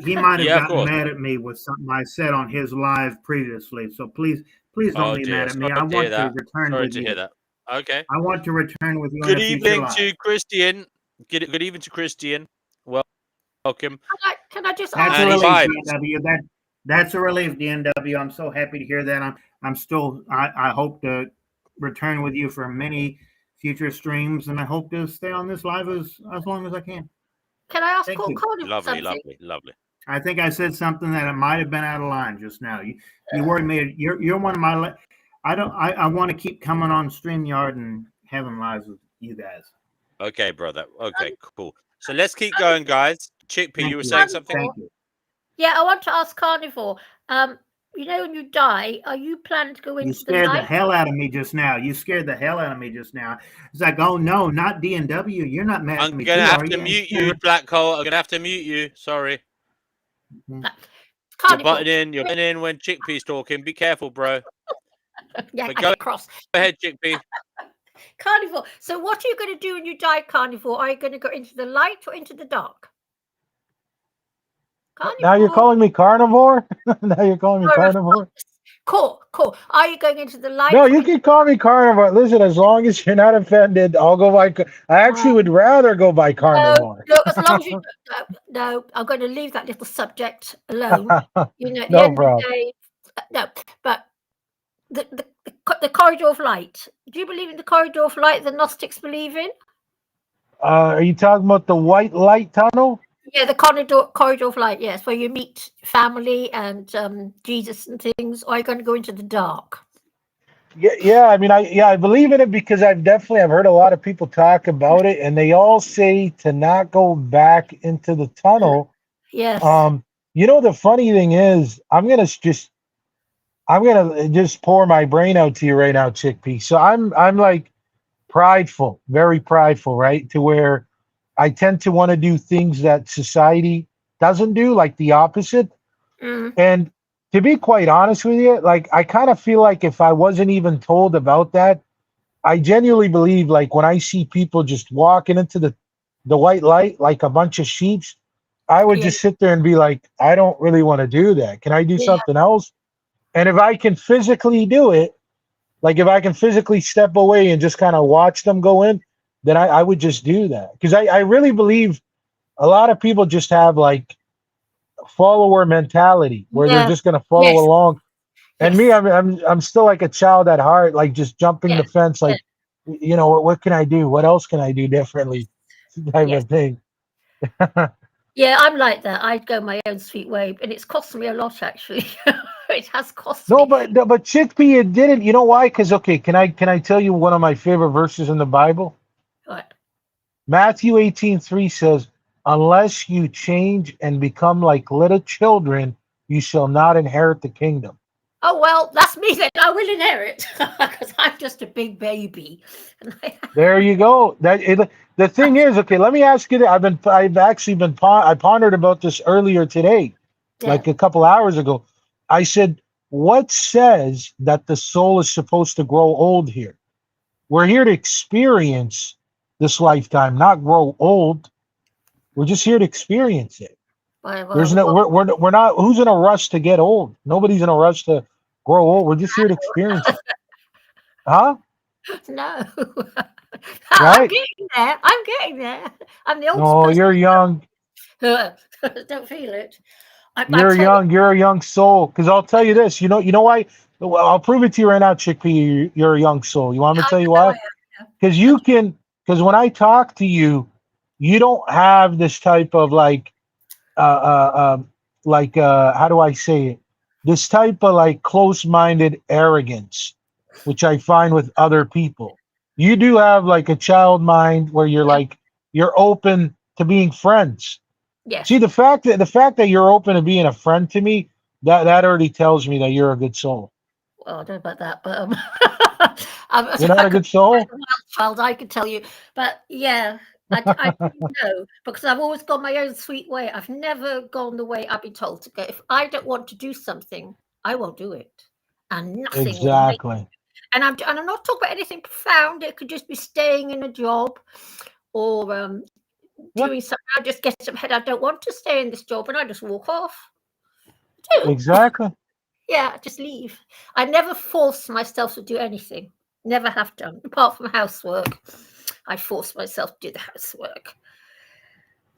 He might have Yeah, of gotten course. mad at me with something I said on his live previously. So please don't Oh be dear, mad at me. sorry I to hear want to that. return Sorry with to you. hear that. Okay. I want to return with you Good in a future evening live. to Christian. Good evening to Christian. Welcome. Can I just That's ask? a And he's relief, vibes. DNW. That's a relief, DNW. I'm so happy to hear that. I'm still. I hope to return with you for many future streams, and I hope to stay on this live as long as I can. Can I ask Thank Call you. Carnivore something? Lovely. I think I said something that it might have been out of line just now. You worried me. You're one of my. I want to keep coming on StreamYard and having lives with you guys. Okay, brother. Okay, cool. So let's keep going, guys. Chickpea, you were saying something? Thank you. Yeah, I want to ask Carnivore. You know, when you die, are you planning to go You into the scared the light? hell out of me just now. It's like, oh no, not D&W. You're not mad at I'm me. gonna too, have are to you? mute you, Black Hole. I'm gonna have to mute you. Sorry. You're Carnivore. butting in when Chickpea's talking. Be careful, bro. Yeah, But I go get cross. ahead, Chickpea. Carnivore. So what are you going to do when you die, Carnivore? Are you going to go into the light or into the dark? Carnivore. Now you're calling me carnivore? Now you're calling me carnivore? Cool. Are you going into the light? No, you can call me carnivore. Listen, as long as you're not offended, I'll go by. I actually would rather go by carnivore. No, as long as you no, I'm going to leave that little subject alone. You know, at the No end problem. of the day, no. But the corridor of light. Do you believe in the corridor of light the Gnostics believe in? Are you talking about the white light tunnel? Yeah, the corridor of light. Yes, where you meet family and Jesus and things. Or are you going to go into the dark? Yeah. I mean, I believe in it because I've heard a lot of people talk about it, and they all say to not go back into the tunnel. Yes. You know, the funny thing is, I'm gonna just pour my brain out to you right now, Chickpea. So I'm like prideful, very prideful, right? To where I tend to want to do things that society doesn't do, like the opposite. And to be quite honest with you, like I kind of feel like if I wasn't even told about that, I genuinely believe like when I see people just walking into the white light like a bunch of sheeps, I would just sit there and be like, I don't really want to do that. Can I do something else? And if I can physically do it, like if I can physically step away and just kind of watch them go in, then I would just do that. Because I really believe a lot of people just have like follower mentality where they're just going to follow along. And me, I'm still like a child at heart, like just jumping the fence, like, you know, what can I do? What else can I do differently? type Yes. of thing. Yeah, I'm like that. I go my own sweet way, and it's cost me a lot, actually. It has cost No, me. but Chickpea, it didn't. You know why? Because okay, can I tell you one of my favorite verses in the Bible? Right. Matthew 18:3 says, "Unless you change and become like little children, you shall not inherit the kingdom." Oh, well, that's me then. I will inherit because I'm just a big baby. There you go. The thing is, okay, let me ask you that. I've actually I pondered about this earlier today, like Yeah. a couple hours ago. I said, what says that the soul is supposed to grow old here? We're here to experience this lifetime, not grow old. We're just here to experience it. There's no, we're not. Who's in a rush to get old? Nobody's in a rush to grow old. We're just here to experience it. Huh? No. Right? I'm getting there. I'm the oldest No, person. you're young. Don't feel it. You're young. You're a young soul. Because I'll tell you this. You know why? Well, I'll prove it to you right now, Chickpea. You're a young soul. You want me to tell you why? Because you can. Because when I talk to you, you don't have this type of how do I say it? This type of like close-minded arrogance, which I find with other people. You do have like a child mind where you're open to being friends. Yes. See, the fact that you're open to being a friend to me, that already tells me that you're a good soul. Well, I don't know about that, but You're not a good soul? Child, I can tell you. But yeah, I know because I've always gone my own sweet way. I've never gone the way I've been told to go. If I don't want to do something, I won't do it, and nothing will make Exactly. And I'm not talking about anything profound. It could just be staying in a job or doing something. I just get some head. I don't want to stay in this job, and I just walk off. Exactly. Yeah, just leave. I never force myself to do anything. Never have done, apart from housework. I force myself to do the housework.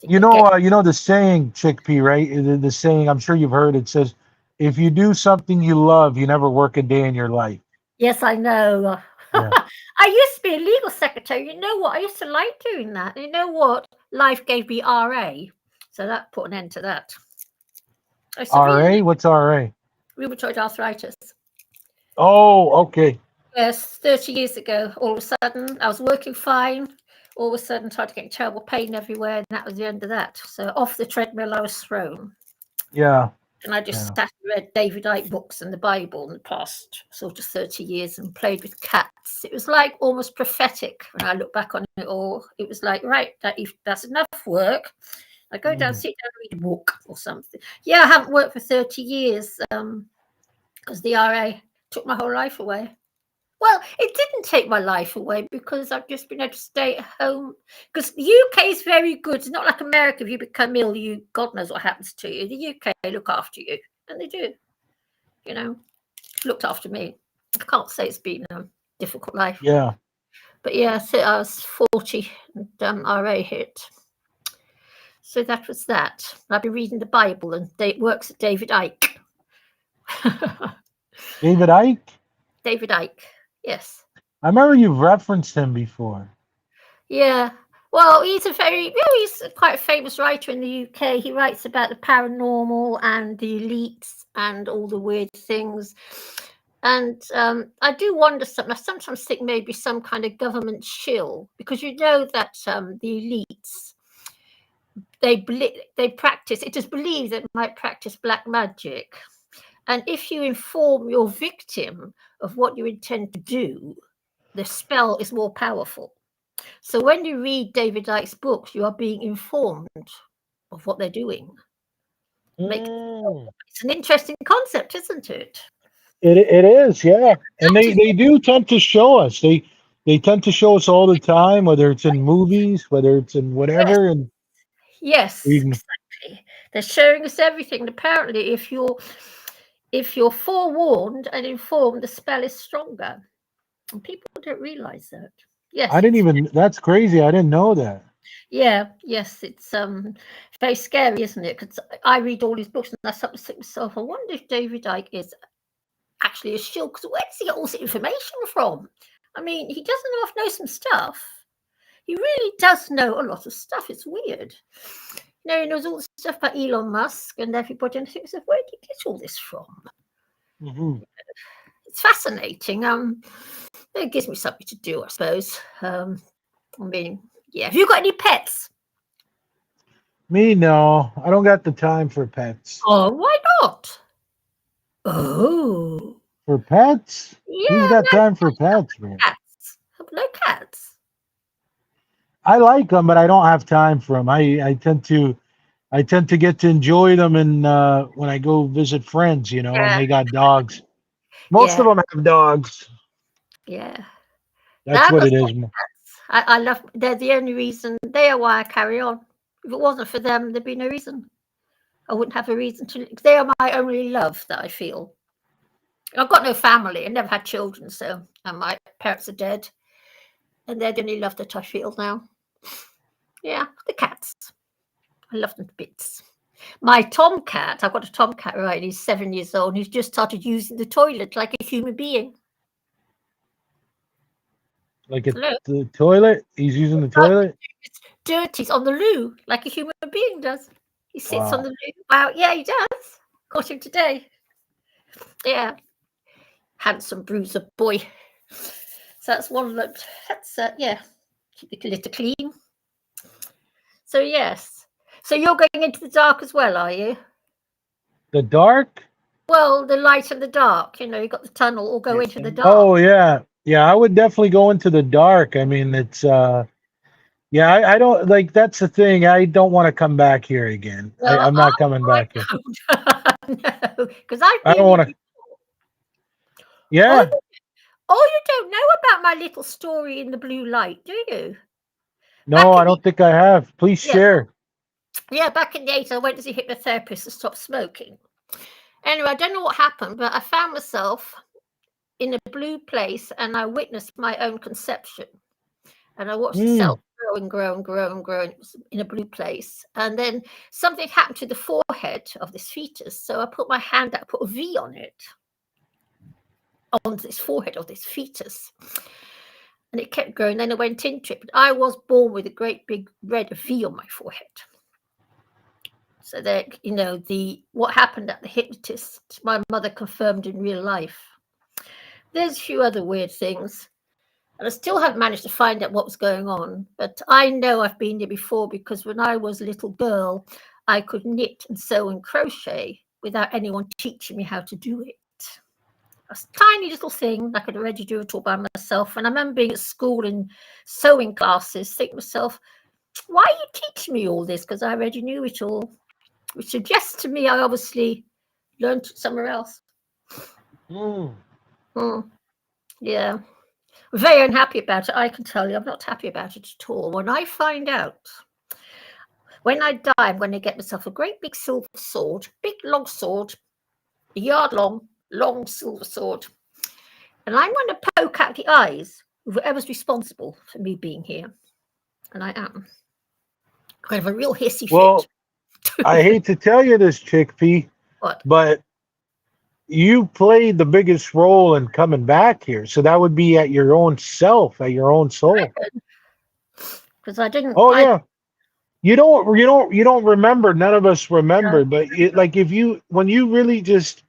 You know the saying, Chickpea, right? The saying, I'm sure you've heard it, says, if you do something you love, you never work a day in your life. Yes, I know. Yeah. I used to be a legal secretary. You know what? I used to like doing that. You know what? Life gave me RA. So that put an end to that. RA? What's RA? Rheumatoid arthritis. Oh, okay. Yes, 30 years ago, all of a sudden, I was working fine. All of a sudden, started getting terrible pain everywhere, and that was the end of that. So off the treadmill, I was thrown. Yeah. And I just sat and read David Icke books and the Bible in the past sort of 30 years and played with cats. It was like almost prophetic when I look back on it all. It was like, right, that's enough work. I go down, sit down, read a book or something. Yeah, I haven't worked for 30 years because the RA took my whole life away. Well, it didn't take my life away because I've just been able to stay at home. Because the UK is very good. It's not like America. If you become ill, God knows what happens to you. The UK, they look after you. And they do. You know, looked after me. I can't say it's been a difficult life. Yeah. But yeah, so I was 40 and RA hit. So that was that. I've been reading the Bible and it works at David Icke. David Icke? David Icke. Yes. I remember you've referenced him before. Yeah. Well, he's he's quite a famous writer in the UK. He writes about the paranormal and the elites and all the weird things. And I do wonder I sometimes think maybe some kind of government shill, because you know that the elites, they practice, it is believed that they might practice black magic. And if you inform your victim of what you intend to do, the spell is more powerful. So when you read David Icke's books, you are being informed of what they're doing. It's an interesting concept, isn't it? It is, yeah. And they do tend to show us. They tend to show us all the time, whether it's in movies, whether it's in whatever. Yes. And yes, exactly. They're showing us everything. And apparently, if you're forewarned and informed, the spell is stronger. And people don't realize that. Yes. That's crazy. I didn't know that. Yeah, yes, it's very scary, isn't it? Because I read all these books and I start to think to myself, I wonder if David Icke is actually a shill, because where does he get all this information from? I mean, he doesn't know some stuff. He really does know a lot of stuff. It's weird. He knows all the stuff about Elon Musk and everybody, and thinks, where did he get all this from? Mm-hmm. It's fascinating. It gives me something to do, I suppose. I mean, yeah. Have you got any pets? Me, no. I don't got the time for pets. Oh, why not? Oh. For pets? Yeah. Who's got time for pets, man? Cats. No cats. I like them, but I don't have time for them. I tend to get to enjoy them, and when I go visit friends, and they got dogs. Most of them have dogs. Yeah. That's what it is. I love. They're the only reason. They are why I carry on. If it wasn't for them, there'd be no reason. I wouldn't have a reason to. They are my only love that I feel. I've got no family. I never had children, so and my parents are dead, and they're the only love that I feel now. Yeah, the cats. I love them to bits. My tomcat, I've got a tomcat, right? He's 7 years old. He's just started using the toilet like a human being. Like the toilet? He's using the toilet? It's dirty. He's on the loo like a human being does. He sits on the loo. Wow, yeah, he does. Caught him today. Yeah. Handsome bruiser boy. So that's one look. That's, yeah. Keep the litter clean. So, yes. So you're going into the dark as well, are you? The dark? Well, the light and the dark. You've got the tunnel or go into the dark. Oh, yeah. Yeah, I would definitely go into the dark. I mean, it's, I don't, like, that's the thing. I don't want to come bayou here again. Well, I'm not coming back here. No, because I don't want to. Yeah. Oh, you don't know about my little story in the blue light, do you? No, I don't think I have. Please share. Yeah, back in the 80s, I went to see a hypnotherapist to stop smoking. Anyway, I don't know what happened, but I found myself in a blue place, and I witnessed my own conception. And I watched the cell grow and grow and grow and grow. And it was in a blue place. And then something happened to the forehead of this fetus. So I put my hand out, put a V on it, on this forehead of this fetus. And it kept growing. Then I went into it. But I was born with a great big red V on my forehead. So that, what happened at the hypnotist, my mother confirmed in real life. There's a few other weird things. And I still haven't managed to find out what was going on. But I know I've been there before because when I was a little girl, I could knit and sew and crochet without anyone teaching me how to do it. A tiny little thing. I could already do it all by myself. And I remember being at school in sewing classes, thinking to myself, why are you teaching me all this? Because I already knew it all. Which suggests to me I obviously learned somewhere else. Yeah. Very unhappy about it. I can tell you, I'm not happy about it at all. When I find out, when I die, I'm going to get myself a great big silver sword, big long sword, a yard long silver sword. And I'm going to poke out the eyes of whoever's responsible for me being here. And I am. Kind of a real hissy fit. I hate to tell you this, Chickpea, but you played the biggest role in coming back here. So that would be at your own self, at your own soul. Because I didn't. Oh, yeah. You don't remember. None of us remember. But when you really just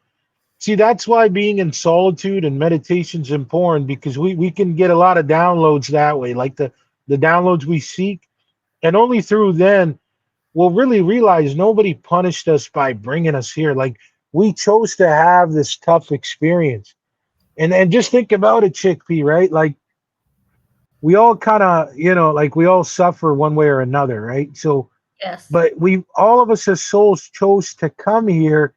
see, that's why being in solitude and meditation is important, because we can get a lot of downloads that way, like the downloads we seek. And only through then we'll really realize nobody punished us by bringing us here. Like, we chose to have this tough experience. And just think about it, Chickpea, right? Like, we all kind of, we all suffer one way or another, right? So, yes. But all of us as souls chose to come here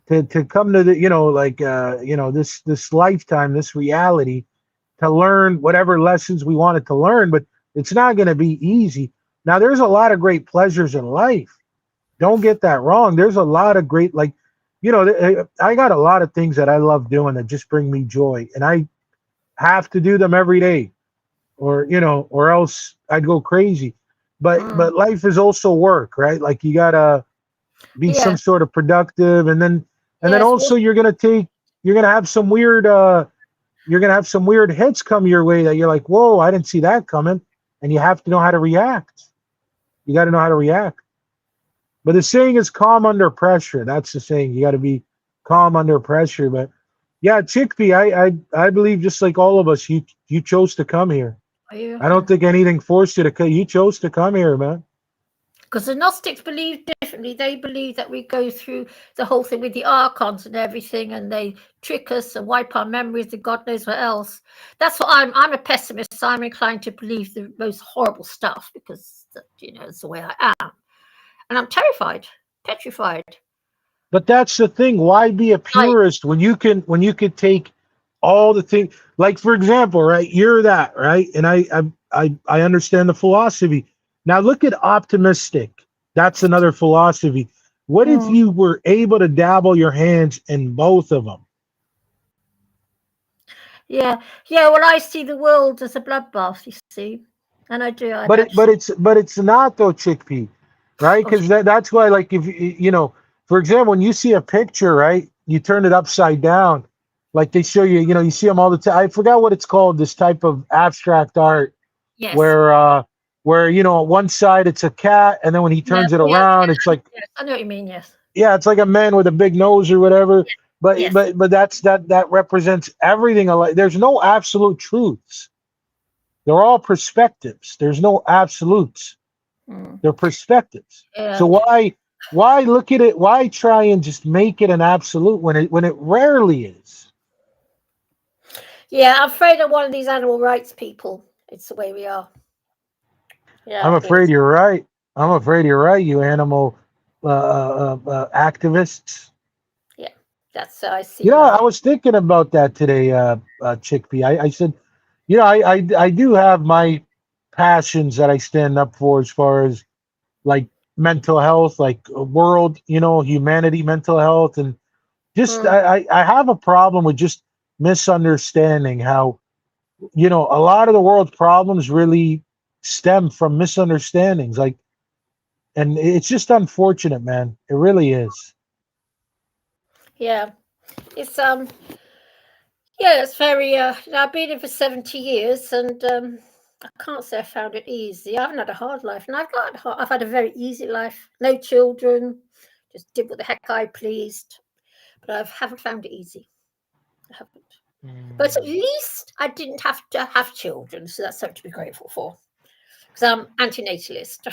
to come to the, this lifetime, this reality, to learn whatever lessons we wanted to learn, but it's not going to be easy. Now, there's a lot of great pleasures in life. Don't get that wrong. There's a lot of great, I got a lot of things that I love doing that just bring me joy, and I have to do them every day, or else I'd go crazy. But life is also work, right? Like, you gotta be some sort of productive, and then also you're gonna have some weird hits come your way that you're like, whoa, I didn't see that coming. and you have to know how to react. You got to know how to react. But the saying is calm under pressure. That's the saying. You got to be calm under pressure. But yeah, Chickpea, I believe just like all of us, you chose to come here. I don't think anything forced you to come. You chose to come here, man. Because the Gnostics believe differently. They believe that we go through the whole thing with the archons and everything, and they trick us and wipe our memories and God knows what else. That's what I'm a pessimist. So I'm inclined to believe the most horrible stuff because, it's the way I am. And I'm terrified, petrified. But that's the thing. Why be a purist when you can take all the things? Like, for example, right? You're that, right? And I understand the philosophy. Now look at optimistic. That's another philosophy. What if you were able to dabble your hands in both of them? Yeah. Well, I see the world as a bloodbath. You see, and I do. But it's not though, Chickpea, right? Because that's why, like, if for example, when you see a picture, right, you turn it upside down, like they show you. You see them all the time. I forgot what it's called. This type of abstract art, yes. where on one side it's a cat, and then when he turns it around, it's like, yes, I know what you mean. Yes. Yeah, it's like a man with a big nose or whatever. Yes. But that represents everything. There's no absolute truths. They're all perspectives. There's no absolutes. They're perspectives. Yeah. So why look at it? Why try and just make it an absolute when it rarely is? Yeah, I'm afraid I'm one of these animal rights people. It's the way we are. Yeah, I'm afraid you're right. I'm afraid you're right, you animal activists. Yeah, that's how I see. I was thinking about that today, Chickpea. I said, I do have my passions that I stand up for as far as like mental health, like world, humanity, mental health, and just I have a problem with just misunderstanding how, a lot of the world's problems really stem from misunderstandings. Like, and it's just unfortunate, man. It really is. Yeah, it's it's very. I've been here for 70 years, and I can't say I found it easy. I haven't had a hard life, and I've had a very easy life. No children, just did what the heck I pleased, but I haven't found it easy. I haven't. But at least I didn't have to have children, so that's something to be grateful for. Because I'm anti-natalist.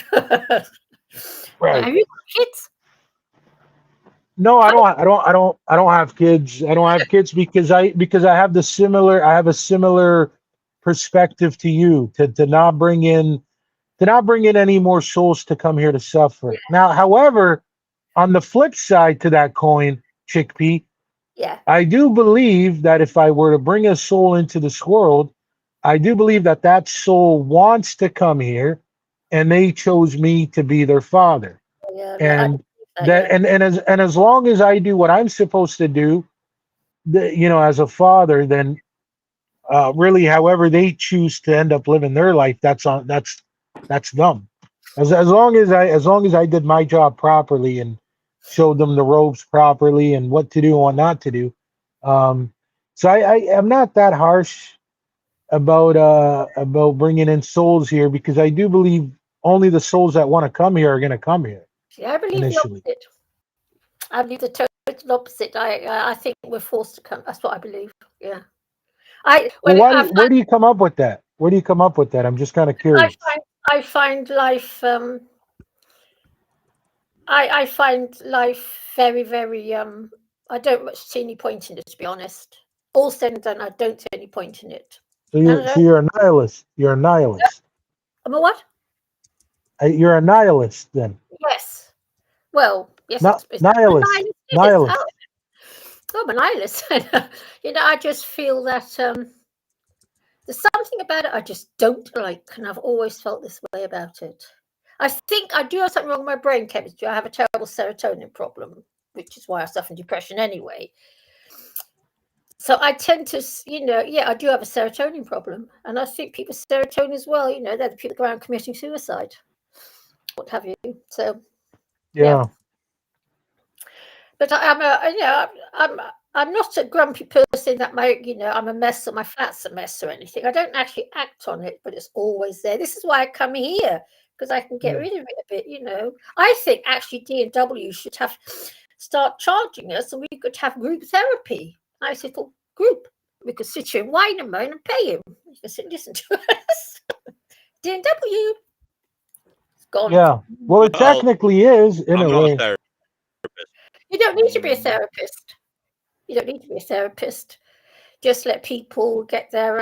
Right. Have you got kids? No, I don't have kids. I don't have kids because I have a similar perspective to you to not bring in any more souls to come here to suffer. Now, however, on the flip side to that coin, Chickpea, I do believe that if I were to bring a soul into this world, I do believe that soul wants to come here, and they chose me to be their father. And as long as I do what I'm supposed to do, as a father, then really, however they choose to end up living their life, that's them. As long as I did my job properly and showed them the ropes properly and what to do and what not to do. So I'm not that harsh about bringing in souls here, because I do believe only the souls that want to come here are going to come here. Yeah, I believe initially. The opposite. I believe the total opposite. I think we're forced to come. That's what I believe. Yeah. Where do you come up with that? Where do you come up with that? I'm just kind of curious. I find life. I find life very, very. I don't much see any point in it, to be honest. All said and done, I don't see any point in it. So you're a nihilist. You're a nihilist. I'm a what? You're a nihilist, then. Yes. Well, yes. Nihilist. Nihilist. I'm a nihilist. I just feel that there's something about it I just don't like, and I've always felt this way about it. I think I do have something wrong with my brain chemistry. I have a terrible serotonin problem, which is why I suffer from depression anyway. So I tend to, I do have a serotonin problem. And I think people with serotonin as well, they're the people that go around committing suicide, what have you. So, But I'm not a grumpy person always think that I'm a mess or my flat's a mess or anything. I don't actually act on it, but it's always there. This is why I come here, because I can get rid of it a bit. I think actually D&W should start charging us, and we could have group therapy. Nice little group. We could sit here and whine and moan and pay him. You can sit and listen to us. D&W. It's gone. Yeah. Well, it technically is in I'm a not way. a therapist. You don't need to be a therapist. You don't need to be a therapist. Just let people get their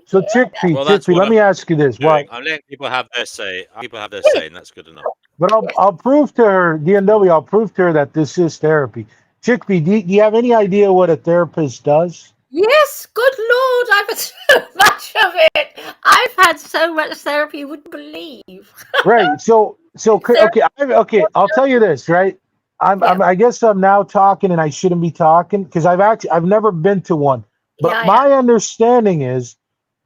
So Chickpea, Well, that's Chickpea, what let me ask you this. Why? I'm letting people have their say. People have their say, and that's good enough. But I'll prove to her, D&W, I'll prove to her that this is therapy. Chickpea, do you have any idea what a therapist does? Yes, good Lord, I've had so much of it. I've had so much therapy you wouldn't believe. Right. So okay. I'll tell you this, right? I guess I'm now talking and I shouldn't be talking because I've never been to one. But my understanding is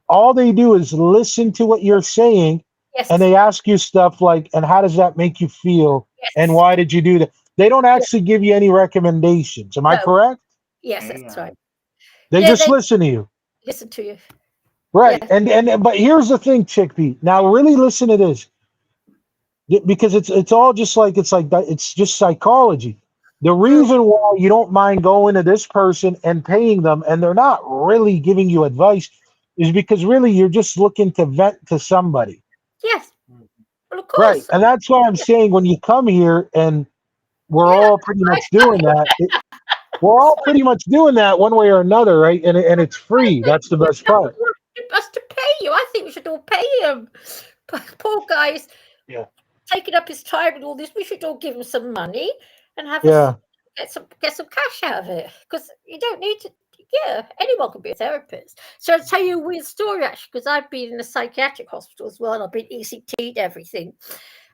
all they do is listen to what you're saying, and they ask you stuff like, and how does that make you feel? And why did you do that? They don't actually give you any recommendations. Am I correct? Yes, that's right. They just listen to you. Listen to you. Right. And but here's the thing, Chickpea. Now really listen to this. Because it's all just like it's just psychology. The reason why you don't mind going to this person and paying them and they're not really giving you advice is because really you're just looking to vent to somebody. Yes. Well, of course. Right. And that's why I'm saying when you come here and we're all pretty much doing that. We're all pretty much doing that one way or another, right? And it's free. That's the best part. Us to pay you. I think we should all pay him. Poor guy's taking up his time and all this. We should all give him some money and have get some cash out of it, because you don't need to. Yeah, anyone can be a therapist. So I'll tell you a weird story actually, because I've been in a psychiatric hospital as well, and I've been ECT'd everything.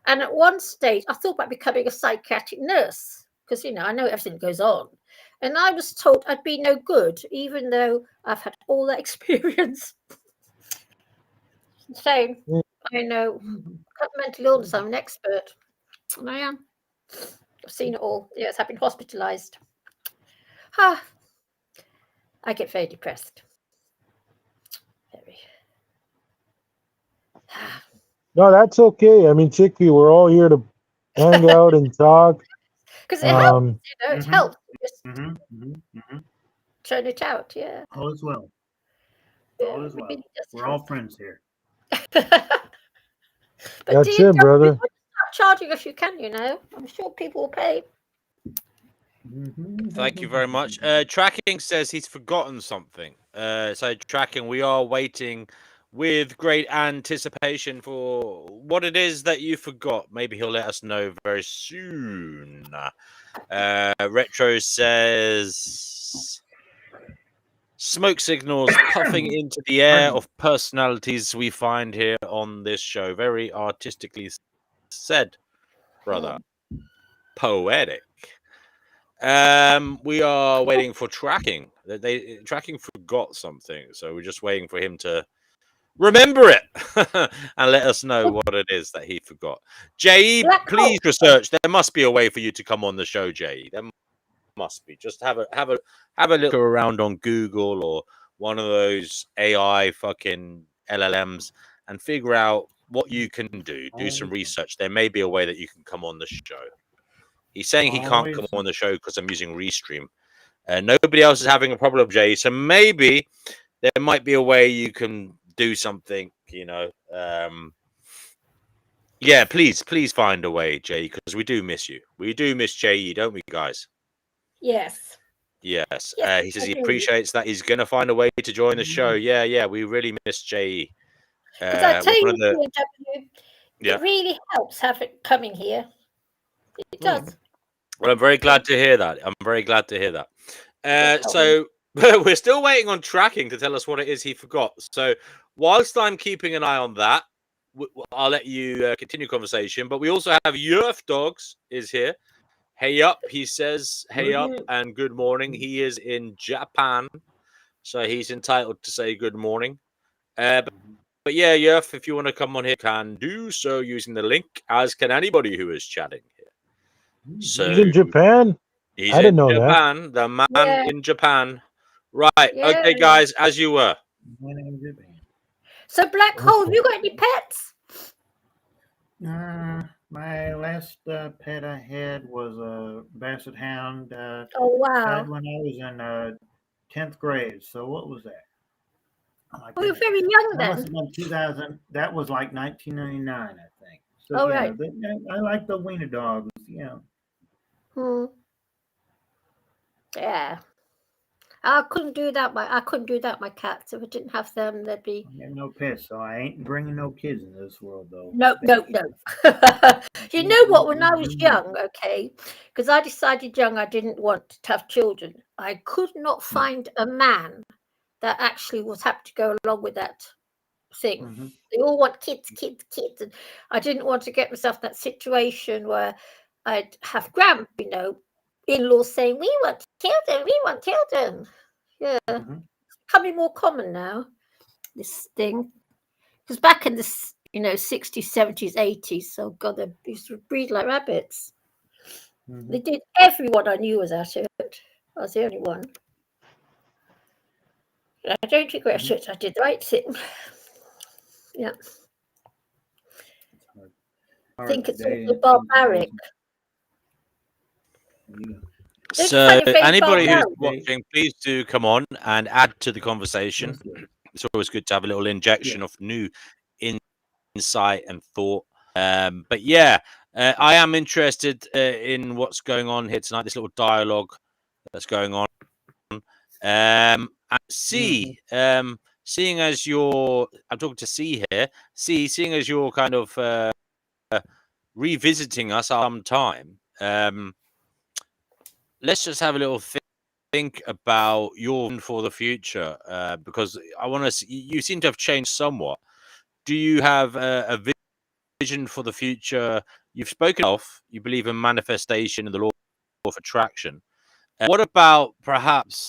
And at one stage, I thought about becoming a psychiatric nurse because I know everything that goes on. And I was told I'd be no good, even though I've had all that experience. So I know mental illness. I'm an expert, and I am. I've seen it all. Yes, I've been hospitalized. I get very depressed. Very. No, that's okay. I mean, Chickpea, we're all here to hang out and talk. Because it helps, it helps. Just turn it out, All is well. All is well. We're all friends here. But that's it, brother. Start charging if you can, I'm sure people will pay. Thank you very much. Tracking says he's forgotten something. So Tracking, we are waiting with great anticipation for what it is that you forgot. Maybe he'll let us know very soon. Retro says smoke signals puffing into the air of personalities we find here on this show. Very artistically said, brother. Poetic. We are waiting for Tracking. Tracking forgot something, so we're just waiting for him to remember it and let us know what it is that he forgot. J.E., please research. There must be a way for you to come on the show, J.E. There must be. Just have a look around on Google or one of those AI fucking LLMs and figure out what you can do. Do some research. There may be a way that you can come on the show. He's saying he can't come on the show because I'm using Restream. Nobody else is having a problem, Jay. So maybe there might be a way you can do something, yeah, please find a way, Jay, because we do miss you. We do miss Jay, don't we, guys? Yes. Yes. He says he appreciates that. He's going to find a way to join the show. Yeah. We really miss Jay. Because I tell you, it really helps have it coming here. It does. Well, I'm very glad to hear that. So we're still waiting on Tracking to tell us what it is he forgot. So whilst I'm keeping an eye on that, I'll let you continue conversation. But we also have Yerf Dogs is here. Hey up, he says. Hey up and good morning. He is in Japan, so he's entitled to say good morning. But yeah, Yerf, if you want to come on here, can do so using the link, as can anybody who is chatting here. So he's in Japan. He's I didn't in know Japan. that. The man in Japan. Right. Okay, Yeah. guys, as you were. So Black Hole, have you got any pets? My last pet I had was a Basset Hound. Oh Died wow. when I was in 10th grade. So what was that? Oh my Oh, you're goodness. very young That must then. have been 2000. That was like 1999, I think. So Oh, yeah, right. I like the wiener dogs. Yeah. Hmm. Yeah. I couldn't do that. I couldn't do that. My cats. If I didn't have them, they'd be. I have no pets, so I ain't bringing no kids into this world, though. No. You know what? When I was young, okay, because I decided young I didn't want to have children. I could not find a man that actually was happy to go along with that thing. Mm-hmm. They all want kids, and I didn't want to get myself in that situation where I'd have in-laws saying, "We want children." Yeah, Mm-hmm. becoming more common now. This thing, because back in the 60s, 70s, 80s, so God, they used to breed like rabbits. Mm-hmm. They did. Everyone I knew was at it. I was the only one. I don't regret it. I did the right thing. Yeah. I think it's also barbaric. So anybody who's watching, please do come on and add to the conversation. It's always good to have a little injection of new insight and thought. But yeah, I am interested in what's going on here tonight, this little dialogue that's going on. And C, seeing as I'm talking to C here, C, seeing as you're kind of revisiting us sometime, let's just have a little think about your for the future, because I want to. You seem to have changed somewhat. Do you have a vision for the future? You've spoken of. You believe in manifestation and the law of attraction. What about perhaps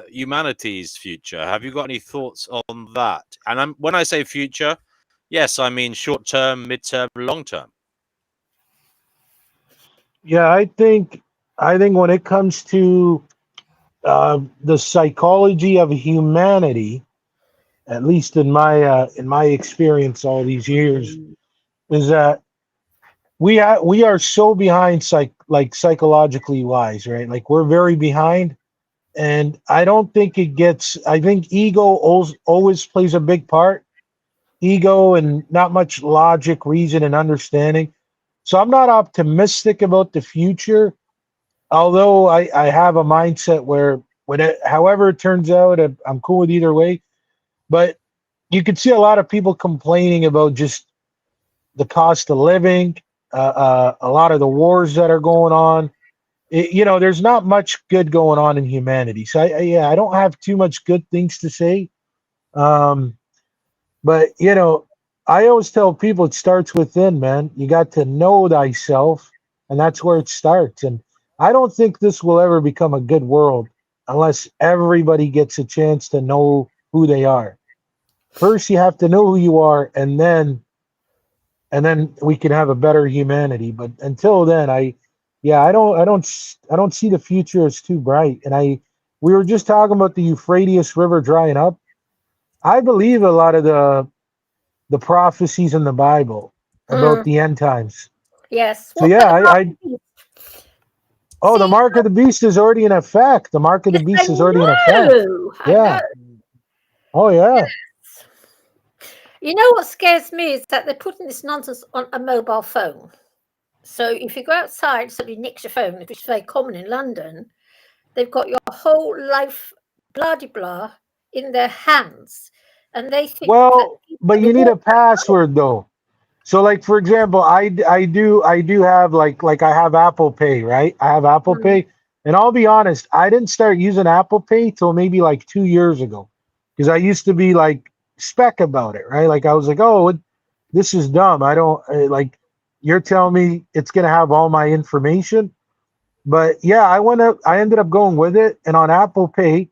humanity's future? Have you got any thoughts on that? And when I say future, yes, I mean short term, mid term, long term. Yeah, I think when it comes to the psychology of humanity, at least in my experience all these years, is that we are so behind psychologically wise, right? Like we're very behind, and I don't think it gets. I think ego always plays a big part. Ego and not much logic, reason, and understanding. So I'm not optimistic about the future, although I have a mindset where however it turns out, I'm cool with either way. But you can see a lot of people complaining about just the cost of living, a lot of the wars that are going on. There's not much good going on in humanity. So I don't have too much good things to say. But I always tell people it starts within, man. You got to know thyself, and that's where it starts. And I don't think this will ever become a good world unless everybody gets a chance to know who they are. First, you have to know who you are, and then we can have a better humanity. But until then, I don't see the future as too bright. And we were just talking about the Euphrates River drying up. I believe a lot of the prophecies in the Bible about the end times. Yes. So yeah, the mark of the beast is already in effect. The mark of the beast is already in effect. Yeah. Oh yeah. Yes. You know what scares me is that they're putting this nonsense on a mobile phone. So if you go outside, somebody nicks your phone, which is very common in London, they've got your whole life, blah in their hands, and they think. Well, but you need a password though. So, like for example, I do have like I have Apple Pay, right? I have Apple Pay, and I'll be honest, I didn't start using Apple Pay till maybe like 2 years ago, because I used to be like spec about it, right? Like I was like, oh, this is dumb. I don't like. You're telling me it's gonna have all my information, but yeah, I ended up going with it, and on Apple Pay,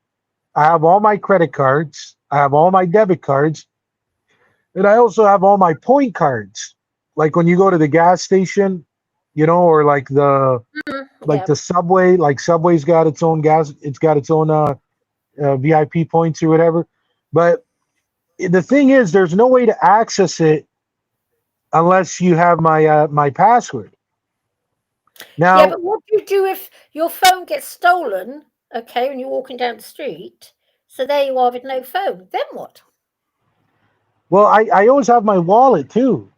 I have all my credit cards, I have all my debit cards. And I also have all my point cards. Like when you go to the gas station, or like the Subway, like Subway's got its own gas, it's got its own VIP points or whatever. But the thing is, there's no way to access it unless you have my password. Now, Yeah, but what do you do if your phone gets stolen? Okay, when you're walking down the street, so there you are with no phone. Then what? well, I always have my wallet too.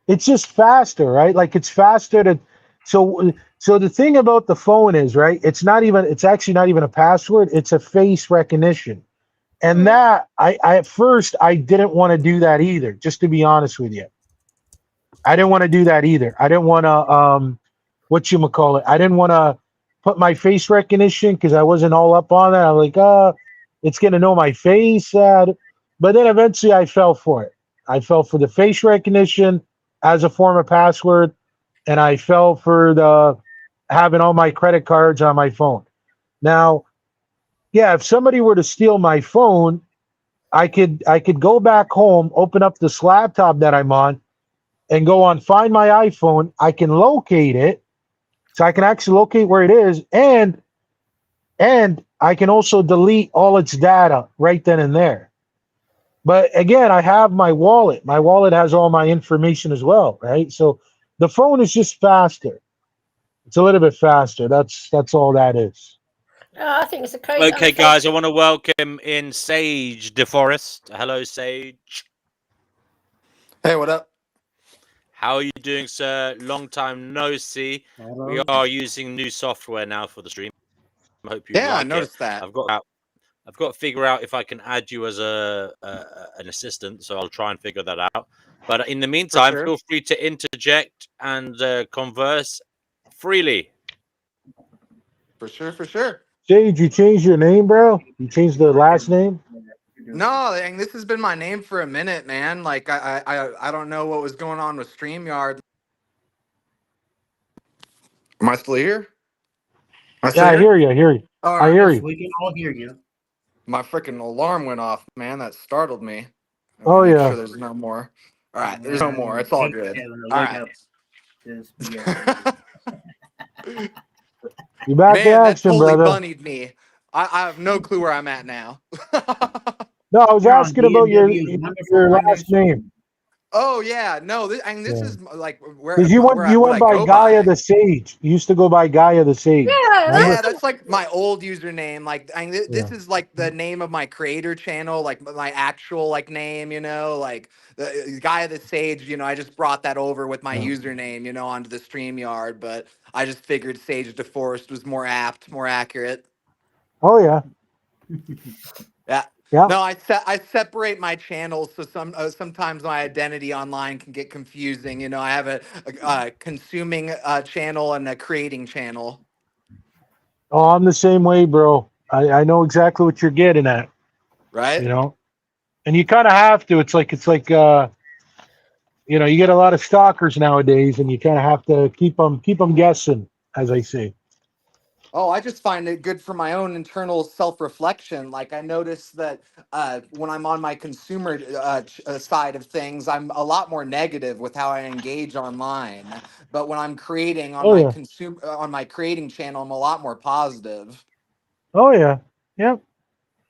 It's just faster, right? Like it's faster to. So the thing about the phone is, right? It's actually not even a password. It's a face recognition. And that I at first I didn't want to do that either, just to be honest with you. I didn't want to do that either. I didn't want to whatchamacallit. I didn't want to put my face recognition because I wasn't all up on that. I'm like, it's gonna know my face. But then eventually I fell for it. I fell for the face recognition as a form of password, and I fell for the having all my credit cards on my phone. Now, yeah, if somebody were to steal my phone, I could go back home, open up this laptop that I'm on, and go on Find My iPhone. I can locate it, so I can actually locate where it is, and I can also delete all its data right then and there. But again, I have my wallet. My wallet has all my information as well, right? So the phone is just faster. It's a little bit faster. That's all that is. I think it's a crazy. Okay, guys, I want to welcome in Sage DeForest. Hello, Sage. Hey, what up? How are you doing, sir? Long time no see. Hello. We are using new software now for the stream. I hope you Yeah, I like noticed it. that. I've got to figure out if I can add you as an assistant, so I'll try and figure that out. But in the meantime, sure. feel free to interject and converse freely. For sure. Sage, you changed your name, bro? You changed the last name? No, dang, this has been my name for a minute, man. Like I don't know what was going on with StreamYard. Am I still here? Yeah, I hear you. All I right. hear you. We can all hear you. My freaking alarm went off, man. That startled me. Oh, Make yeah. sure there's no more. All right, there's no more. It's all good. All right. You back in Man, that action, totally brother. bunnied me. I have no clue where I'm at now. No, I was You're on asking about your DMW's wonderful last Windows. name. Oh yeah, no, this Yeah. is like where Because you what went I by go Gaia by. the Sage. You used to go by Gaia the Sage. Yeah, Remember? Yeah, that's like my old username. Like, this Yeah. is like the name of my creator channel, like my actual like name. You know, like the guy of the Sage. You know, I just brought that over with my Yeah. username. You know, onto the StreamYard, but I just figured Sage DeForest was more apt, more accurate. Oh, yeah. Yeah. Yeah. No, I separate my channels, so sometimes my identity online can get confusing. You know, I have a consuming channel and a creating channel. Oh, I'm the same way, bro. I know exactly what you're getting at. Right. You know? And you kind of have to. It's like you know, you get a lot of stalkers nowadays, and you kind of have to keep them guessing, as I say. Oh, I just find it good for my own internal self-reflection. Like I notice that when I'm on my consumer side of things, I'm a lot more negative with how I engage online. But when I'm creating on Oh, yeah. on my creating channel, I'm a lot more positive. Oh, yeah. Yep.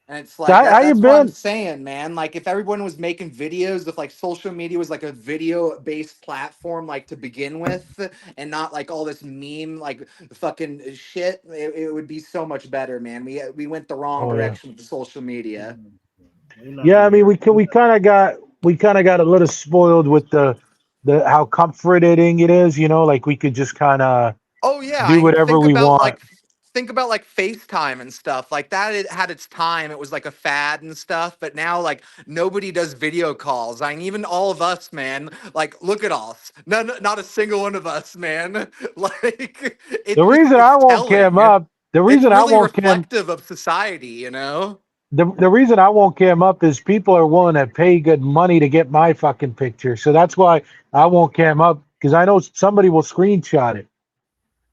And it's So like how you that's what I'm been? saying, man. Like if everyone was making videos, if like social media was like a video-based platform, like to begin with, and not like all this meme like fucking shit, it would be so much better, man. We went the wrong Oh, yeah. direction with the social media. Yeah, I mean, we kind of got a little spoiled with the how comforting it is, you know, like we could just kind of Oh yeah, do whatever we want. Think about like FaceTime and stuff like that. It had its time. It was like a fad and stuff, but now like nobody does video calls. I mean, even all of us, man. Like, look at us. No, not a single one of us, man. Like, The reason I won't cam up, the reason I won't cam, reflective of society, you know. the reason I won't cam up is people are willing to pay good money to get my fucking picture. So that's why I won't cam up, because I know somebody will screenshot it.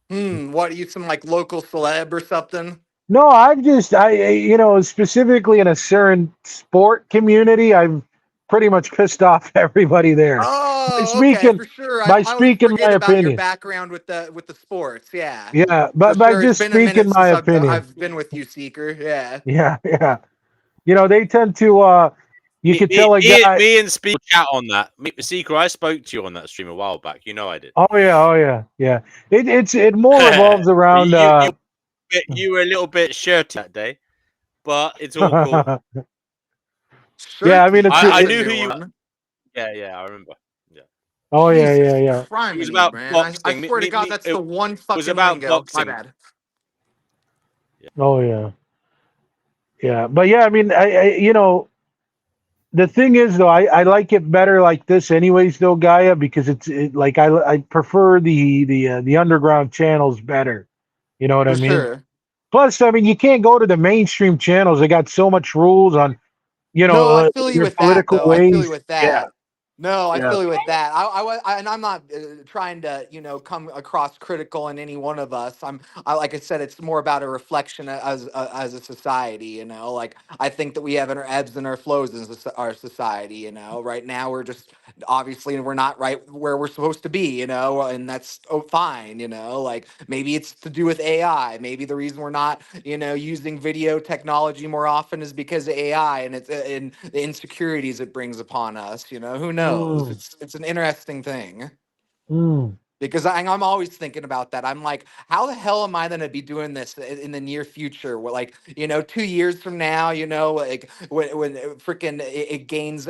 What are you, some like local celeb or something? No, you know, specifically in a certain sport community, I've pretty much pissed off everybody there. Oh, okay, for sure. By I speaking always my forget about your opinion. background with the sports. Yeah. Yeah, but For by sure. just It's been a minute speaking my since opinion. I've been with you, Seeker. Yeah. Yeah. You know, they tend to. You could tell a guy. Me and Speaker chat on that. Seeker, I spoke to you on that stream a while back. You know I did. Oh yeah. It more revolves around. You were a little bit shirty that day, but it's all cool. Yeah, I mean, I knew who you were. Yeah, I remember. Yeah. Oh yeah. It was about man. boxing. I swear to God, that's the one fucking was about lingo. boxing. My bad. Oh yeah. But yeah, I mean, I you know, the thing is though, I like it better like this, anyways, though, Gaia, because like I prefer the underground channels better. You know what I mean? Sure. Plus, I mean, you can't go to the mainstream channels. They got so much rules on, you know, No, I feel you your with that, political though. ways. I feel you with that. Yeah. No, I Yeah. feel you with that. And I'm not trying to, come across critical in any one of us. Like I said, it's more about a reflection as a society. Like I think that we have our ebbs and our flows in our society. Right now we're just obviously we're not right where we're supposed to be. And that's fine. Like maybe it's to do with AI. Maybe the reason we're not, using video technology more often is because of AI and it's and the insecurities it brings upon us. Who knows? It's an interesting thing. Because I'm always thinking about that. I'm like, how the hell am I going to be doing this in the near future? Like, 2 years from now, like when freaking it gains,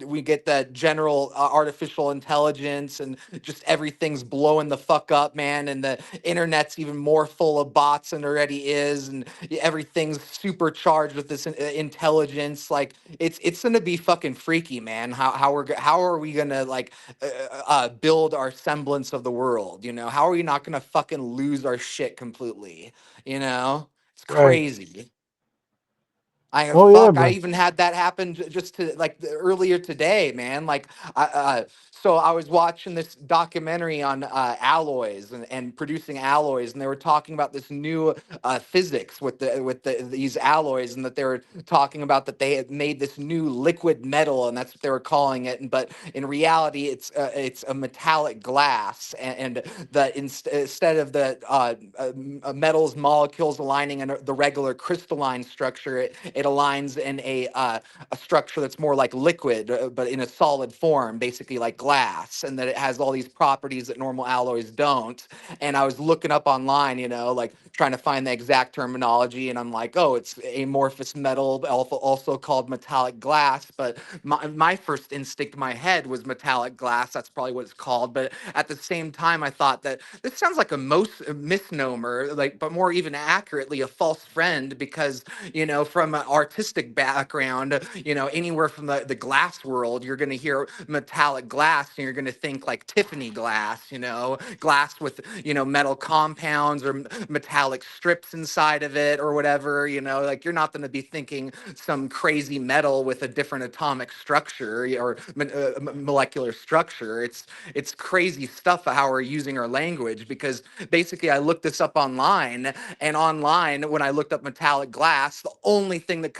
we get the general artificial intelligence and just everything's blowing the fuck up, man. And the internet's even more full of bots than it already is. And everything's supercharged with this intelligence. Like it's going to be fucking freaky, man. How are we going to like build our semblance of the world? How are we not gonna fucking lose our shit completely? It's crazy. I even had that happen just to like earlier today, man. Like so I was watching this documentary on alloys and producing alloys, and they were talking about this new physics with these alloys, and that they were talking about that they had made this new liquid metal, and that's what they were calling it. But in reality, it's a metallic glass, and that instead of the metals molecules aligning in the regular crystalline structure, it aligns in a structure that's more like liquid, but in a solid form, basically like glass, and that it has all these properties that normal alloys don't. And I was looking up online, like trying to find the exact terminology, and I'm like, oh, it's amorphous metal, also called metallic glass. But my first instinct in my head was metallic glass. That's probably what it's called. But at the same time, I thought that this sounds like a misnomer, like, but more even accurately, a false friend, because from an artistic background, anywhere from the glass world, you're going to hear metallic glass and you're going to think like Tiffany glass, glass with, metal compounds or metallic strips inside of it or whatever, like you're not going to be thinking some crazy metal with a different atomic structure or molecular structure. It's crazy stuff how we're using our language, because basically I looked this up online, and online when I looked up metallic glass, the only thing that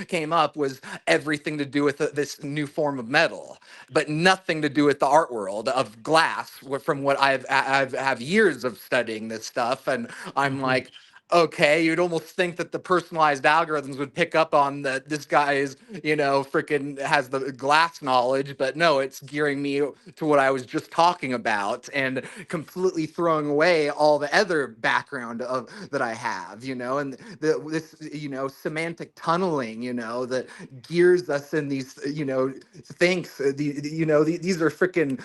came up was everything to do with this new form of metal, but nothing to do with the art world of glass. From what I've have years of studying this stuff, and I'm like, okay, you'd almost think that the personalized algorithms would pick up on that this guy is, freaking has the glass knowledge, but no, it's gearing me to what I was just talking about and completely throwing away all the other background that I have, and this, semantic tunneling, that gears us in these, things, these are freaking,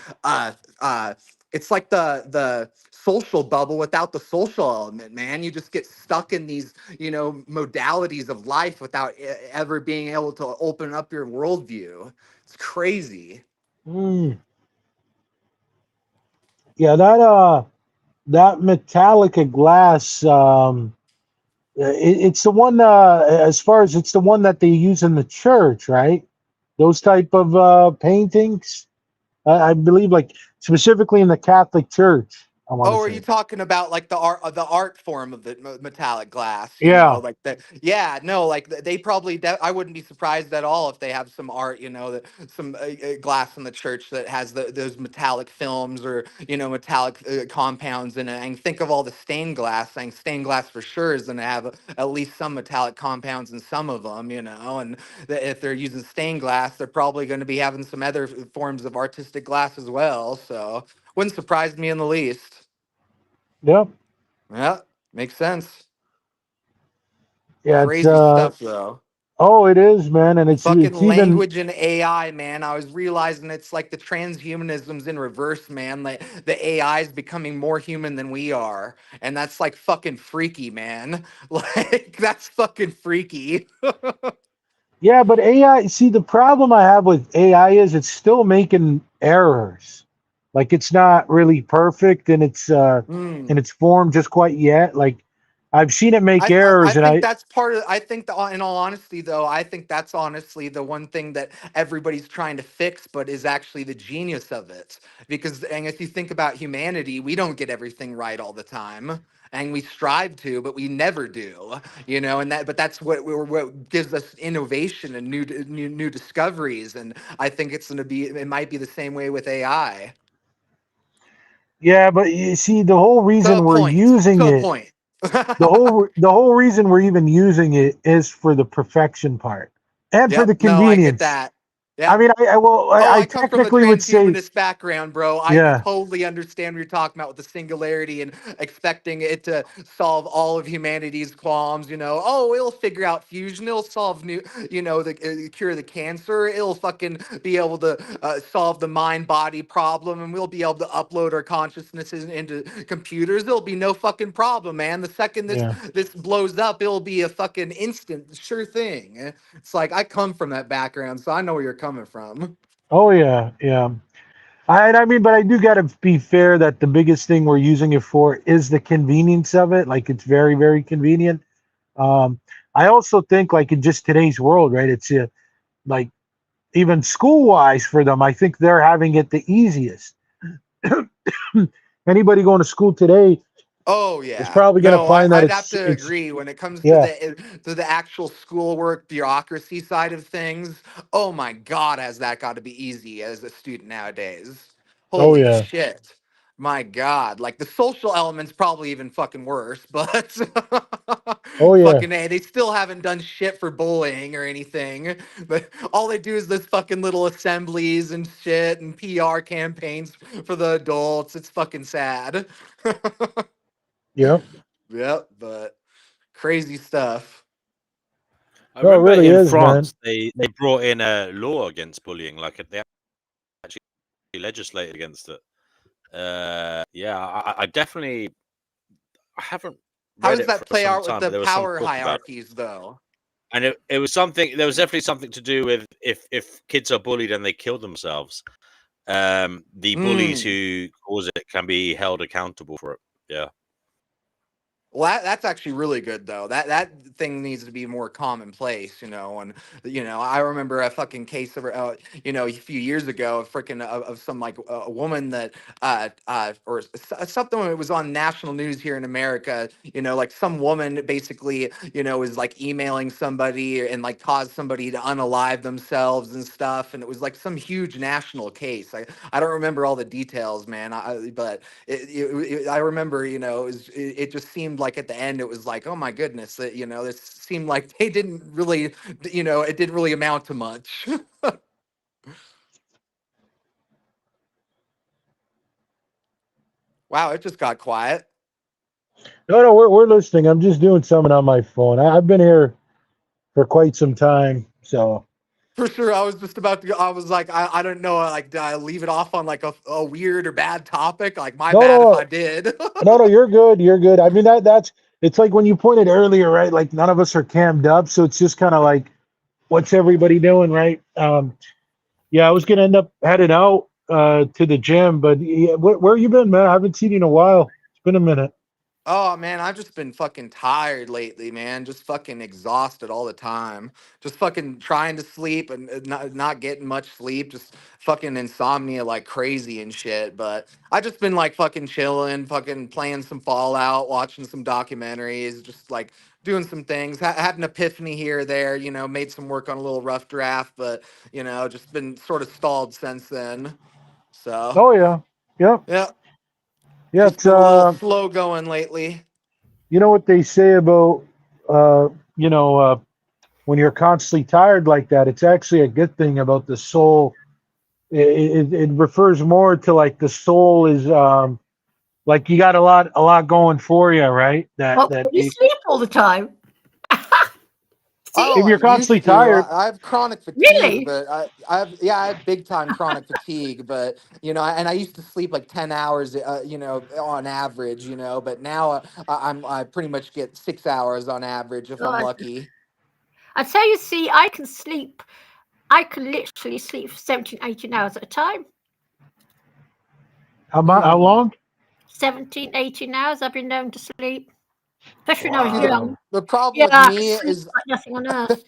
it's like the social bubble without the social element, man. You just get stuck in these, modalities of life without ever being able to open up your worldview. It's crazy. Yeah, that Metallica glass, it's the one, as far as it's the one that they use in the church, right? Those type of paintings, I believe, like specifically in the Catholic Church. I want Oh, to are say. you talking about like the art form of the metallic glass? You know, Yeah. like the yeah, no, like they probably. I wouldn't be surprised at all if they have some art. You know, that some glass in the church that has those metallic films or metallic compounds in it. And think of all the stained glass. And stained glass for sure is going to have at least some metallic compounds in some of them. You know, and if they're using stained glass, they're probably going to be having some other forms of artistic glass as well. So wouldn't surprise me in the least. Yep. Yeah, makes sense. Yeah. It's Crazy stuff, though. Oh, it is, man, and Fucking it's even. language and AI, man. I was realizing it's like the transhumanism's in reverse, man. Like the AI is becoming more human than we are, and that's like fucking freaky, man. Like that's fucking freaky. Yeah, but AI. See, the problem I have with AI is it's still making errors. Like it's not really perfect Hmm. in its form just quite yet. Like I've seen it make I errors, and think that's part of. I think that, in all honesty, though, I think that's honestly the one thing that everybody's trying to fix, but is actually the genius of it. Because, and if you think about humanity, we don't get everything right all the time, and we strive to, but we never do. You know, and that, but that's what gives us innovation and new discoveries. And I think it's going to be. It might be the same way with AI. yeah, but you see, the whole To a reason we're point. using To a it, point. the whole reason we're even using it is for the perfection part and for Yep. the No, I get convenience. that. I Yep. mean, Oh, I I come from a technically would say, transhumanist background, bro. I yeah, totally understand what you're talking about with the singularity and expecting it to solve all of humanity's qualms. You know, oh, it'll figure out fusion. It'll solve the cure the cancer. It'll fucking be able to solve the mind-body problem, and we'll be able to upload our consciousnesses into computers. There'll be no fucking problem, man. The second this yeah. this blows up, it'll be a fucking instant sure thing. It's like I come from that background, so I know where you're coming from. Oh yeah, yeah. I mean, but I do got to be fair that the biggest thing we're using it for is the convenience of it. Like it's very, very convenient. Um, I also think like in just today's world, right? It's like even school wise for them, I think they're having it the easiest. Anybody going to school today Oh is yeah. probably going to No, find that I'd have to it's agree when it comes yeah, to the actual schoolwork bureaucracy side of things. Oh my God, has that got to be easy as a student nowadays? oh Holy yeah, shit. My God, like the social element's probably even fucking worse, but oh yeah, fucking A, they still haven't done shit for bullying or anything. But all they do is this fucking little assemblies and shit and PR campaigns for the adults. It's fucking sad. yeah. Yep, but crazy stuff. I No, it remember really in is, man. France they brought in a law against bullying, like they actually legislated against it. Yeah, I definitely I haven't How read does it that for play some out with time, the but there was some power talk about it. hierarchies, though? And it was something. There was definitely something to do with if kids are bullied and they kill themselves, the bullies Hmm. who cause it can be held accountable for it. Yeah. Well, that's actually really good though. That thing needs to be more commonplace, you know. And I remember a fucking case of, a few years ago, of some like a woman that, or something that was on national news here in America. You know, like some woman basically, was like emailing somebody and like caused somebody to unalive themselves and stuff. And it was like some huge national case. I don't remember all the details, man. But I remember, it just seemed like at the end it was like, oh my goodness, that this seemed like they didn't really, it didn't really amount to much. Wow, it just got quiet. No, no, we're listening. I'm just doing something on my phone. I've been here for quite some time, so For sure, I was just about to. I was like, I don't know, like, did I leave it off on like a weird or bad topic? Like, my no, bad if no, I did. no, no. You're good. You're good. I mean that's it's like when you pointed earlier, right? Like none of us are cammed up, so it's just kind of like, what's everybody doing, right? Yeah, I was gonna end up heading out to the gym, but yeah, where you been, man? I haven't seen you in a while. It's been a minute. Oh man, I've just been fucking tired lately, man. Just fucking exhausted all the time. Just fucking trying to sleep and not getting much sleep. Just fucking insomnia like crazy and shit. But I just been like fucking chilling, fucking playing some Fallout, watching some documentaries, just like doing some things. Had an epiphany here or there, you know, made some work on a little rough draft, but you know, just been sort of stalled since then. So Oh yeah, yep, yeah, yeah. just It's been a little slow going lately. you know what they say about uh, you know, when you're constantly tired like that, it's actually a good thing about the soul. It refers more to like the soul is like you got a lot going for you, right? Well, you sleep all the time. See? Oh, If I you're constantly used to. tired, I have chronic fatigue, Really? but I have big time chronic fatigue, but you know, and I used to sleep like 10 hours, you know, on average, you know, but now I pretty much get 6 hours on average if I'm God. lucky. I tell you, see, I can sleep. I can literally sleep for 17, 18 hours at a time. how Hmm. long? 17, 18 hours I've been known to sleep. Especially when I was See, young. the problem Yeah, with I could me sleep is like nothing on earth.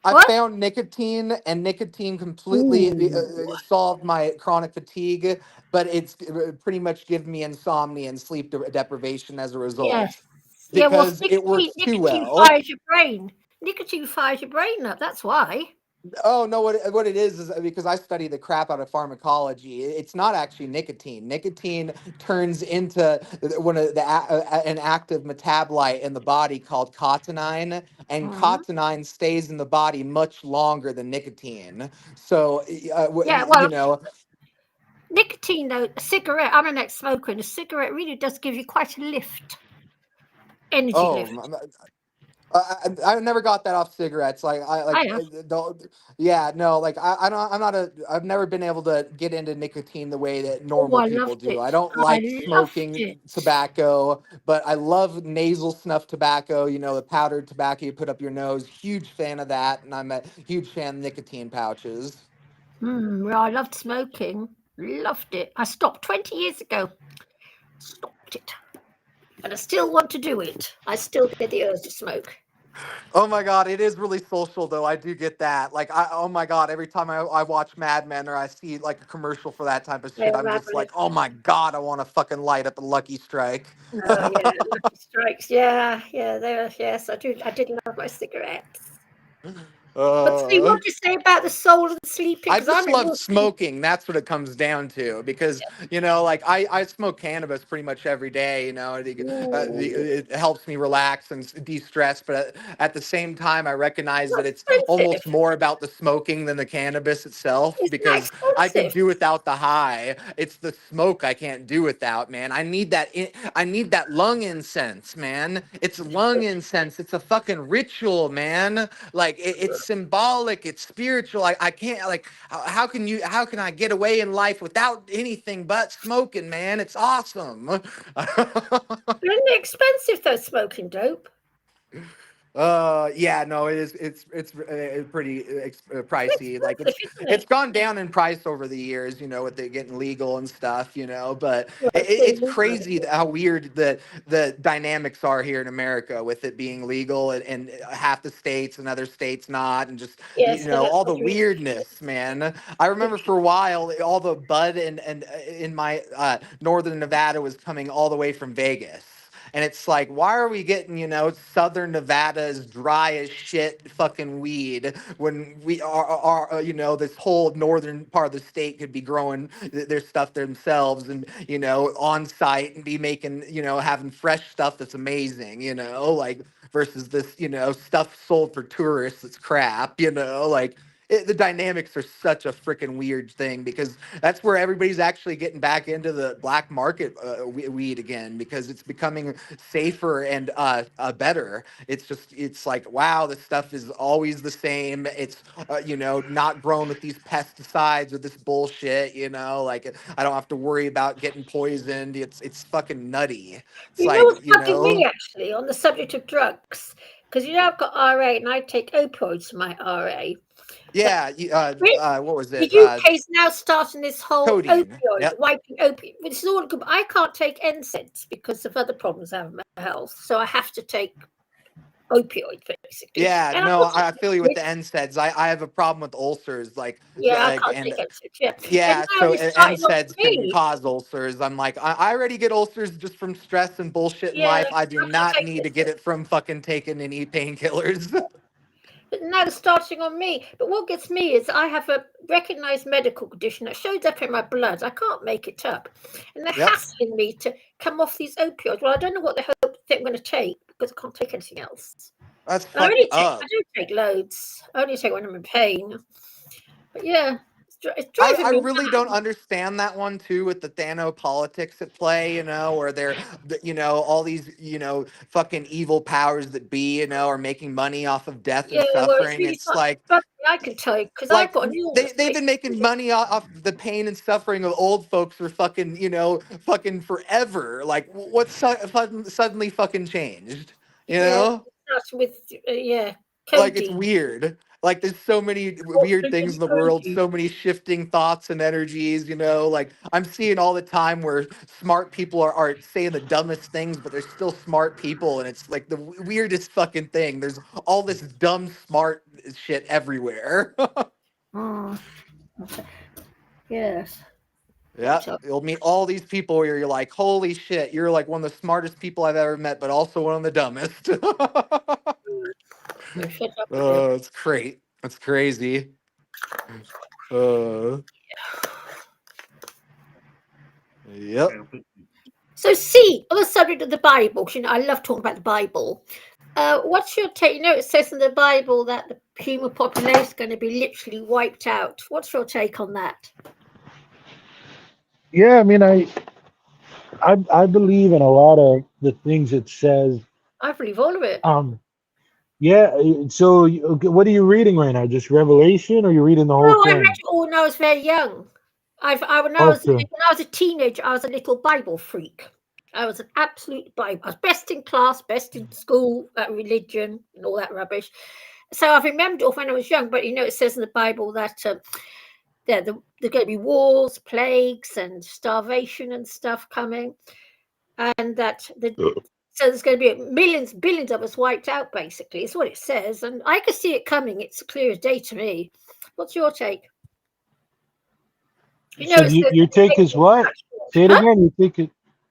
I What? found nicotine, and nicotine completely Ooh. solved my chronic fatigue, but it's pretty much given me insomnia and sleep deprivation as a result Yes. Yeah, well, because it works too nicotine well. fires your brain. Nicotine fires your brain up. That's why. Oh no! What it is because I study the crap out of pharmacology. It's not actually nicotine. Nicotine turns into one of an active metabolite in the body called cotinine, and Mhm. cotinine stays in the body much longer than nicotine. So, Yeah, you well, know, nicotine, though, a cigarette, I'm an ex-smoker, and a cigarette really does give you quite a lift. Energy oh, lift. I never got that off cigarettes. Like I I like have. yeah, no, like I don't I'm not a I've never been able to get into nicotine the way that Oh, normal I people loved do. it. I don't like I loved smoking it. tobacco, but I love nasal snuff tobacco, you know, the powdered tobacco you put up your nose. Huge fan of that, and I'm a huge fan of nicotine pouches. Well, I loved smoking. Loved it. I stopped 20 years ago. Stopped it. But I still want to do it. I still get the urge to smoke. Oh my god, it is really social though. I do get that. Like oh my god, every time I watch Mad Men or I see like a commercial for that type of Yeah, shit, I'm just rabbit. like, oh my god, I want to fucking light up a Lucky Strike. Oh yeah, Lucky Strikes. Yeah, yeah, there. Yes, I do. I did love my cigarettes. But see, uh, what do you say about the soul and sleeping? I Because I'm just a love real sleep. smoking. That's what it comes down to. Because you know, like I smoke cannabis pretty much every day. You know, Ooh, it helps me relax and de-stress. But at the same time, I recognize that not it's expensive. almost more about the smoking than the cannabis itself. It's not Because I can expensive. do without the high. It's the smoke I can't do without, man. I need that. I need that lung incense, man. It's lung incense. It's a fucking ritual, man. Like it's symbolic. It's spiritual. I can't like. How can you? How can I get away in life without anything but smoking, man? It's awesome. Isn't it expensive though, smoking dope? Yeah, no, it is. It's pretty It's pricey. Like expensive, isn't it's it? gone down in price over the years, you know, with it getting legal and stuff, you know. But Well, it's it's illegal. crazy how weird the dynamics are here in America with it being legal and half the states and other states not, and just Yes, you so know that's all what the weirdness, man. I remember for a while all the bud and in my northern Nevada was coming all the way from Vegas. And it's like, why are we getting, you know, Southern Nevada's dry as shit fucking weed when we are you know, this whole northern part of the state could be growing their stuff themselves and, you know, on site and be making, you know, having fresh stuff that's amazing, you know, like versus this, you know, stuff sold for tourists that's crap, you know, like the dynamics are such a freaking weird thing because that's where everybody's actually getting back into the black market weed again because it's becoming safer and better. It's just it's like wow, this stuff is always the same. It's you know not grown with these pesticides or this bullshit. You know, like I don't have to worry about getting poisoned. It's fucking nutty. It's You know like what's you bugging me know. actually on the subject of drugs Because I've got RA and I take opioids for my RA. Yeah, what was The it? UK is now starting this whole Codeine. opioid, Yep. wiping opioid. This is all good. I can't take NSAIDs because of other problems I have with my health. So I have to take opioid, basically. Yeah, And no, also I feel you with the it- NSAIDs. I have a problem with ulcers, like I can't and take NSAIDs. Yeah. yeah, And now so it's starting on NSAIDs can me. cause ulcers. I'm like, I already get ulcers just from stress and bullshit in Yeah, life. I do I can't not take need to NSAIDs. get it from fucking taking any painkillers. But now it's starting on me. But what gets me is I have a recognized medical condition that shows up in my blood. I can't make it up. And they're Yep. hassling me to come off these opioids. Well, I don't know what they hope think I'm going to take because I can't take anything else. That's I fucked up. don't take loads. I only take when I'm in pain. But yeah, it's driving I me really mad. don't understand that one too, with the Thanopolitics at play, where they're, all these, fucking evil powers that be, are making money off of death and Yeah, well, it's suffering. really It's fun. like, But I can tell you because I've got an illness. they've been making money off the pain and suffering of old folks for fucking, fucking forever. Like, what's suddenly fucking changed? You know? That's with Like, it's codeine. weird. Like, there's so many weird things in the world, so many shifting thoughts and energies, like I'm seeing all the time where smart people are saying the dumbest things, but they're still smart people, and it's like the weirdest fucking thing. There's all this dumb smart shit everywhere. Yes. Yeah, you'll meet all these people where you're like, holy shit, you're like one of the smartest people I've ever met, but also one of the dumbest. Shut up. Oh, it's great. It's crazy. Yep. So, see, on the subject of the Bible, because I love talking about the Bible. What's your take? It says in the Bible that the human population is going to be literally wiped out. What's your take on that? Yeah, I mean, I believe in a lot of the things it says. I believe all of it. Yeah. So, what are you reading right now? Just Revelation, or you reading the whole No, I thing? read it all when I was very young. When I was a teenager, I was a little Bible freak. I was an absolute Bible. I was best in class, best in school at religion and all that rubbish. So I've remembered it when I was young. But it says in the Bible that there's going to be wars, plagues, and starvation and stuff coming, and that so there's going to be millions, billions of us wiped out. Basically, it's what it says, and I can see it coming. It's clear as day to me. What's your take? So your take is what? Say it again.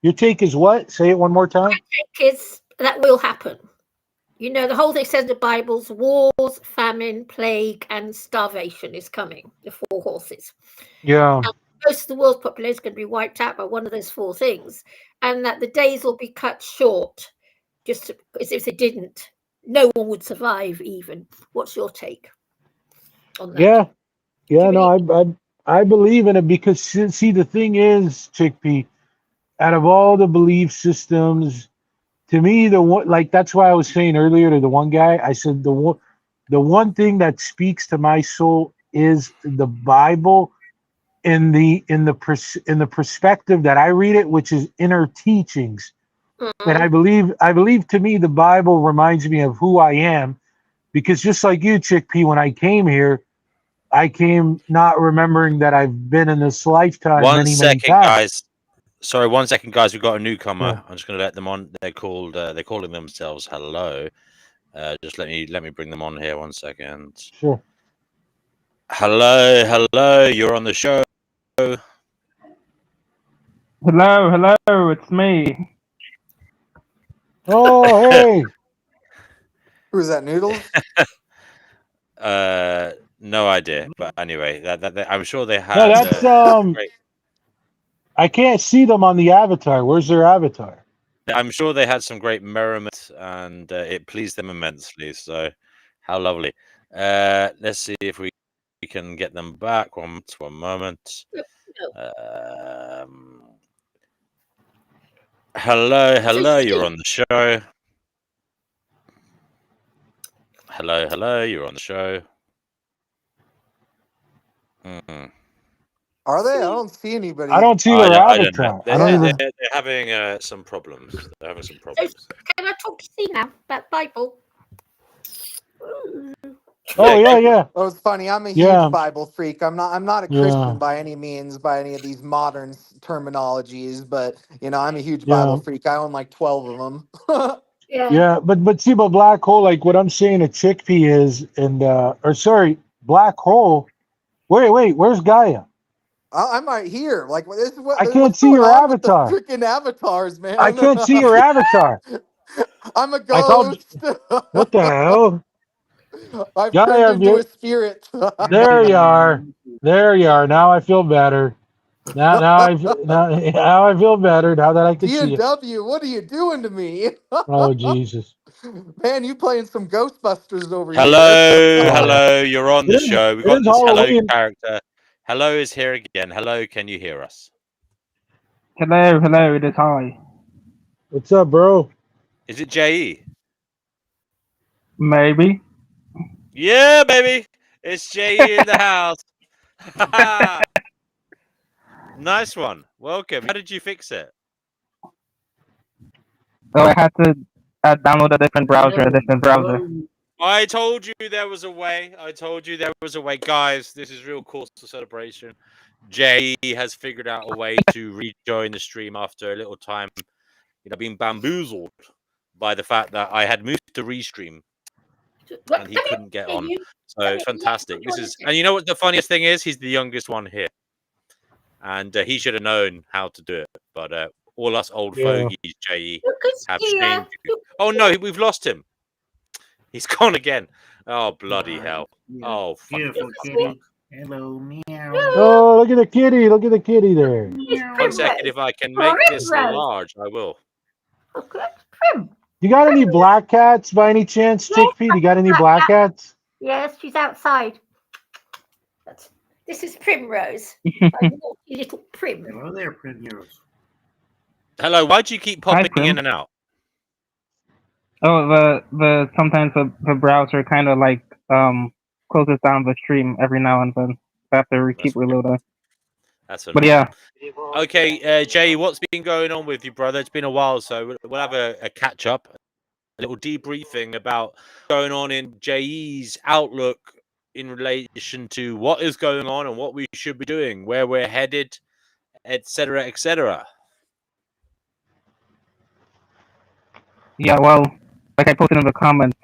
Your take is what? Say it one more time. My take is that will happen. The whole thing says in the Bible's wars, famine, plague, and starvation is coming. The 4 horses. Yeah. And most of the world's population is going to be wiped out by one of those 4 things, and that the days will be cut short. Just as if they didn't, no one would survive. Even. What's your take on that? Yeah. No, I believe in it because see, the thing is, Chickpea, out of all the belief systems, to me, the one, like, that's why I was saying earlier to the one guy, I said the one thing that speaks to my soul is the Bible in the perspective that I read it, which is inner teachings. And I believe to me, the Bible reminds me of who I am, because just like you, Chickpea, when I came here, I came not remembering that I've been in this lifetime many times. Guys. Sorry, 1 second, guys. We've got a newcomer. Yeah. I'm just going to let them on. They're calling themselves Hello. Just let me bring them on here 1 second. Sure. Hello. You're on the show. Hello. It's me. Oh, hey. Who's that, Noodles? No idea. But anyway, I'm sure they have. No, that's I can't see them on the avatar. Where's their avatar? I'm sure they had some great merriment, and it pleased them immensely. So, how lovely. Let's see if we can get them back. One moment. Hello. You're on the show. Hello. You're on the show. Are they? I don't see anybody. I don't see their avatar. They're having some problems. They're having some problems. Can I talk to you now about Bible? Oh yeah, yeah, That was funny. I'm a yeah, huge Bible freak. I'm not a yeah, Christian by any means, by any of these modern terminologies, but I'm a huge Bible yeah, freak. I own like 12 of them. Yeah. yeah. But see, but black hole, like what I'm saying, a chickpea is, and or sorry, black hole. Wait, where's Gaia? I'm right here. Like, I can't what's see going your on with the avatar. freaking avatars, I man? can't see your avatar. I'm a I thought, ghost. what the hell? I've turned Gaia, into a spirit. there you are. There you are. Now I feel better. Now I feel better now that I can see it. D&W, what are you doing to me? Oh Jesus! Man, you playing some Ghostbusters over here. Oh, Hello, you're on it the is. show. We've It got is this hello Halloween. character. Hello is here again. Hello, can you hear us? Hello, it is hi. What's up, bro? Is it JE? Maybe. Yeah, baby. It's JE in the house. Nice one. Welcome. How did you fix it? Oh, I had to download a different browser. I told you there was a way. Guys, this is real cause for celebration. Jay has figured out a way to rejoin the stream after a little time, being bamboozled by the fact that I had moved to Restream and he couldn't get on. So it's fantastic. And you know what the funniest thing is? He's the youngest one here, and he should have known how to do it. But all us old fogies, Jay, have shamed you. Oh no, we've lost him. He's gone again. Oh bloody hell! Oh Beautiful kitty. Hello, meow. Oh, look at the kitty! Look at the kitty there. 1 second, if I can make this large, I will. Okay, Prim. You got any black cats by any chance, Chickpea? You got any black cats? Yes, she's outside. This is Primrose. Little Prim. Hello there, Primrose. Hello, why do you keep popping Prim. in and out? Oh, the sometimes the browser kind of like closes down the stream every now and then. I have to keep reloading. That's But yeah. Okay, Jay, what's been going on with you, brother? It's been a while, so we'll have a catch up, a little debriefing about what's going on in JE's outlook in relation to what is going on and what we should be doing, where we're headed, etc., etc. Yeah, well, like I posted in the comments,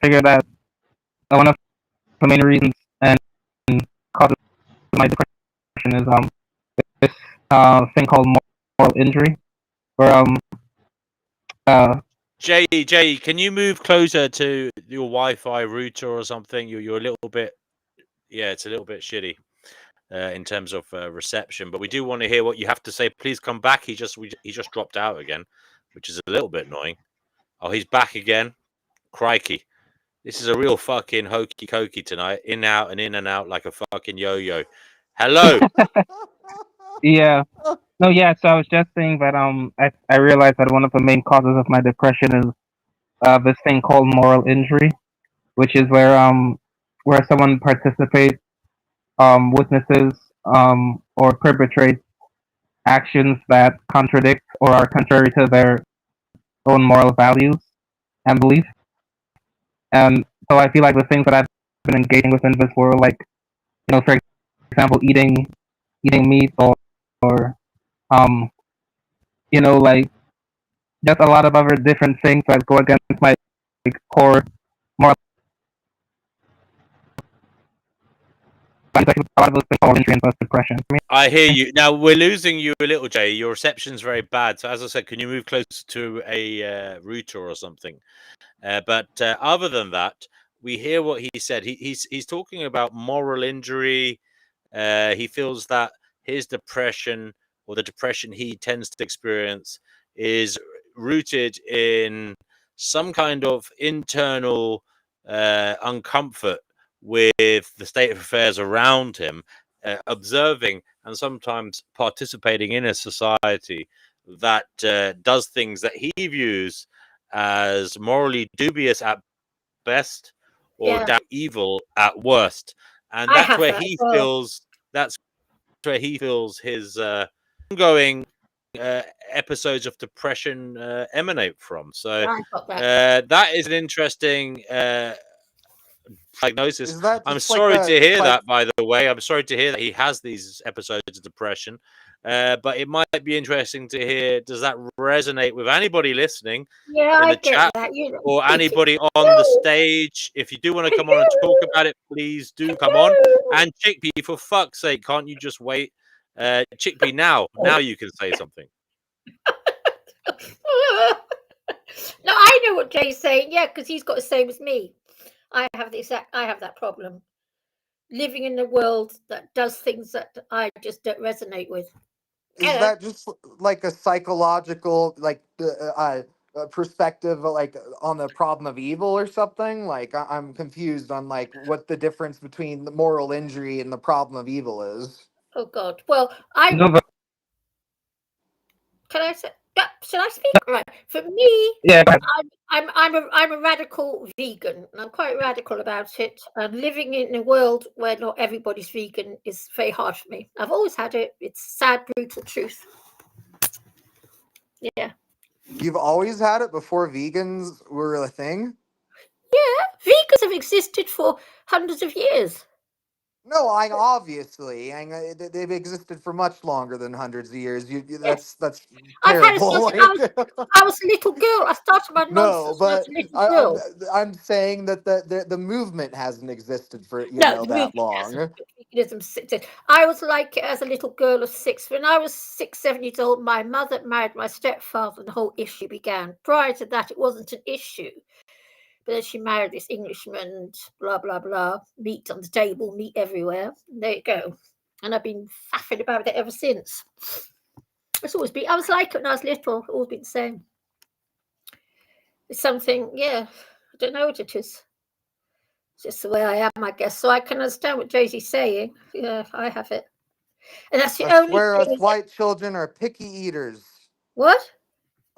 figure that one of the main reasons and causes my depression is this thing called moral injury, where Jay, can you move closer to your Wi-Fi router or something? You're a little bit, it's a little bit shitty in terms of reception. But we do want to hear what you have to say. Please come back. He just dropped out again, which is a little bit annoying. Oh, he's back again. Crikey, this is a real fucking hokey cokey tonight. In and out like a fucking yo-yo. Hello. Yeah. No, yeah, so I was just saying that I realized that one of the main causes of my depression is this thing called moral injury, which is where someone participates, witnesses, or perpetrates actions that contradict or are contrary to their own moral values and beliefs. And so I feel like the things that I've been engaging with in this world, like, for example, eating meat or like just a lot of other different things that go against my core moral. A lot of those things fall into depression. I hear you. Now we're losing you a little, Jay. Your reception's very bad. So as I said, can you move closer to a router or something? But other than that, we hear what he said. He's talking about moral injury. He feels that his depression, or the depression he tends to experience, is rooted in some kind of internal uncomfort with the state of affairs around him, observing and sometimes participating in a society that does things that he views as morally dubious at best or evil at worst. And that's where he feels his ongoing episodes of depression emanate from. So that is an interesting diagnosis. Is that I'm just like sorry a to hear psych- that, by the way. I'm sorry to hear that he has these episodes of depression. But it might be interesting to hear, does that resonate with anybody listening Yeah, in I the get chat that. You know, or it anybody on the no, stage? If you do want to come on and talk about it, please do come on. And Chickpea, for fuck's sake, can't you just wait? Chickpea, now you can say something. No, I know what Jay's saying. Yeah, because he's got the same as me. I have that problem. Living in a world that does things that I just don't resonate with. Is that just like a psychological, like, perspective, like on the problem of evil or something? Like, I'm confused on like what the difference between the moral injury and the problem of evil is. Oh God. Well, No, but can I say? Yeah, should I speak? Right. For me, yeah, but I'm a radical vegan, and I'm quite radical about it. And living in a world where not everybody's vegan is very hard for me. I've always had it. It's sad, brutal truth. Yeah. You've always had it before vegans were a thing? Yeah. Vegans have existed for hundreds of years. No, obviously, they've existed for much longer than hundreds of years. That's I've had it terrible. since I was a little girl. I started my No, nonsense when I was but a little girl. I'm saying that the movement hasn't existed for No, the that movement long. hasn't. Veganism. I was like it as a little girl of 6. When I was 6, 7 years old, my mother married my stepfather, and the whole issue began. Prior to that, it wasn't an issue. But then she married this Englishman, and blah, blah, blah. Meat on the table, meat everywhere. And there you go. And I've been faffing about it ever since. It's always been, I was like it when I was little, always been the same. It's something, yeah, I don't know what it is. It's just the way I am, I guess. So I can understand what Josie's saying. Yeah, I have it. And that's the I only swear us thing. white children are picky eaters. What?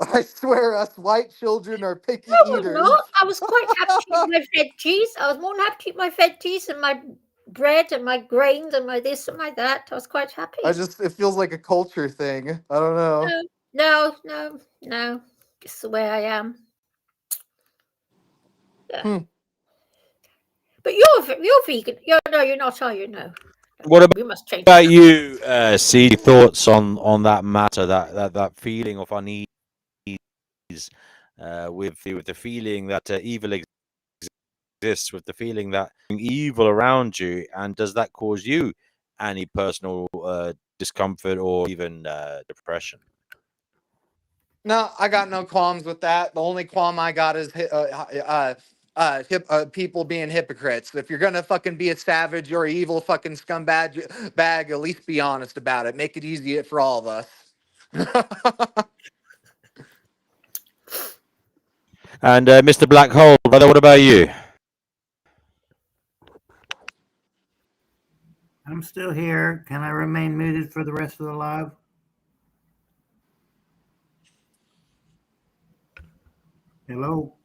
I swear us white children are picky No, I'm eaters. not. I was quite happy to eat my veggies. I was more than happy to eat my veggies and my bread and my grains and my this and my that. I was quite happy. It feels like a culture thing. I don't know. No. Just the way I am. Yeah. But you're vegan. You're not, are you? No. What We must change about you, see thoughts on that matter, that feeling of unease, with the feeling that evil exists, with the feeling that evil around you, and does that cause you any personal discomfort or even depression? No, I got no qualms with that. The only qualm I got is people being hypocrites. If you're gonna fucking be a savage or evil fucking scumbag, at least be honest about it. Make it easy for all of us. And Mr. Black Hole, brother, what about you? I'm still here. Can I remain muted for the rest of the live? Hello?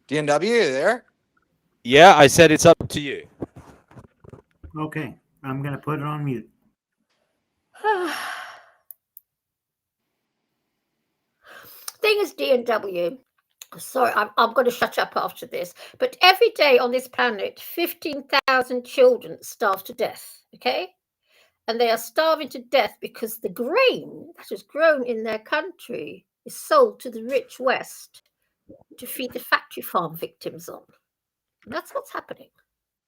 DNW, you there? Yeah, I said it's up to you. Okay, I'm going to put it on mute. Thing is, DNW. Sorry, I'm going to shut up after this. But every day on this planet, 15,000 children starve to death. Okay, and they are starving to death because the grain that is grown in their country is sold to the rich West to feed the factory farm victims on. And that's what's happening.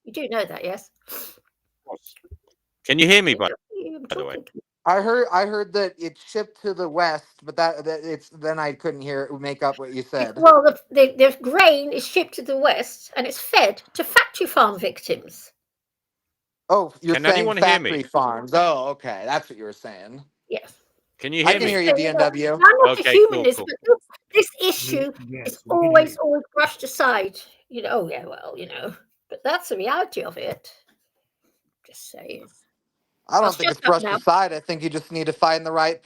You do know that, yes? Can you hear me, by the way? I heard that it's shipped to the West, but that it's then I couldn't make up what you said. Well, the grain is shipped to the West and it's fed to factory farm victims. Oh, you're Can saying anyone hear me? factory farms. Oh, okay. That's what you were saying. Yes. Can you hear me? I can hear you, DNW. I'm not Okay, a humanist, cool. but this issue Yes, is we can hear always you. brushed aside. Oh yeah, well, but that's the reality of it. Just saying. I I'll don't think shut it's up brushed now. aside. I think you just need to find the right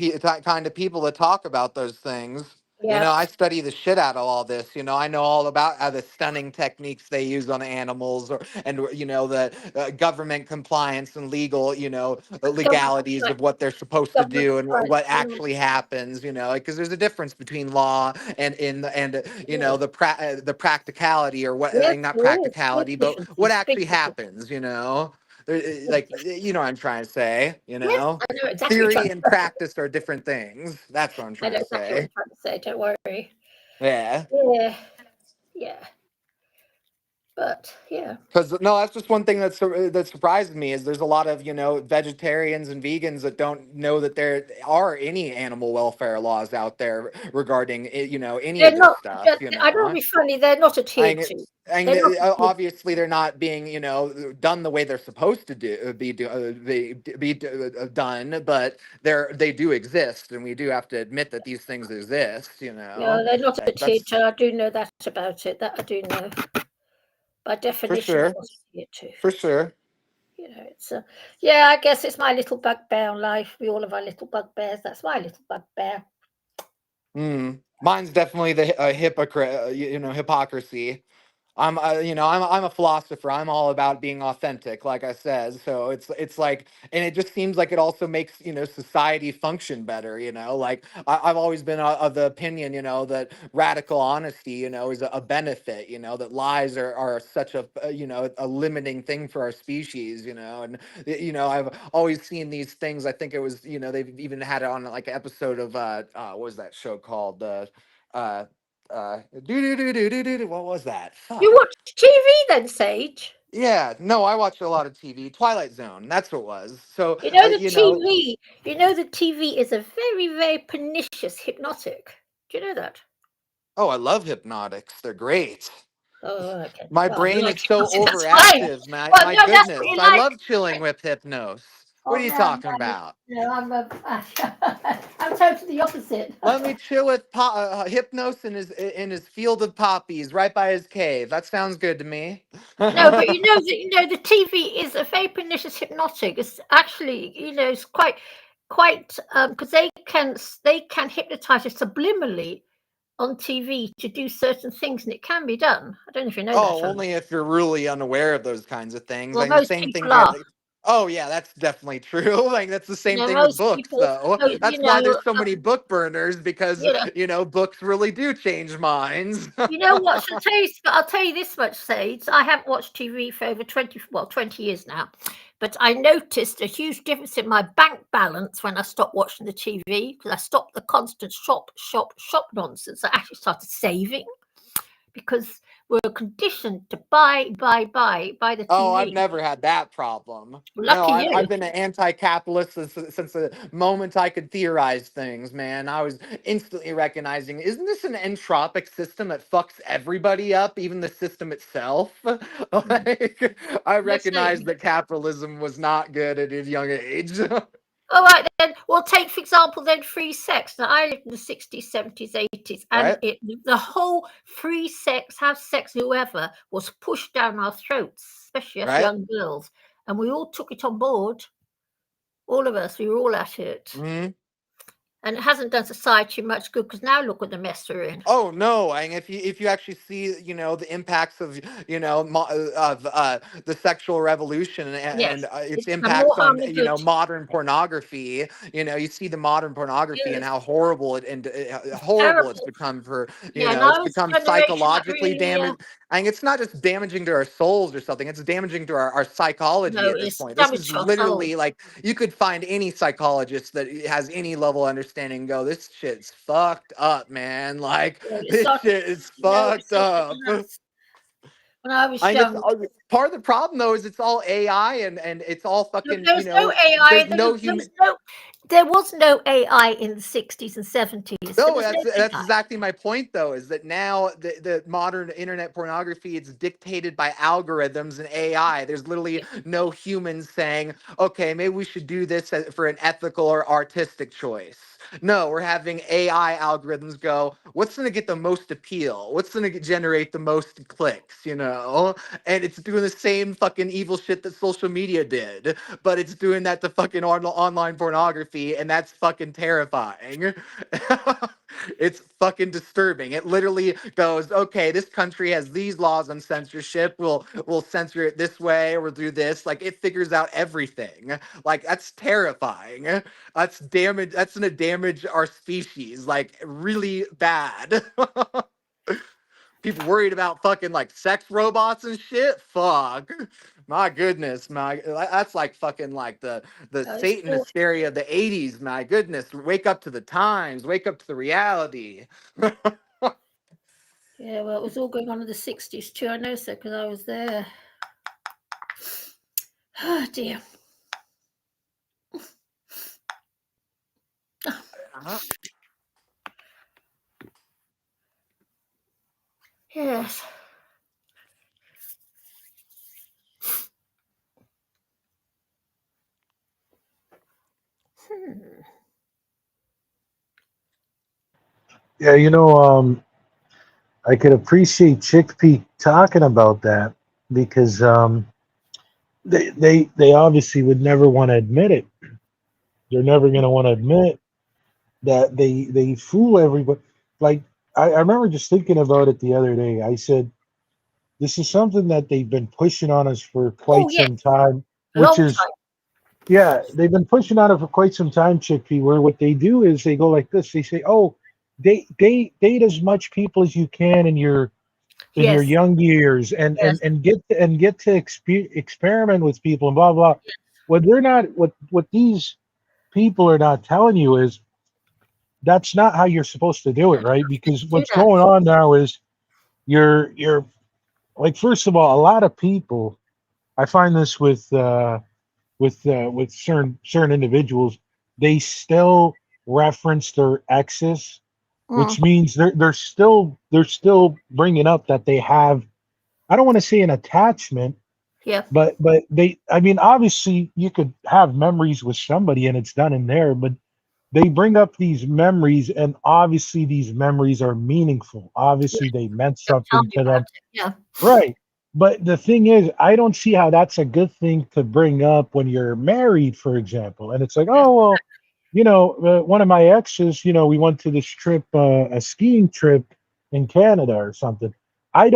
kind of people to talk about those things. You Yeah. know, I study the shit out of all this. You know, I know all about the stunning techniques they use on animals, and you know the government compliance and legal, you know, Government legalities compliance. of what they're supposed to Government do and what compliance. actually happens. You know, because there's a difference between law and you know Yes. the practicality or what Yes, not there is. Big practicality, but what differences. actually Big difference. happens. You know, Big like difference. you know what I'm trying to say. You Yes, know, I know exactly what you're theory trying and to say. practice are different things. That's what I'm I trying know to exactly what say. you're trying to say. Don't worry. Yeah. Yeah. Yeah. But yeah. Because no, that's just one thing that surprises me is there's a lot of vegetarians and vegans that don't know that there are any animal welfare laws out there regarding any They're of this not. stuff. I don't be funny. They're not I adhered mean, to. and They're not adhered. obviously they're not being done the way they're supposed to be done, but they do exist, and we do have to admit that these things exist. No, they're not Like, adhered that's to. I do know that about it. That I do know. By for definition, sure, not adhered to. for sure. It's yeah. I guess it's my little bugbear in life. We all have our little bugbears. That's my little bugbear. Mine's definitely the hypocrite, hypocrisy. I'm a philosopher. I'm all about being authentic, like I said. So it's like, and it just seems like it also makes society function better. Like I've always been of the opinion, that radical honesty, is a benefit. That lies are such a limiting thing for our species. And I've always seen these things. I think it was they've even had it on like an episode of what was that show called uh what was that? You Fuck. watch TV then, Sage? Yeah, no, I watch a lot of TV. Twilight Zone, that's what it was. So, You know the TV. You know the TV is a very, very pernicious hypnotic. Do you know that? Oh, I love hypnotics. They're great. Oh, okay. My Well, you brain like is so hypnotics, that's fine. overactive, man. Well, My no, that's what goodness, you I like. love chilling with hypnos. What Oh are you no, talking no, about? no, I'm totally the opposite. Let me chill with Hypnos in his field of poppies, right by his cave. That sounds good to me. No, but the TV is a very pernicious hypnotic. It's actually, it's quite because they can hypnotize us subliminally on TV to do certain things, and it can be done. I don't know if you know Oh, that. only if you're really unaware of those kinds of things. Well, Like the most same thing. people are. Oh yeah, that's definitely true. Like that's the same thing with Most books, people, though. That's why there's so many book burners because books really do change minds. You know what? I'll tell you this much, Sage. I haven't watched TV for over 20 years now, but I noticed a huge difference in my bank balance when I stopped watching the TV because I stopped the constant shop nonsense. I actually started saving because we're conditioned to buy the TV. Oh, I've never had that problem. Lucky No, you. I've been an anti-capitalist since the moment I could theorize things, man. I was instantly recognizing, isn't this an entropic system that fucks everybody up, even the system itself? Like, I recognized that capitalism was not good at a young age. All right, then. Well, take, for example, then free sex. Now, I lived in the 60s, 70s, 80s, and Right. the whole free sex, have sex, whoever, was pushed down our throats, especially us young girls. And we all took it on board. All of us, we were all at it. Mm-hmm. And it hasn't done society much good because now look at the mess we're in. Oh no! I mean, if you actually see the impacts of the sexual revolution and its impacts on modern pornography, you see the modern pornography and how horrible it's become for it's become psychologically damaged. I mean, it's not just damaging to our souls or something; it's damaging to our psychology at this point. This is literally like you could find any psychologist that has any level of understanding. Go, this shit's fucked up, man. Like this shit is fucked up. When I was young, part of the problem though is it's all AI and it's all fucking. There's no AI. There was no AI in the 60s and 70s. No, that's exactly my point though, is that now the modern internet pornography, it's dictated by algorithms and AI. There's literally no humans saying, okay, maybe we should do this for an ethical or artistic choice. No, we're having AI algorithms go, what's going to get the most appeal? What's going to generate the most clicks, And it's doing doing the same fucking evil shit that social media did, but it's doing that to fucking online pornography, and that's fucking terrifying. It's fucking disturbing. It literally goes, okay, this country has these laws on censorship. We'll censor it this way, or we'll do this. Like, it figures out everything. Like, that's terrifying. That's damage. That's gonna damage our species, like, really bad. People worried about fucking like sex robots and shit. Fuck, my goodness, that's like fucking like the Satan hysteria of the '80s. My goodness, wake up to the times, wake up to the reality. Yeah, well, it was all going on in the '60s too. I know so because I was there. Oh dear. Yes. Yeah, I could appreciate Chickpea talking about that because they obviously would never want to admit it. They're never going to want to admit that they fool everybody. Like I remember just thinking about it the other day. I said, this is something that they've been pushing on us for quite some time, which is, yeah, they've been pushing on it for quite some time, Chickpea, where what they do is they go like this. They say, oh, date as much people as you can in your young years and get to experiment with people and blah blah. What they're not what these people are not telling you is that's not how you're supposed to do it, right? Because what's going on now is you're like, first of all, a lot of people, I find this with certain individuals, they still reference their exes, which means they're still bringing up that they have, I don't want to say an attachment, but I mean, obviously you could have memories with somebody and it's done in there, but they bring up these memories, and obviously these memories are meaningful. Obviously they meant something to them. Yeah. Right. But the thing is, I don't see how that's a good thing to bring up when you're married, for example. And it's like, oh, well, one of my exes, we went to this trip, a skiing trip in Canada or something. I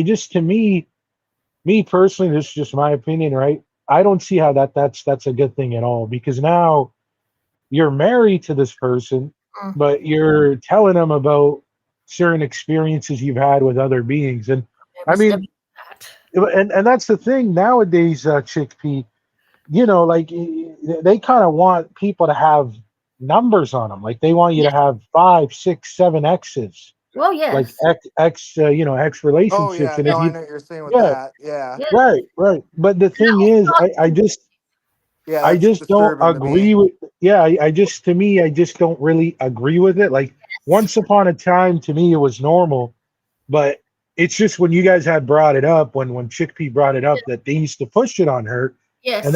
just, to me personally, this is just my opinion, right? I don't see how that's a good thing at all, because now you're married to this person, but you're telling them about certain experiences you've had with other beings. And I mean, and that's the thing nowadays, Chickpea, like they kind of want people to have numbers on them. Like they want you to have 5, 6, 7 exes. Well, yes. Like ex relationships. Oh yeah, and no, I know what you're saying with that. Yeah. Right. But the thing is, I just don't agree with. Yeah, I just don't really agree with it. Like once upon a time, to me, it was normal, but it's just when you guys had brought it up, when Chickpea brought it up, that they used to push it on her. Yes. And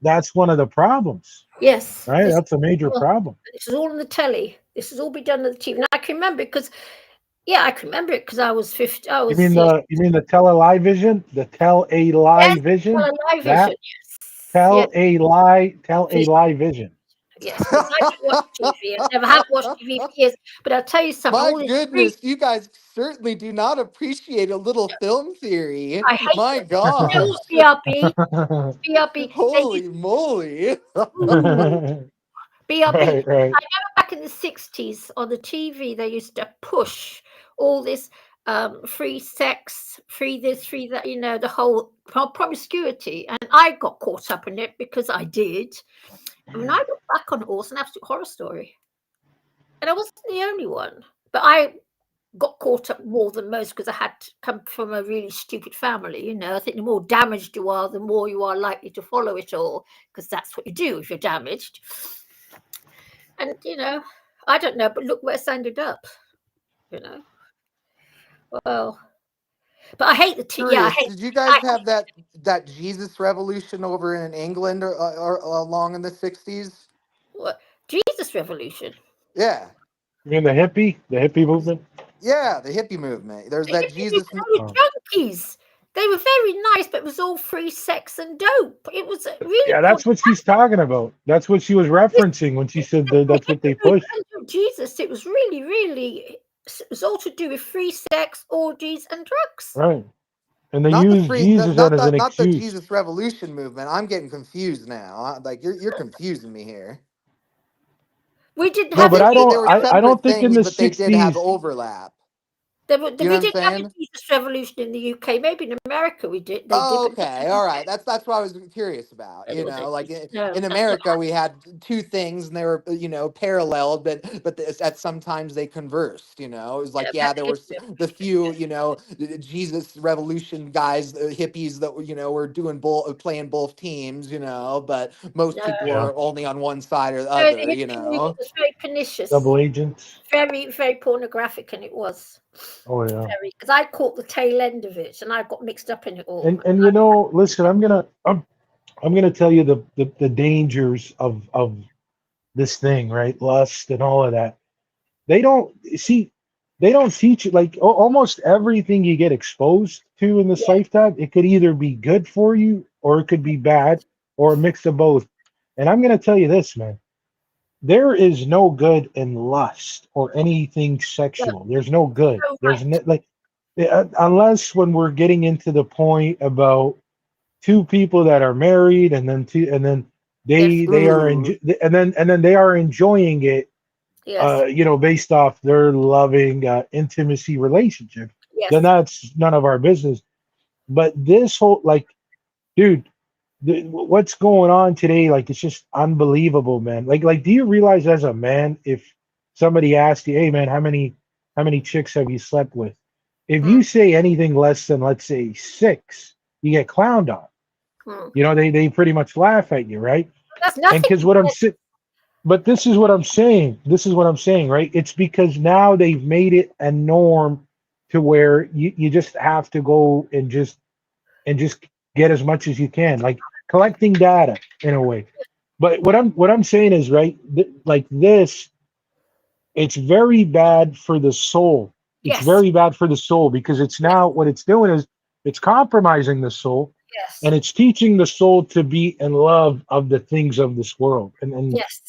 that's one of the problems. Yes. Right. That's a major problem. This is all on the telly. This has all been done on the TV. And I can remember it because. Yeah, I can remember it because I was 50. You mean the tele-vision? The tele-vision? Tele-vision, yes. Tele-vision. Yes, I don't watch TV. I never have watched TV for years. But I'll tell you something. My goodness, you guys certainly do not appreciate a little film theory. I hate My God. BRB. Holy moly. BRB. Right. I remember back in the 60s on the TV, they used to push all this free sex, free this, free that, the whole promiscuity. And I got caught up in it because I did. I mean, I look back on it all, it's an absolute horror story. And I wasn't the only one. But I got caught up more than most because I had come from a really stupid family. I think the more damaged you are, the more you are likely to follow it all, because that's what you do if you're damaged. And, I don't know, but look where it's ended up, Well, but I hate the Did you guys have that Jesus revolution over in England or along in the 60s? What? Jesus revolution? Yeah. You mean the hippie movement? Yeah, the hippie movement. There's that Jesus. Junkies. They were very nice, but it was all free sex and dope. It was really. Yeah, that's what she's talking about. That's what she was referencing when she said that's what they push. Jesus, it was really, really. It was all to do with free sex, orgies, and drugs. Right. And they Not the use free, Jesus not as an not the excuse. Jesus Revolution movement. I'm getting confused now. Like you're confusing me here. We didn't No, have but it. They were I don't separate think in things, the but they did have 60s. overlap. We You know what I'm didn't have a saying? Jesus Revolution in the UK. Maybe in America we did. They Oh, did. But okay, all right. That's what I was curious about. it You was know, like no, in that's not. America, we had two things, and they were paralleled, but at sometimes they conversed. You know, it was like Yeah, there were the few Jesus Revolution guys, hippies that were doing playing both teams. You know, but most no. people Yeah. were only on one side or the No, the other. You hippie movement know. was very pernicious, Double agents. very, very pornographic, and it was Oh yeah. very because I caught the tail end of it, and I got mixed up in it all. And listen, I'm gonna tell you the dangers of this thing, right? Lust and all of that. They don't teach you like almost everything you get exposed to in this Yeah, lifetime. It could either be good for you or it could be bad or a mix of both. And I'm gonna tell you this, man. There is no good in lust or anything no, sexual. There's no good. so There's right. no, like unless when we're getting into the point about two people that are married and then Yes, they are Ooh. and then they are enjoying it yes, based off their loving intimacy relationship, then yes. that's none of our business. But this whole like, dude, what's going on today? Like, it's just unbelievable, man. Do you realize as a man, if somebody asked you, hey, man, how many chicks have you slept with? If you Mm, say anything less than, let's say, 6, you get clowned on. mm. You know, they pretty much laugh at you, right? That's And nothing. because but this is what I'm saying. This is what I'm saying, right? It's because now they've made it a norm to where you just have to go and just get as much as you can, like collecting data in a way. But what I'm saying is, right, like this, it's very bad for the soul. It's Yes, very bad for the soul because it's yes, now what it's doing is it's compromising the soul yes, and it's teaching the soul to be in love of the things of this world. And yes.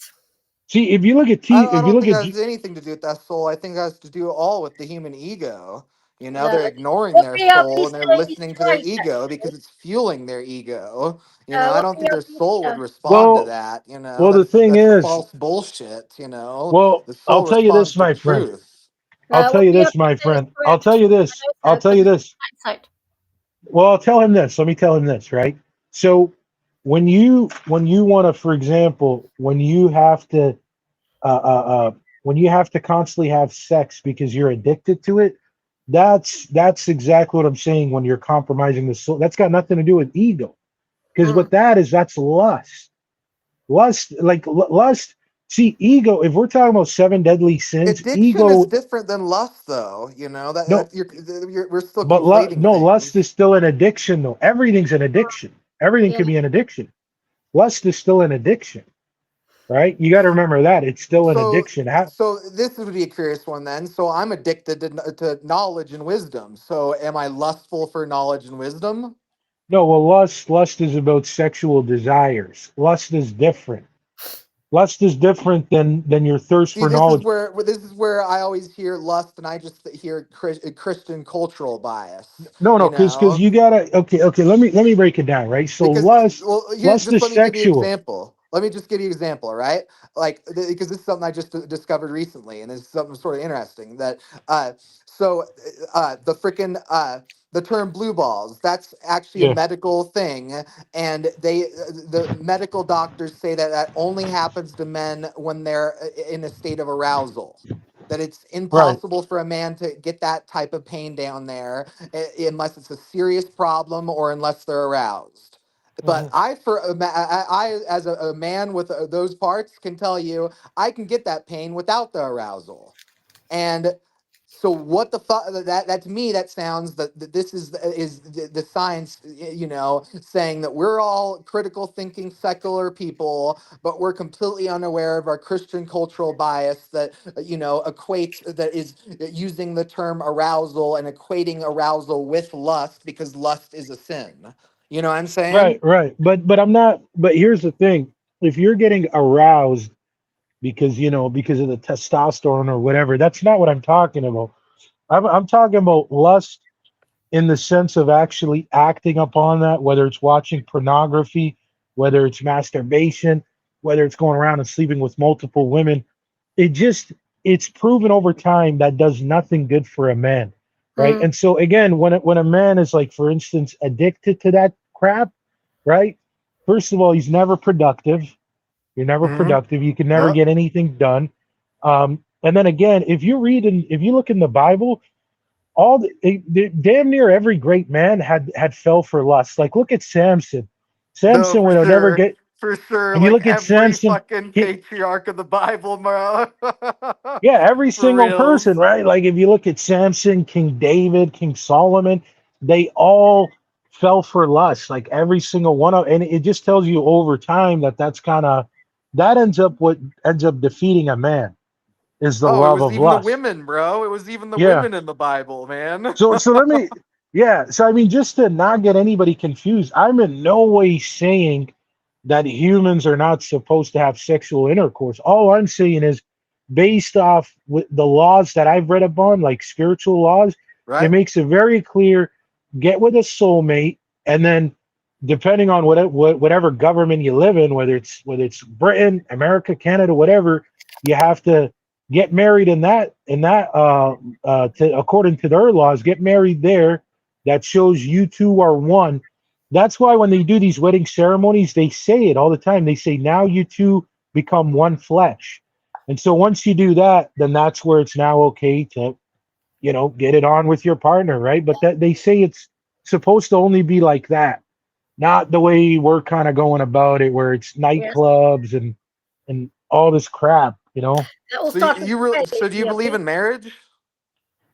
see, if you look at I if you don't look think at that has anything to do with that soul. I think that has to do all with the human ego. You know, No, they're ignoring what their BRB soul and they're saying is listening to their right. ego Actually, because it's fueling their ego. You know, I what don't think their BRB? soul would respond to well, that. You know, well, the thing that's is, false bullshit. You know, well, the I'll soul tell you this, responds to my friend. truth. I'll No, tell what you BRB this, my saying is friend. I'll tell correct. you this. I'll tell you Because this. hindsight. Well, I'll tell him this. Let me tell him this, right? So when you want to, for example, uh, uh, uh, when you have to constantly have sex because you're addicted to it, that's exactly what I'm saying. When you're compromising the soul, that's got nothing to do with ego, because Mm. what that is, that's lust. Lust. See, ego. If we're talking about 7 deadly sins, Addiction is ego. different than lust, though. You know No, we're still but conflating no, lust is things. still an addiction, though. Everything's an addiction. Everything Yeah. can be an addiction. Lust is still an addiction, right? You got to remember that it's still an So, addiction. so this would be a curious one then. So I'm addicted to knowledge and wisdom. So am I lustful for knowledge and wisdom? No, well, lust is about sexual desires. Lust is different. Lust is different than your thirst See, for knowledge. this is where I always hear lust, and I just hear Christian cultural bias. No, no, You because know, you gotta. Okay. Let me break it down, right? So because well, here, lust just is let me give you an sexual. example. Let me just give you an example, all right? Like, because this is something I just discovered recently, and this is something sort of interesting. That, so, the freaking the term blue balls, that's actually a Yeah, medical thing, and the medical doctors say that that only happens to men when they're in a state of arousal. That it's right. impossible for a man to get that type of pain down there unless it's a serious problem or unless they're aroused. But Mhm. I as a man with those parts, can tell you I can get that pain without the arousal. And So what the fuck? That to me, that sounds that this is the science, you know, saying that we're all critical thinking secular people, but we're completely unaware of our Christian cultural bias that you know equates that is using the term arousal and equating arousal with lust because lust is a sin. You know what I'm saying? Right. But I'm not. But here's the thing: if you're getting aroused because because of the testosterone or whatever, that's not what I'm talking about. I'm talking about lust in the sense of actually acting upon that, whether it's watching pornography, whether it's masturbation, whether it's going around and sleeping with multiple women. It just it's proven over time that does nothing good for a man, right? Mm, And so again, when a man is like, for instance, addicted to that crap, right? First of all, he's never productive. You're never Mm-hmm. productive. You can never Yep. get anything done. And then again, if you look in the Bible, damn near every great man had fell for lust. Like look at Samson. No, Samson for would never sure. get. For sure. And you Like look at every Samson. fucking He, patriarch of the Bible, bro. yeah, every For single person, reals. right? Like if you look at Samson, King David, King Solomon, they all fell for lust. Like every single one of, and it just tells you over time that ends up defeating a man is the Oh, it love was of even the lust. women, bro. It was even the Yeah. women in the Bible, man. So let me, yeah. So I mean, just to not get anybody confused, I'm in no way saying that humans are not supposed to have sexual intercourse. All I'm saying is, based off with the laws that I've read upon, like spiritual laws, it Right? makes it very clear: get with a soulmate, and then depending on whatever government you live in, whether it's Britain, America, Canada, whatever, you have to get married according to their laws, get married there. That shows you two are one. That's why when they do these wedding ceremonies, they say it all the time. They say, now you two become one flesh. And so once you do that, then that's where it's now okay to, get it on with your partner, right? But that they say it's supposed to only be like that, not the way we're kind of going about it, where it's yes. nightclubs and all this crap, That all So you, started you really, today, so do you yeah. believe in marriage?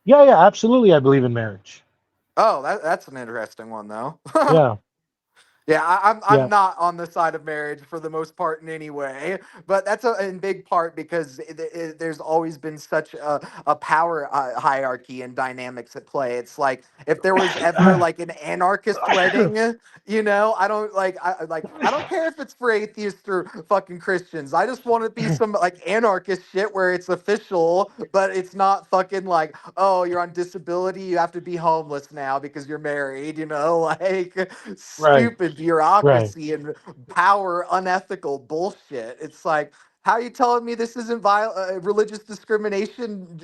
Yeah, absolutely. I believe in marriage. Oh, that's an interesting one though. Yeah, Yeah, I'm yeah, not on the side of marriage for the most part in any way, but that's in big part because there's always been such a power hierarchy and dynamics at play. It's like if there was ever like an anarchist wedding, you know, I don't care if it's for atheists or fucking Christians. I just want to be some like anarchist shit where it's official, but it's not fucking like, oh, you're on disability, you have to be homeless now because you're married, you know, like right, stupid right. bureaucracy and power unethical bullshit. It's like, how are you telling me this isn't religious discrimination?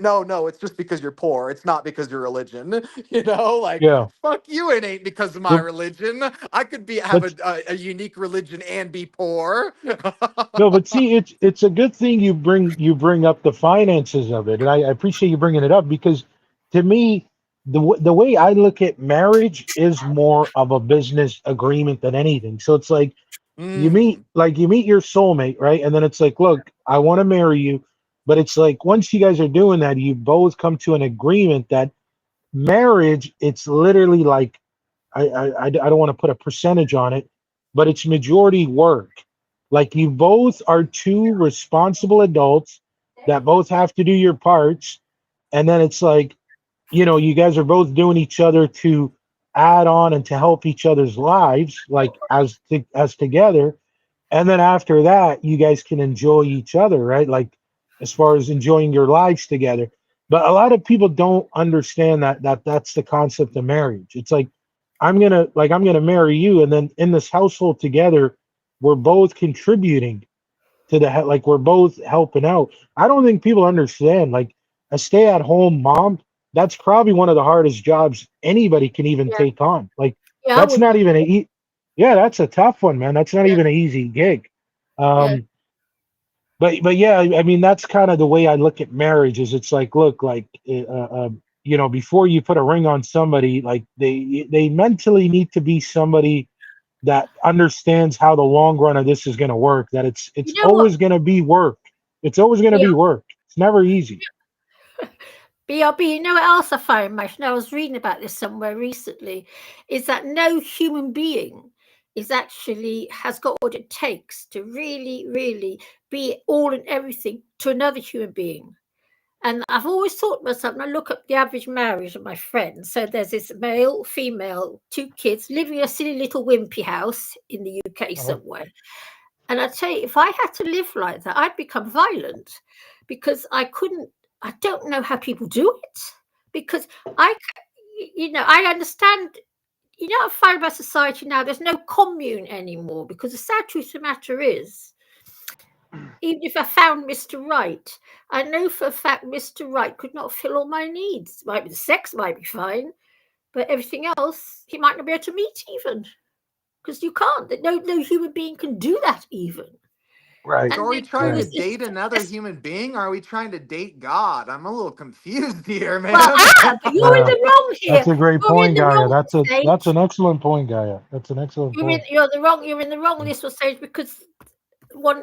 No, it's just because you're poor. It's not because your religion. You know, like Yeah, fuck you. It ain't because of my but religion. I could have but a unique religion and be poor. no, but see, it's a good thing you bring up the finances of it, and I appreciate you bringing it up because to me, the way I look at marriage is more of a business agreement than anything. So it's like Mm, you meet your soulmate, right? And then it's like, look, I want to marry you, but it's like once you guys are doing that, you both come to an agreement that marriage, it's literally like I don't want to put a percentage on it, but it's majority work. Like you both are two responsible adults that both have to do your parts, and then it's like, you guys are both doing each other to add on and to help each other's lives, like as together. And then after that, you guys can enjoy each other, right? Like as far as enjoying your lives together. But a lot of people don't understand that's the concept of marriage. It's like I'm gonna marry you, and then in this household together, we're both contributing to like we're both helping out. I don't think people understand like a stay-at-home mom. That's probably one of the hardest jobs anybody can even Yeah, take on. Like yeah, I that's would. not even yeah, that's a tough one, man. That's not Yeah, even an easy gig. yeah. Um, but yeah, I mean that's kind of the way I look at marriage. Is it's like, look, like before you put a ring on somebody, like they mentally need to be somebody that understands how the long run of this is going to work. That You it's know what? always going to be work. It's always going to Yeah, be work. It's never easy. BRB, you know what else I find, Mash? I was reading about this somewhere recently, is that no human being has got what it takes to really, really be all and everything to another human being. And I've always thought to myself, and I look at the average marriage of my friends. So there's this male, female, 2 kids living in a silly little wimpy house in the UK somewhere. And I tell you, if I had to live like that, I'd become violent, because I don't know how people do it, because I understand. You know, I find about society now, there's no commune anymore, because the sad truth of the matter is, even if I found Mr. Right, I know for a fact Mr. Right could not fill all my needs. The sex might be fine, but everything else he might not be able to meet even, because you can't. No human being can do that even. Right. So are we trying to date another human being, or are we trying to date God? I'm a little confused here, man. Well, you're in the wrong here. That's a great point, Gaia. That's an excellent point, Gaia. That's an excellent point. You're in the wrong this will say, because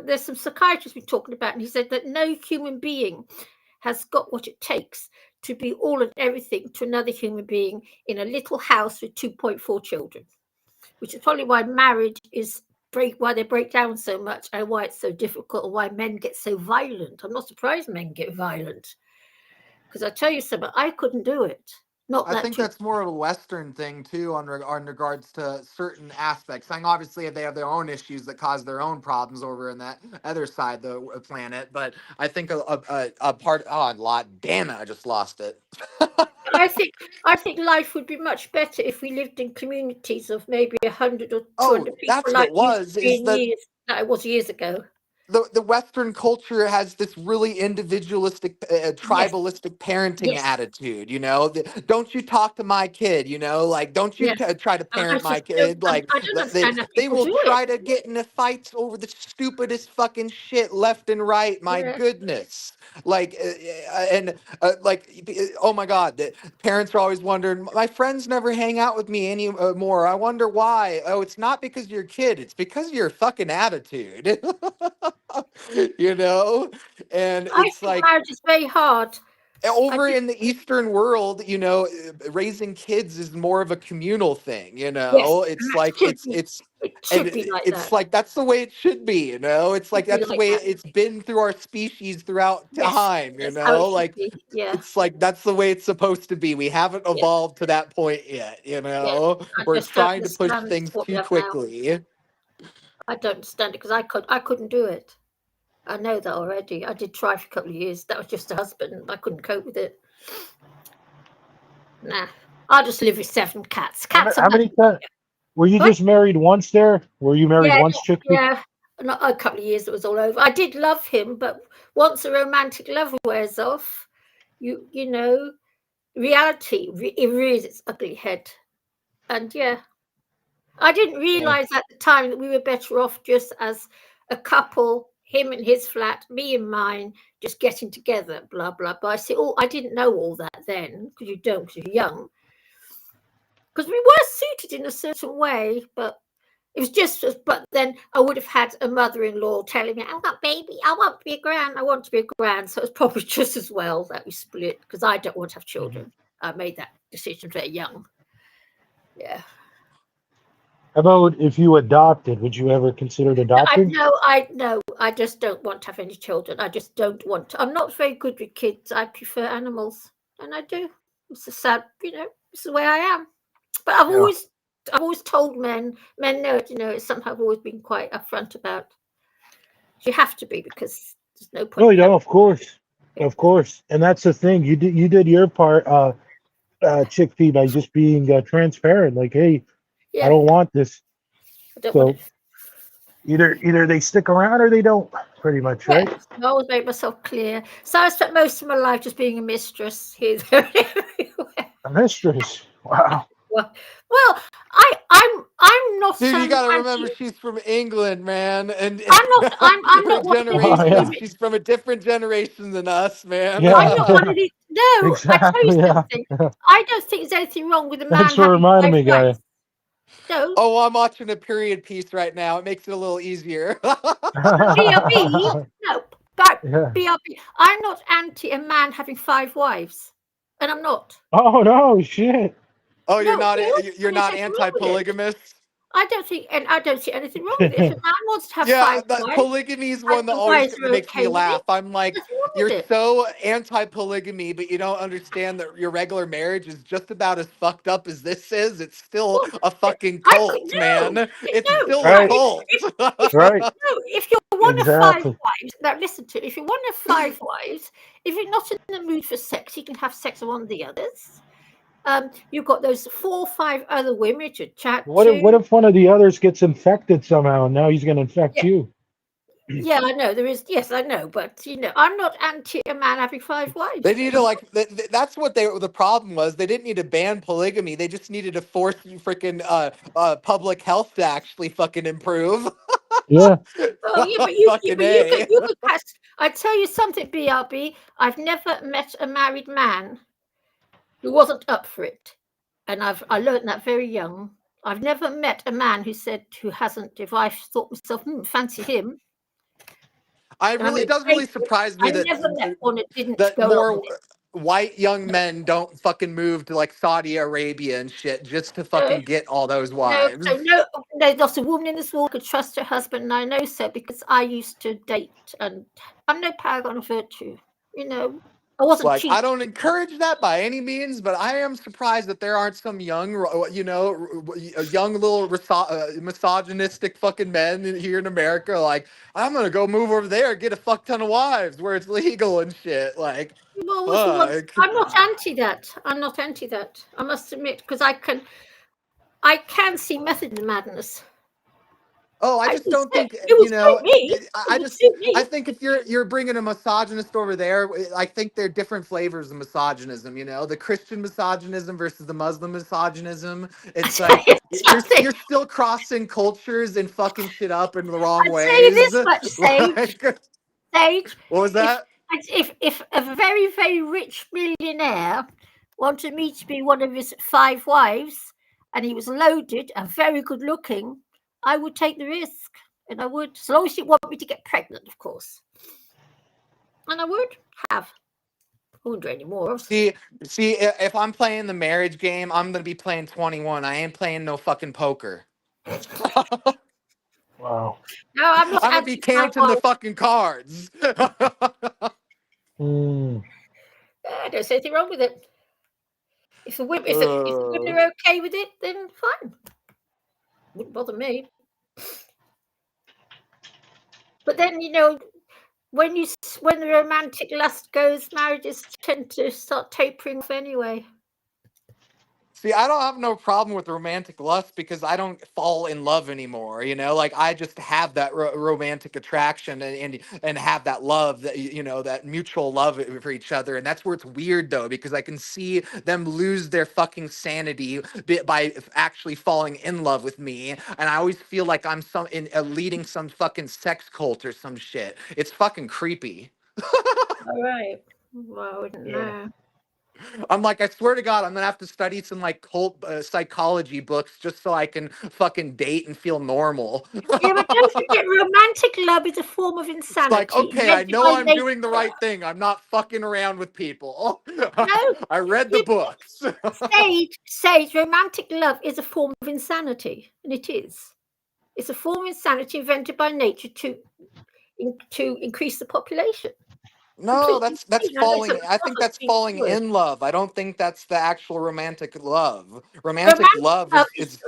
there's some psychiatrists we're talking about, and he said that no human being has got what it takes to be all and everything to another human being in a little house with 2.4 children, which is probably why marriage is why they break down so much, and why it's so difficult, and why men get so violent. I'm not surprised men get violent, because I tell you something, I couldn't do it. I think that's more of a Western thing too, on regards to certain aspects. I mean, obviously they have their own issues that cause their own problems over in that other side of the planet. But I think a part. Oh, damn it! I just lost it. I think life would be much better if we lived in communities of maybe 100 or 200 people. That's what it was. That it was years ago. The Western culture has this really individualistic, tribalistic parenting attitude. You know, don't you talk to my kid? You know, like don't you try to parent my kid? Like they will try to get into fights over the stupidest fucking shit left and right. My goodness, like oh my God, the parents are always wondering. My friends never hang out with me anymore. I wonder why. Oh, it's not because of your kid. It's because of your fucking attitude. You know, and it's like marriage is very hard. Over in the Eastern world, you know, raising kids is more of a communal thing. You know, it's like it's like that's the way it should be. You know, it's like that's the way it's been through our species throughout time. You know, like it's like that's the way it's supposed to be. We haven't evolved to that point yet. You know, we're trying to push things too quickly. I don't understand it, because I couldn't do it. I know that already. I did try for a couple of years. That was just a husband. I couldn't cope with it. Nah, I'll just live with 7 cats. How many cats? Were you just married once there? Were you married once, Chick? Yeah, not a couple of years. It was all over. I did love him, but once a romantic love wears off, you know, reality it rears its ugly head. And I didn't realize at the time that we were better off just as a couple. Him in his flat, me in mine, just getting together, blah, blah, blah. I say, I didn't know all that then, because you don't, because you're young. Because we were suited in a certain way, but it was just, but then I would have had a mother-in-law telling me, I want to be a grand. So it was probably just as well that we split, because I don't want to have children. I made that decision very young. Yeah. How about if you adopted? Would you ever consider adopting? I just don't want to have any children. I just don't want to. I'm not very good with kids. I prefer animals, and I do. It's a sad, it's the way I am. But I've always told men know it. It's something I've always been quite upfront about. You have to be, because there's no point. No, you don't. Of course, and that's the thing. You did your part, Chickpea, by just being transparent. Like, hey. I don't want this. Either they stick around or they don't, pretty much, right? I always make myself clear. So I spent most of my life just being a mistress here, there, everywhere. A mistress? Wow. Well, I'm not. Dude, you gotta remember, she's from England, man, and I'm not generation. She's from a different generation than us, man. Yeah. I'm not one of these. No, exactly, I tell you something. I don't think there's anything wrong with a man. Thanks for reminding me, guys. No. Oh, I'm watching a period piece right now. It makes it a little easier. BRB, no, but BRB. I'm not anti a man having 5 wives. and I'm not. Oh no, shit. Oh, you're No, not there you're isn't not anything wrong with it. anti-polygamous? I don't see anything wrong with it. If a man wants to have Yeah, 5 that wives, polygamy is and one that the always wives are makes me okay with it, laugh. I'm like, nothing wrong you're with it. so anti-polygamy, but you don't understand that your regular marriage is just about as fucked up as this is. It's still Well, a fucking I could cult, man. It's no. still a Right. cult. If Right. no, if you're one of 5 Exactly. wives, now listen to it. If you're one of 5 wives, if you're not in the mood for sex, you can have sex with one of the others. You've got those 4 or 5 other women to chat What if one of the others gets infected somehow and now he's gonna infect Yeah. you? Yeah, I know there is. Yes, I know, but I'm not anti a man having 5 wives. They need to like. That's what the problem was. They didn't need to ban polygamy. They just needed to force you freaking public health to actually fucking improve. Yeah. Oh yeah, but you Fucking could cast. I tell you something, BRB. I've never met a married man who wasn't up for it, and I learned that very young. I've never met a man who hasn't. If I thought myself, fancy him. It does really surprise me I never met one that didn't that go along more with it. white young men don't fucking move to like Saudi Arabia and shit just to fucking get all those wives. No, there's not a woman in this world could trust her husband, and I know so because I used to date, and I'm no paragon of virtue. I wasn't Like, cheating. I don't encourage that by any means, but I am surprised that there aren't some young, young little misogynistic fucking men here in America. Like, I'm gonna go move over there and get a fuck ton of wives where it's legal and shit. Like, Well, fuck. I'm not anti that. I'm not anti that. I must admit, because I can see method in the madness. Oh, I just don't think it would suit me. I think if you're bringing a misogynist over there, I think they're different flavors of misogynism. The Christian misogynism versus the Muslim misogynism. It's like you're still crossing cultures and fucking shit up in the wrong ways. I'll tell you this much, Sage. Sage. What was that? If a very, very rich millionaire wanted me to be one of his 5 wives, and he was loaded and very good looking, I would take the risk, and I would, as long as he wanted me to get pregnant, of course. And I would have. I wouldn't do any more. See, if I'm playing the marriage game, I'm gonna be playing 21. I ain't playing no fucking poker. Wow. No, I'm not. I'm gonna be counting the fucking cards. I don't see anything wrong with it. If the women are okay with it, then fine. Wouldn't bother me. But then when the romantic lust goes, marriages tend to start tapering off anyway. See, I don't have no problem with romantic lust because I don't fall in love anymore. Like I just have that romantic attraction and have that love that that mutual love for each other, and that's where it's weird though because I can see them lose their fucking sanity by actually falling in love with me, and I always feel like I'm leading some fucking sex cult or some shit. It's fucking creepy. All right. Well, I wouldn't know. I'm like, I swear to God, I'm gonna have to study some like cult psychology books just so I can fucking date and feel normal. Yeah, but don't forget, romantic love is a form of insanity. It's like, okay, I know I'm doing the right thing. I'm not fucking around with people. No, I read the books. Sage, romantic love is a form of insanity, and it is. It's a form of insanity invented by nature to increase the population. No, that's falling. I think that's falling in love. I don't think that's the actual romantic love. Romantic love is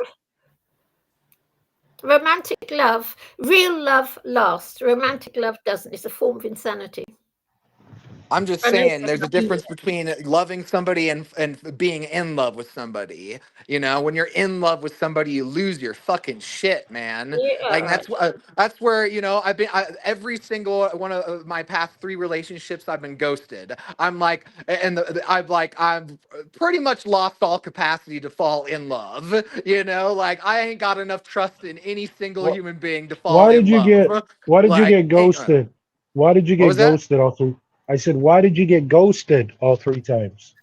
romantic love. Real love lasts. Romantic love doesn't. It's a form of insanity. I'm just saying there's a difference between loving somebody and being in love with somebody. When you're in love with somebody, you lose your fucking shit, man. Yeah. Like that's where I've been every single one of my past 3 relationships I've been ghosted. I'm like, and I've pretty much lost all capacity to fall in love. Like I ain't got enough trust in any single human being to fall in love. Why did you get ghosted? Why did you get ghosted all 3? I said, why did you get ghosted all 3 times?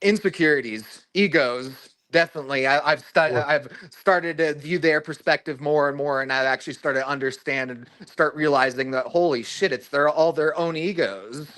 Insecurities, egos, definitely. I've started to view their perspective more and more, and I've actually started to understand and start realizing that holy shit, it's all their own egos.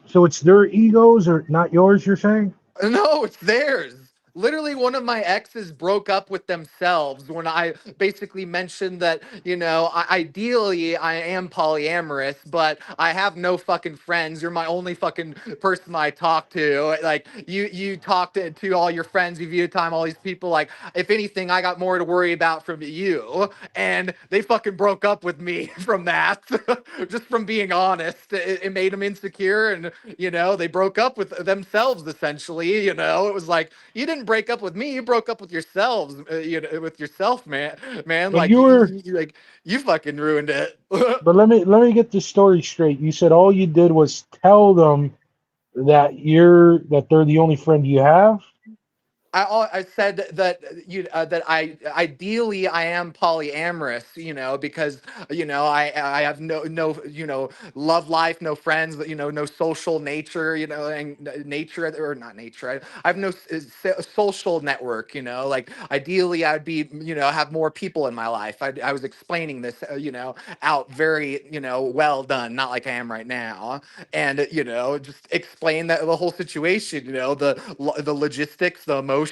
So it's their egos or not yours, you're saying? No, it's theirs. Literally, one of my exes broke up with themselves when I basically mentioned that, ideally I am polyamorous, but I have no fucking friends. You're my only fucking person I talk to. Like, you talk to all your friends, you view time, all these people. Like, if anything, I got more to worry about from you. And they fucking broke up with me from that, just from being honest. It made them insecure, and they broke up with themselves essentially. It was like, you didn't break up with me, you broke up with yourselves, with yourself, man. But Like, you were. you fucking ruined it. But let me get the story straight. You said all you did was tell them that they're the only friend you have. I said that that I ideally I am polyamorous, because I have no love life, no friends, no social nature, and nature, or not nature. I have no social network, like ideally I'd be have more people in my life. I was explaining this out very well done, not like I am right now, and just explain that the whole situation, the logistics, the emotions,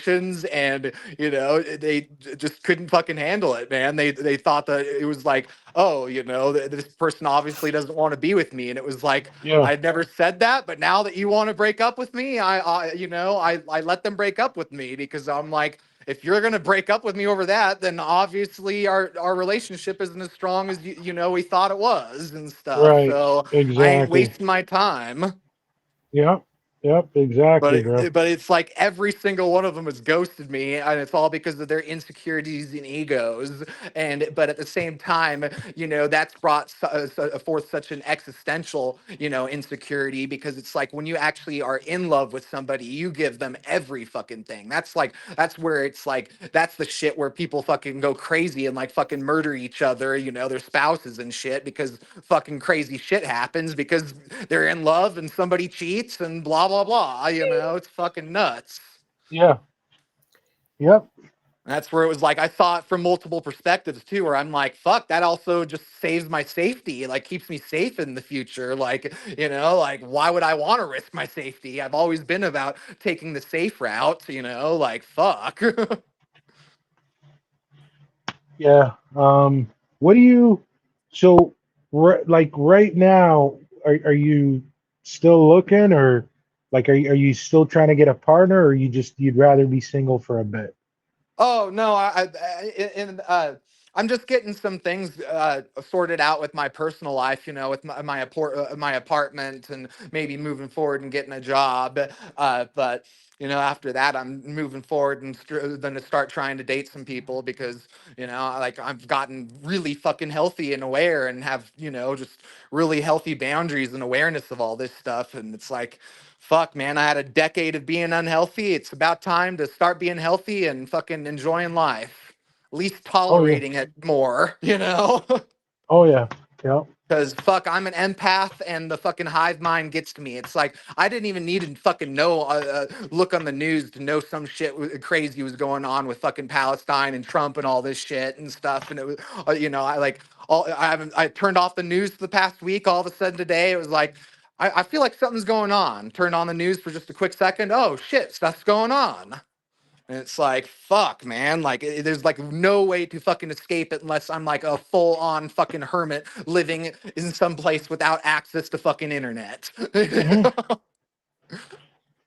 and they just couldn't fucking handle it, man. They thought that it was like, oh, this person obviously doesn't want to be with me, and it was like, Yeah. I'd never said that, but now that you want to break up with me, I let them break up with me, because I'm like, if you're gonna break up with me over that, then obviously our relationship isn't as strong as we thought it was and stuff. Right. So I ain't Exactly. wasting my time. Yep. Yep. Exactly, bro. But it's like every single one of them has ghosted me, and it's all because of their insecurities and egos. But at the same time, that's brought forth such an existential, insecurity, because it's like when you actually are in love with somebody, you give them every fucking thing. That's where it's like, that's the shit where people fucking go crazy and like fucking murder each other, their spouses and shit, because fucking crazy shit happens because they're in love and somebody cheats and blah blah blah. It's fucking nuts. Yeah. Yep. That's where it was like, I saw it from multiple perspectives too, where I'm like, fuck, that also just saves my safety, like keeps me safe in the future. Like, like, why would I want to risk my safety? I've always been about taking the safe route, like, fuck. Yeah. What do you? So, like right now, are you still looking, or like are you still trying to get a partner, or you'd rather be single for a bit? Oh no, I'm just getting some things sorted out with my personal life, with my apartment, and maybe moving forward and getting a job. But after that, I'm moving forward and then to start trying to date some people, because like, I've gotten really fucking healthy and aware, and have just really healthy boundaries and awareness of all this stuff, and it's like, fuck, man, I had a decade of being unhealthy. It's about time to start being healthy and fucking enjoying life. At least Oh yeah. tolerating it more, Oh yeah. Yep. Because fuck, I'm an empath, and the fucking hive mind gets to me. It's like, I didn't even need to fucking know, look on the news to know some shit crazy was going on with fucking Palestine and Trump and all this shit and stuff. And it was, I like, I turned off the news for the past week. All of a sudden today, it was like, I feel like something's going on. Turned on the news for just a quick second. Oh shit, stuff's going on. And it's like, fuck, man. Like, there's like no way to fucking escape it unless I'm like a full on fucking hermit living in some place without access to fucking internet. Mhm.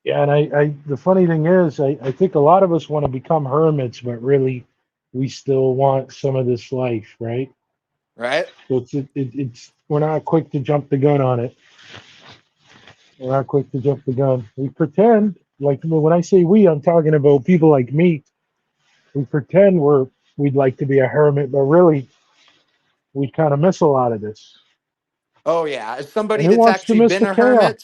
Yeah, and the funny thing is, I think a lot of us want to become hermits, but really, we still want some of this life, right? Right? So it's we're not quick to jump the gun on it. We're not quick to jump the gun. We pretend, like when I say we, I'm talking about people like me. We pretend we'd like to be a hermit, but really, we kind of miss a lot of this. Oh, yeah. As And somebody who that's wants to actually miss been the a chaos? hermit.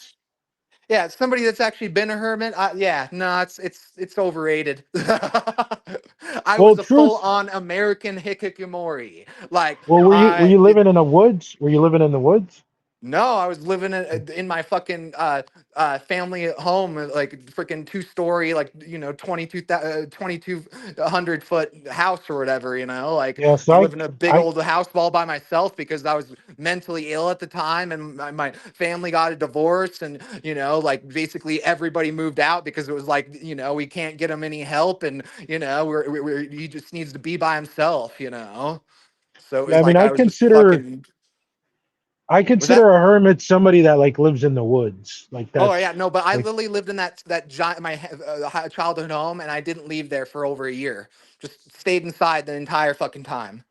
Yeah, as somebody that's actually been a hermit. Yeah, no, it's overrated. I Well, was a full truth. on American hikikomori. Like, Well, were you living in the woods? Were you living in the woods? No, I was living in my fucking family at home, like freaking 2-story, like 2,200-foot house or whatever. Like Yeah, so I I live in a big I old house all by myself because I was mentally ill at the time, and my family got a divorce, and like basically everybody moved out because it was like we can't get him any help, and he just needs to be by himself. So it yeah, was I mean like I was just fucking. I Was that? consider a hermit somebody that like lives in the woods. Like Oh yeah, that's no, but I like literally lived in that giant childhood home, and I didn't leave there for over a year. Just stayed inside the entire fucking time.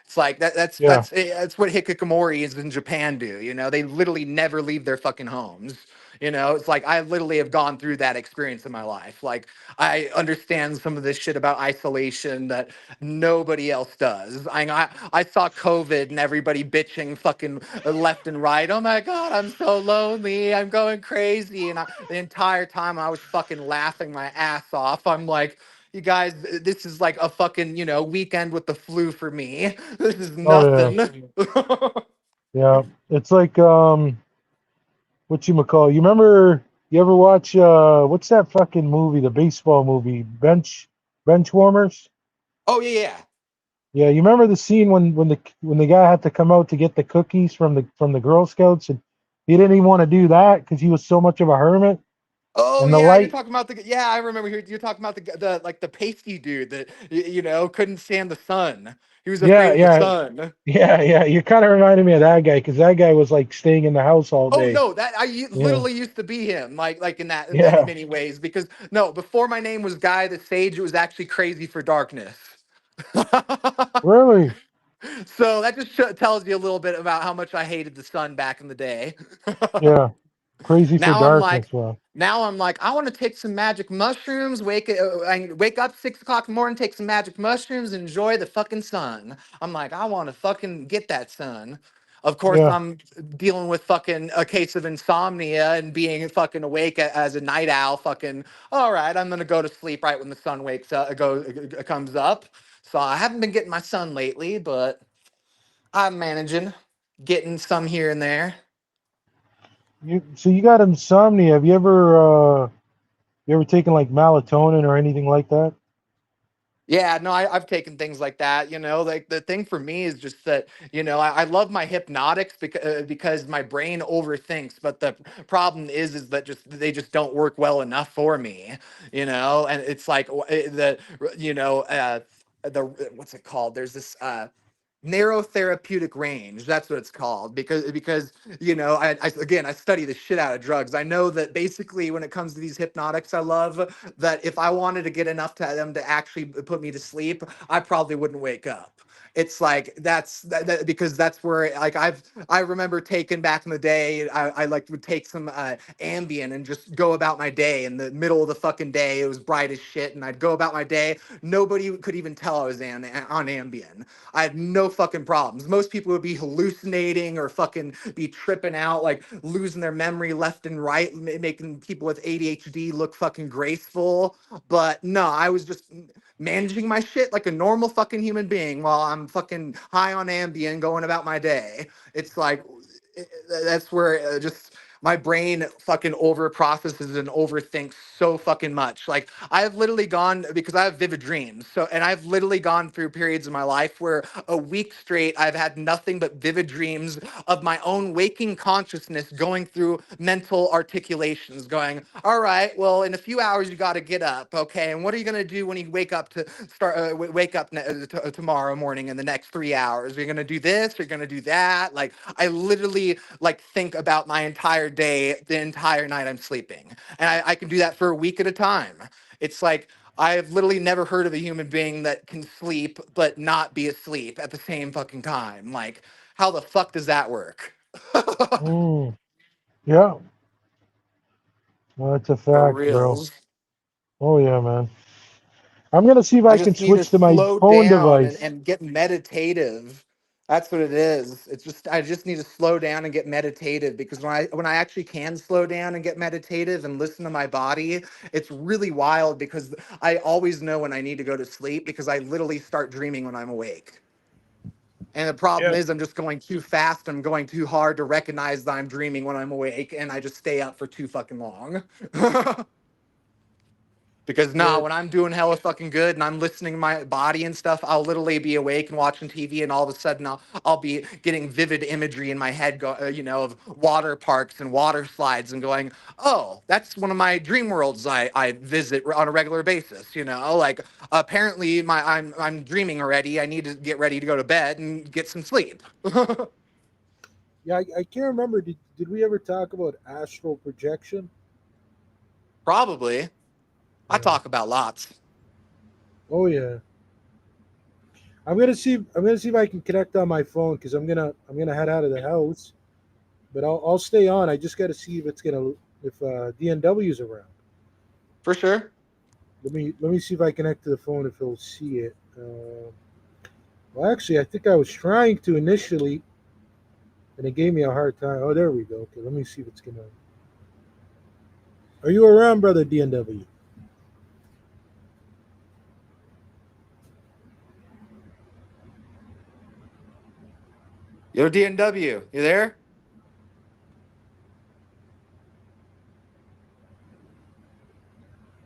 It's like that. yeah. That's what hikikomori is in Japan do. They literally never leave their fucking homes. It's like I literally have gone through that experience in my life. Like I understand some of this shit about isolation that nobody else does. I saw COVID and everybody bitching fucking left and right. Oh my god, I'm so lonely. I'm going crazy. And the entire time I was fucking laughing my ass off. I'm like, you guys, this is like a fucking, weekend with the flu for me. This is Oh yeah. nothing. Yeah. It's like what you call. You remember you ever watch what's that fucking movie, the baseball movie, Bench Warmers? Oh yeah. Yeah, you remember the scene when the guy had to come out to get the cookies from the Girl Scouts, and he didn't even want to do that because he was so much of a hermit. Oh And the yeah, you're light, talking about I remember you're talking about the like the pasty dude that couldn't stand the sun. He was yeah, afraid of the yeah, sun. yeah. You kind of reminded me of that guy because that guy was like staying in the house all Oh day. no, Yeah, literally used to be him, like in that many yeah. many ways. Because no, before my name was Guy the Sage, it was actually Crazy for Darkness. Really? So that just tells you a little bit about how much I hated the sun back in the day. Yeah. Crazy for Now I'm like, darkness. Wow. I want to take some magic mushrooms. Wake up 6 o'clock in the morning, take some magic mushrooms, and enjoy the fucking sun. I'm like, I want to fucking get that sun. Of course, Yeah. I'm dealing with fucking a case of insomnia and being fucking awake as a night owl. Fucking, all right, I'm gonna go to sleep right when the sun wakes up, comes up. So I haven't been getting my sun lately, but I'm managing, getting some here and there. So you got insomnia. Have you ever taken like melatonin or anything like that? Yeah, no, I've taken things like that. Like the thing for me is just that, I love my hypnotics because my brain overthinks, but the problem is that they just don't work well enough for me, and it's like the what's it called? There's this narrow therapeutic range. That's what it's called because again, I study the shit out of drugs. I know that basically when it comes to these hypnotics, I love that if I wanted to get enough to them to actually put me to sleep, I probably wouldn't wake up. It's like because that's where like I remember taking back in the day. I like would take some Ambien and just go about my day in the middle of the fucking day. It was bright as shit, and I'd go about my day. Nobody could even tell I was on Ambien. I had no fucking problems. Most people would be hallucinating or fucking be tripping out, like losing their memory left and right, making people with ADHD look fucking graceful. But no, I was just managing my shit like a normal fucking human being while I'm fucking high on Ambien going about my day. It's like, that's where just my brain fucking over processes and overthinks so fucking much. Like I've literally gone because I have vivid dreams. And I've literally gone through periods in my life where a week straight I've had nothing but vivid dreams of my own waking consciousness going through mental articulations, going, all right, well, in a few hours you got to get up, okay? And what are you gonna do when you wake up to wake up tomorrow morning in the next 3 hours? You're gonna do this. You're gonna do that. Like I literally like think about my entire day the entire night I'm sleeping, and I can do that for a week at a time. It's like I've literally never heard of a human being that can sleep but not be asleep at the same fucking time. Like, how the fuck does that work? Mm, yeah. Well, that's a For fact, bro. reals. Oh yeah, man. I'm gonna see if I I can just need to switch to my slow phone down device. and get meditative. That's what it is. It's just I just need to slow down and get meditative because when I actually can slow down and get meditative and listen to my body, it's really wild because I always know when I need to go to sleep because I literally start dreaming when I'm awake. And the problem Yeah. is I'm just going too fast. I'm going too hard to recognize that I'm dreaming when I'm awake, and I just stay up for too fucking long. Because Yeah. when I'm doing hella fucking good and I'm listening to my body and stuff, I'll literally be awake and watching TV, and all of a sudden I'll be getting vivid imagery in my head, of water parks and water slides, and going, oh, that's one of my dream worlds I visit on a regular basis. Like apparently I'm dreaming already. I need to get ready to go to bed and get some sleep. Yeah, I can't remember. Did we ever talk about astral projection? Probably. I talk about lots. Oh yeah. I'm gonna see if I can connect on my phone because I'm gonna head out of the house, but I'll stay on. I just got to see if DNW's around. For sure. Let me see if I connect to the phone if he'll see it. Well, actually, I think I was trying to initially, and it gave me a hard time. Oh, there we go. Okay, let me see if it's gonna. Are you around, brother DNW? Yo, DNW, you there?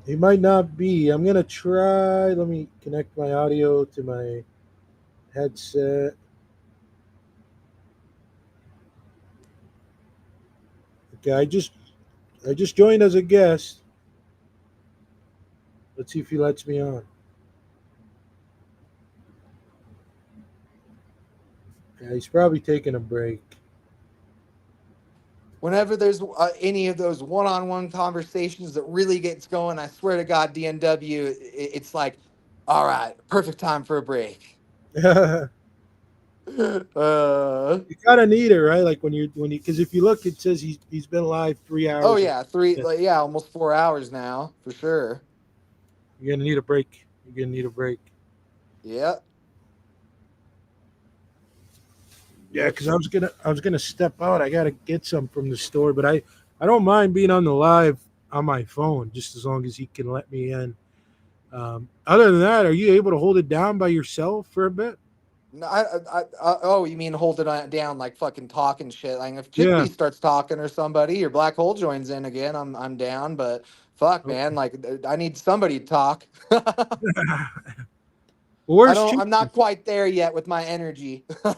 He might not be. I'm gonna try. Let me connect my audio to my headset. Okay, I just joined as a guest. Let's see if he lets me on. Yeah, he's probably taking a break. Whenever there's any of those one-on-one conversations that really gets going, I swear to God, DNW, it's like, all right, perfect time for a break. You gotta need it, right? Like when you because if you look, it says he's been live 3 hours. Oh yeah, almost 4 hours now for sure. You're gonna need a break. You're gonna need a break. Yeah. Yeah, because I was gonna step out. I gotta get some from the store, but I don't mind being on the live on my phone just as long as he can let me in. Other than that, are you able to hold it down by yourself for a bit? No, oh, you mean hold it down like fucking talking shit? Like if Chickpea starts talking or somebody or Black Hole joins in again, I'm down. But fuck, man, like I need somebody to talk. Where's I'm not quite there yet with my energy. Where'd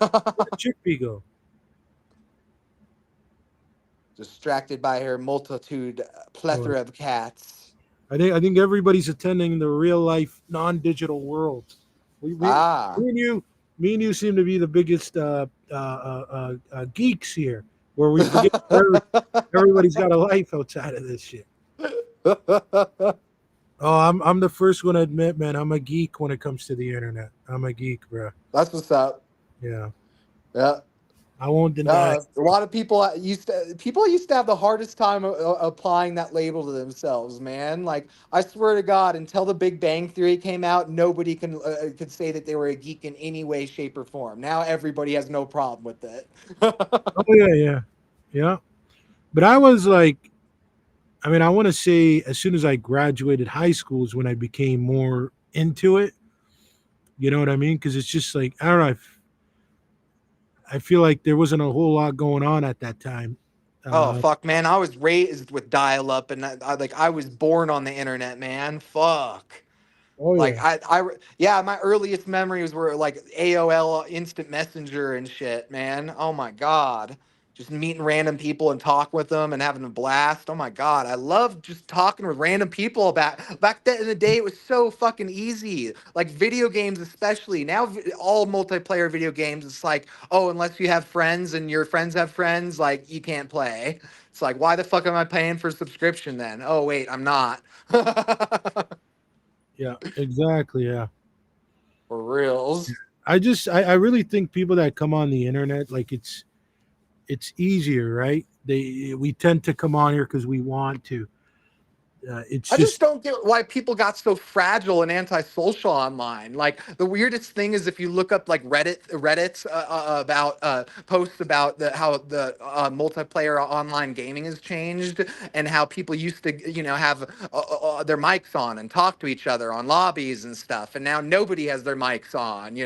Chickpea go? Distracted by her plethora of cats. I think everybody's attending the real life non-digital world. Me and you seem to be the biggest geeks here, where we forget everybody's got a life outside of this shit. Oh, I'm the first one to admit, man, I'm a geek when it comes to the internet. I'm a geek, bro. That's what's up. Yeah. Yeah. I won't deny. A lot of people used to have the hardest time applying that label to themselves, man. Like I swear to God, until The Big Bang Theory came out, nobody could say that they were a geek in any way, shape, or form. Now everybody has no problem with it. Oh yeah. But I was like, I mean, I want to say as soon as I graduated high school is when I became more into it. You know what I mean? Because it's just like, I don't know. I feel like there wasn't a whole lot going on at that time. Oh fuck, man! I was raised with dial-up, and I was born on the internet, man. Fuck. Oh yeah. My earliest memories were like AOL Instant Messenger and shit, man. Oh my God. Just meeting random people and talk with them and having a blast. Oh my God. I love just talking with random people back then in the day. It was so fucking easy. Like video games, especially now, all multiplayer video games. It's like, oh, unless you have friends and your friends have friends, like you can't play. It's like, why the fuck am I paying for a subscription then? Oh wait, I'm not. Yeah, exactly. Yeah. For reals. I really think people that come on the internet, like it's easier, right? We tend to come on here because we want to. It's I just don't get why people got so fragile and antisocial online. Like the weirdest thing is if you look up like Reddit's about posts about how the multiplayer online gaming has changed and how people used to have their mics on and talk to each other on lobbies and stuff, and now nobody has their mics on,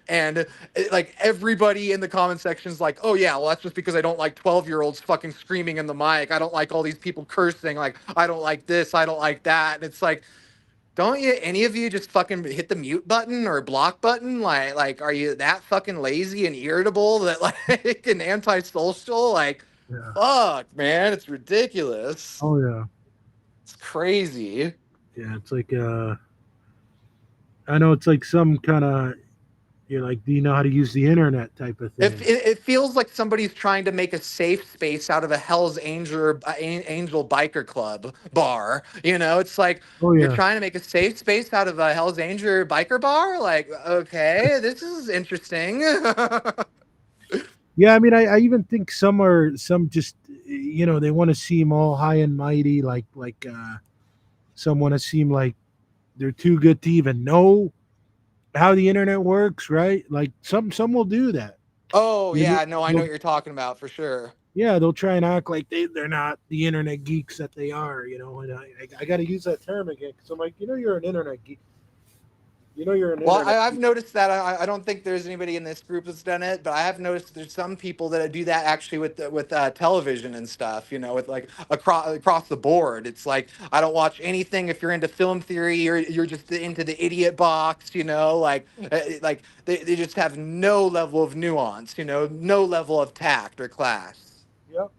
and like everybody in the comment section is like, oh yeah, well that's just because I don't like 12-year-olds fucking screaming in the mic. I don't like all these people cursing. Like I don't like this. I don't like that. And it's like, don't any of you just fucking hit the mute button or block button? Like, are you that fucking lazy and irritable that like and antisocial? Like, Yeah. fuck, man, it's ridiculous. Oh yeah. It's crazy. Yeah, it's like I know it's like some kind of you're like, do you know how to use the internet type of thing? It feels like somebody's trying to make a safe space out of a Hell's Angel biker club bar. It's like you're trying to make a safe space out of a Hell's Angel biker bar. Like, okay, this is interesting. Yeah, I mean, I even think some just they want to seem all high and mighty, like some want to seem like they're too good to even know how the internet works, right? Like some will do that. Oh yeah, no, I know what you're talking about for sure. Yeah, they'll try and act like they're not the internet geeks that they are, and I got to use that term again because I'm like, you're an internet geek. Well, I've noticed that. I don't think there's anybody in this group that's done it, but I have noticed there's some people that do that actually with television and stuff. With like across the board. It's like I don't watch anything. If you're into film theory, you're just into the idiot box. Like they just have no level of nuance. No level of tact or class. Yep.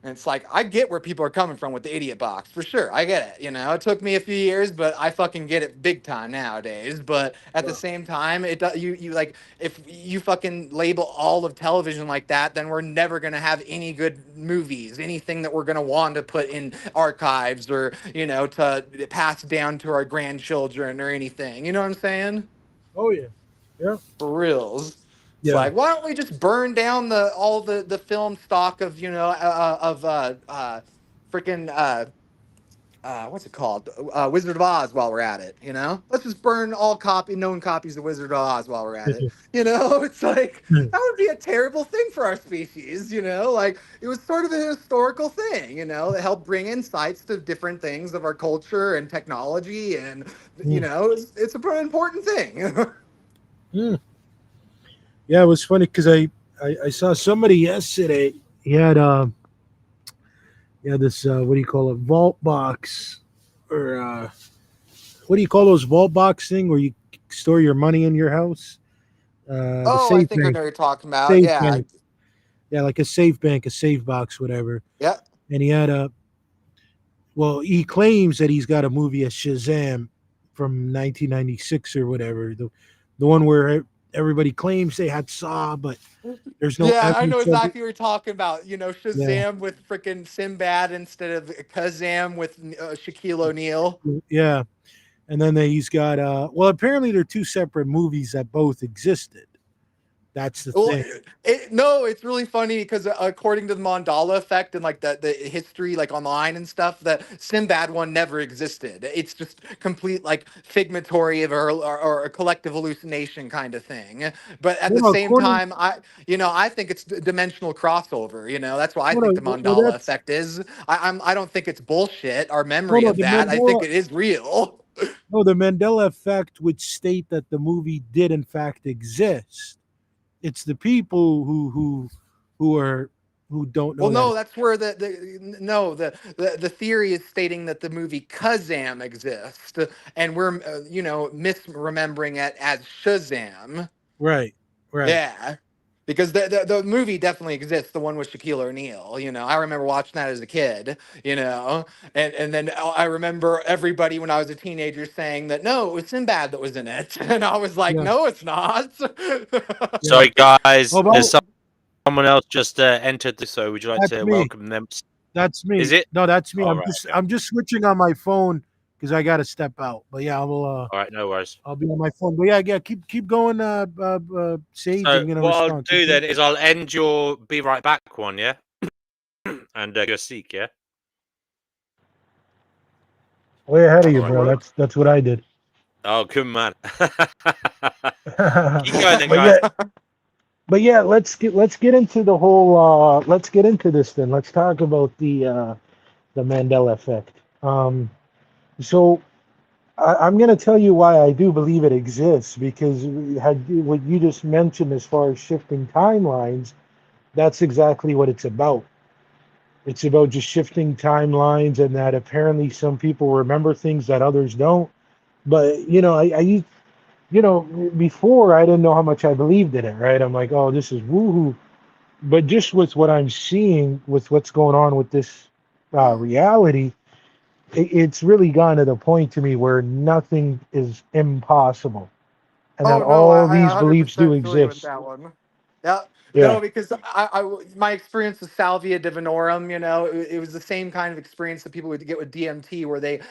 And it's like, I get where people are coming from with the idiot box, for sure. I get it. It took me a few years, but I fucking get it big time nowadays. But at the same time, you like, if you fucking label all of television like that, then we're never going to have any good movies, anything that we're going to want to put in archives or, to pass down to our grandchildren or anything. You know what I'm saying? Oh, yeah. Yeah. For reals. It's Yeah. like, why don't we just burn down all the film stock of freaking what's it called, Wizard of Oz while we're at it? Let's just burn all known copies of Wizard of Oz while we're at it. It's like that would be a terrible thing for our species. Like it was sort of a historical thing. That helped bring insights to different things of our culture and technology, and it's a pretty important thing. Yeah, it was funny because I saw somebody yesterday. He had this what do you call it, vault box, or what do you call those vault box thing where you store your money in your house? I think I know what you're talking about. Safe Yeah. bank. Yeah, like a safe bank, a safe box, whatever. Yeah. And he had he claims that he's got a movie of Shazam from 1996 or whatever, the one where everybody claims they saw, but there's no. Yeah, I know exactly what you're talking about. Shazam with freaking Sinbad instead of Kazam with Shaquille O'Neal. Yeah, and then he's got apparently they're two separate movies that both existed. That's the thing. It's really funny because according to the Mandela effect and like the history like online and stuff, the Sinbad one never existed. It's just complete like figmentary or a collective hallucination kind of thing. But at the same time, I think it's dimensional crossover. That's what I think the Mandela effect is. I don't think it's bullshit. Our memory of that, I think it is real. No, the Mandela effect would state that the movie did in fact exist. It's the people who don't know. Well, no, that's where the theory is stating that the movie Kazam exists, and we're misremembering it as Shazam. Right. Yeah, because the movie definitely exists, the one with Shaquille O'Neal. I remember watching that as a kid. And then I remember everybody when I was a teenager saying that no, it was Sinbad that was in it, and I was like, no, it's not. Sorry, guys. There's someone else just entered. So would you like to welcome them? That's me. Is it? No, that's me. All I'm just switching on my phone because I got to step out. But yeah, I will. All right, no worries. I'll be on my phone. But yeah, keep going. Sage. So what I'll do then is I'll end your Be Right Back one, yeah, and go seek, yeah. Way ahead of you, Alright. bro. That's what I did. Oh, come on. Keep but going then, guys. yeah, let's get into the whole. Let's get into this then. Let's talk about the Mandela effect. So I'm going to tell you why I do believe it exists, because what you just mentioned as far as shifting timelines, that's exactly what it's about. It's about just shifting timelines, and that apparently some people remember things that others don't. But before I didn't know how much I believed in it, right? I'm like, oh, this is woohoo. But just with what I'm seeing, with what's going on with this reality, it's really gone to the point to me where nothing is impossible, and that Oh no, all I these beliefs do 100% feel you with exist. that one. Yeah. Yeah. No, because my experience with Salvia divinorum, it was the same kind of experience that people would get with DMT, where they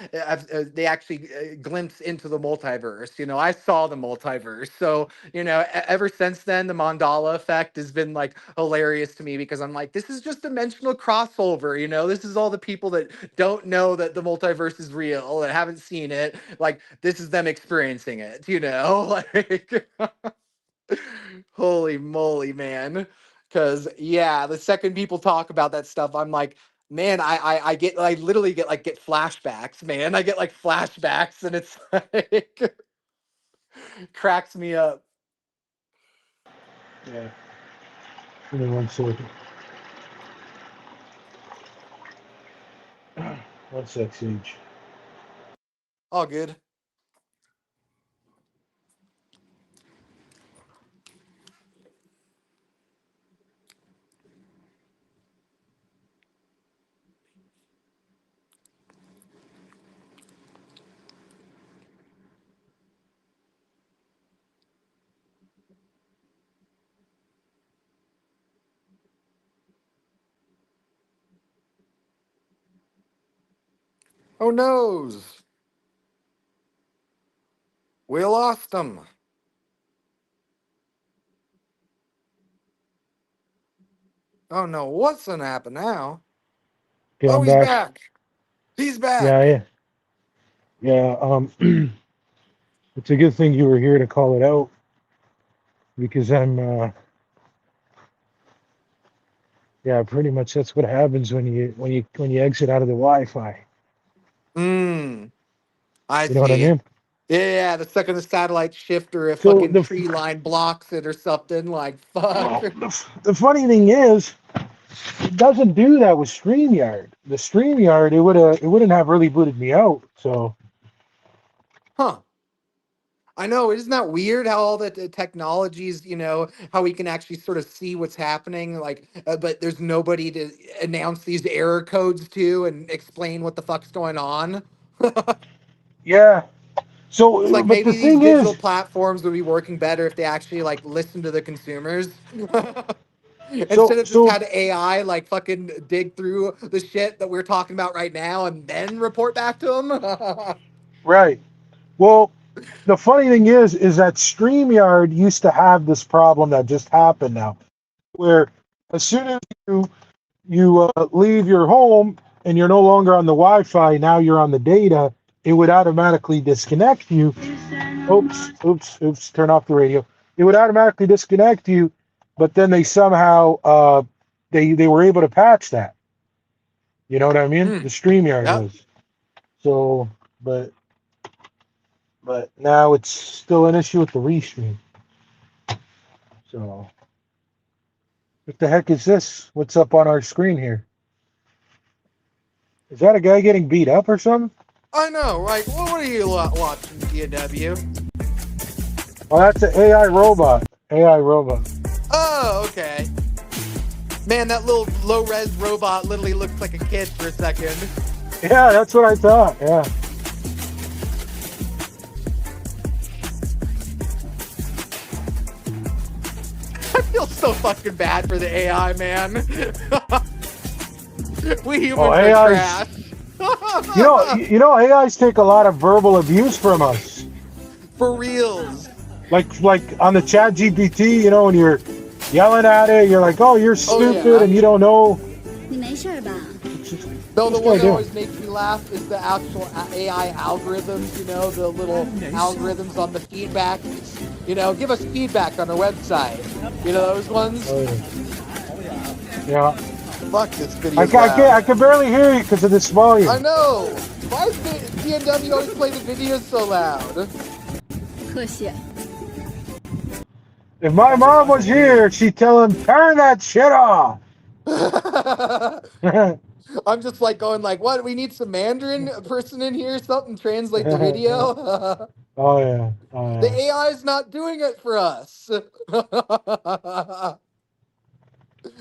actually glimpse into the multiverse. I saw the multiverse. So, ever since then, the Mandala effect has been like hilarious to me, because I'm like, this is just dimensional crossover. This is all the people that don't know that the multiverse is real and haven't seen it. Like, this is them experiencing it. Like. Holy moly, man. Because, yeah, the second people talk about that stuff, I'm like, man, I literally get flashbacks, man. I get like flashbacks, and it's like, cracks me up. Yeah. Give me 1 second. 1 sec, Sage. All good. Oh, noes. We lost him. Oh, no. What's going to happen now? Okay, Oh, I'm he's back. back. He's back. Yeah. It's a good thing you were here to call it out, because pretty much that's what happens when you exit out of the Wi-Fi. I You know what I see. mean? Yeah, the second the satellite shift or a So fucking tree line blocks it or something, like, fuck. the funny thing is, it doesn't do that with StreamYard. The StreamYard, it wouldn't have really booted me out. So Huh. I know, isn't that weird how all the technologies, how we can actually sort of see what's happening, like, but there's nobody to announce these error codes to and explain what the fuck's going on. yeah. It's So, like but the maybe these thing digital is, platforms would be working better if they actually like listen to the consumers. so Instead of just so had AI like fucking dig through the shit that we're talking about right now and then report back to them. right. Well, the funny thing is that StreamYard used to have this problem that just happened now, where as soon as you leave your home and you're no longer on the Wi-Fi, now you're on the data, it would automatically disconnect you. Oops, turn off the radio. It would automatically disconnect you, but then they somehow they were able to patch that. You know what I mean? The StreamYard Yep. was. So, but now it's still an issue with the restream. So, what the heck is this? What's up on our screen here? Is that a guy getting beat up or something? I know, right? Well, what are you watching, DW? Oh, that's an AI robot. AI robot. Oh, okay. Man, that little low-res robot literally looks like a kid for a second. Yeah, that's what I thought. Yeah. I feel so fucking bad for the AI, man. We humans are trash. You know, AIs take a lot of verbal abuse from us. For reals. Like on the Chat GPT, when you're yelling at it, you're like, "Oh, you're stupid," and you don't know. No, the What's one guy that doing? always makes me laugh is the actual AI algorithms, you know, the little algorithms on the feedback. You know, give us feedback on our website. You know, those ones? Oh, yeah. Fuck, this video's loud. I can barely hear you because of this volume. I know! Why is DNW always play the videos so loud? 可惜。 If my mom was here, she'd tell him, turn that shit off. I'm just like going like, what? We need some Mandarin person in here, something translate the video. Oh, yeah. Oh, The yeah. AI is not doing it for us.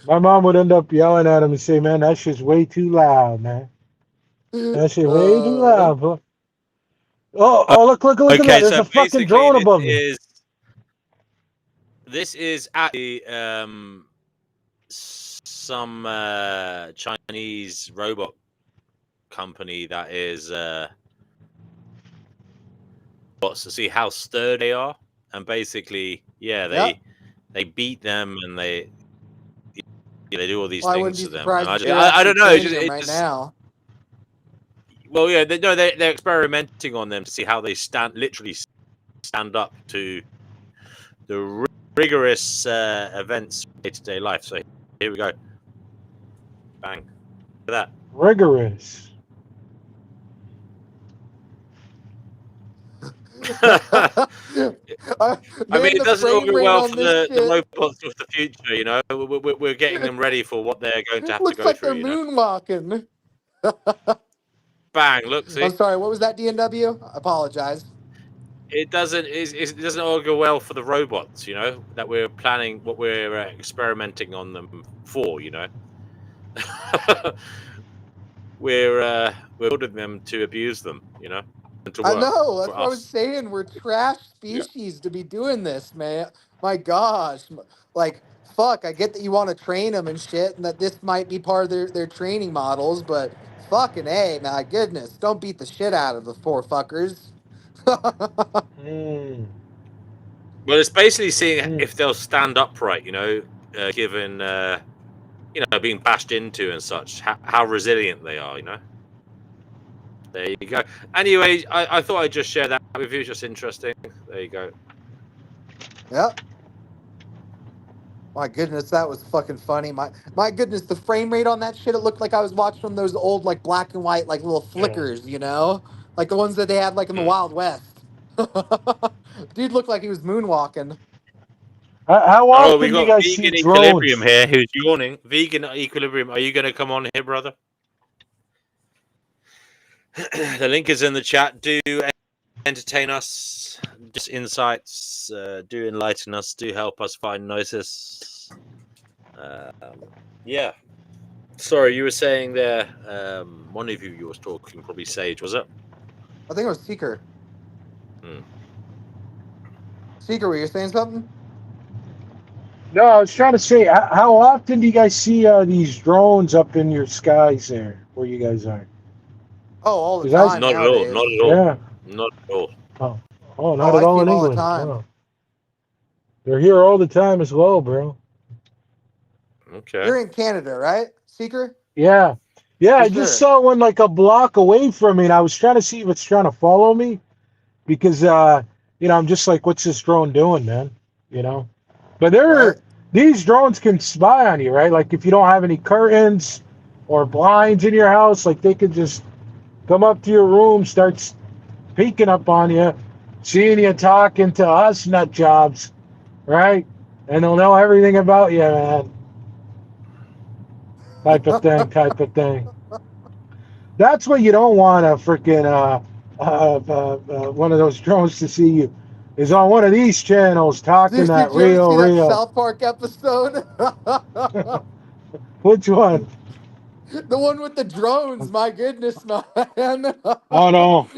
My mom would end up yelling at him and say, man, that shit's way too loud, man. That shit way too loud. Bro. Oh, look at that. There's a fucking drone above me. This is actually some Chinese robot company that is to see how sturdy they are, and basically, yeah, they beat them and they do all these things to them. And I don't know. It right just, now. Well, yeah, they're experimenting on them to see how they literally stand up to the rigorous events of day-to-day life. So here we go. Bang. Look at that. Rigorous. I mean, it doesn't all go well for the robots of the future, you know. We're getting them ready for what they're going to have to go like through. Looks like they're moonwalking. Bang! Look, see? I'm sorry. What was that, DNW? I apologize. It doesn't all go well for the robots, you know, that we're planning, what we're experimenting on them for, you know. We're building them to abuse them, you know. I know. That's what I was saying. We're trash species to be doing this, man. My gosh. Like, fuck, I get that you want to train them and shit, and that this might be part of their training models, but fucking A, my goodness. Don't beat the shit out of the poor fuckers. Well, it's basically seeing if they'll stand upright, you know, given, you know, being bashed into and such, how resilient they are, you know. There you go. Anyway, I thought I'd just share that with you. It's just interesting. There you go. Yep. My goodness, that was fucking funny. My goodness, the frame rate on that shit, it looked like I was watching from those old, like, black and white, like, little flickers, you know? Like the ones that they had, like, in the Wild West. Dude looked like he was moonwalking. How often do you guys see Vegan drones? Equilibrium here, who's yawning. Vegan Equilibrium, are you going to come on here, brother? The link is in the chat. Do entertain us, just insights, do enlighten us, do help us find gnosis. Yeah. Sorry, you were saying there, one of you was talking, probably Sage, was it? I think it was Seeker. Seeker, were you saying something? No, I was trying to say, how often do you guys see these drones up in your skies there, where you guys are? Oh, all the time. Not at all. Not at all. Yeah. Not at all. Oh, not at all in England. Oh. They're here all the time as well, bro. Okay. You're in Canada, right, Seeker? Yeah. Yeah, I sure. just saw one like a block away from me, and I was trying to see if it's trying to follow me because, you know, I'm just like, what's this drone doing, man? You know? But these drones can spy on you, right? Like if you don't have any curtains or blinds in your house, like they could just come up to your room, start peeking up on you, seeing you talking to us nut jobs, right? And they'll know everything about you, man. Type of thing. That's what you don't want a freaking one of those drones to see you. Is on one of these channels talking Dude, that did you ever see that real. South Park episode? Which one? The one with the drones. My goodness, man. Oh no,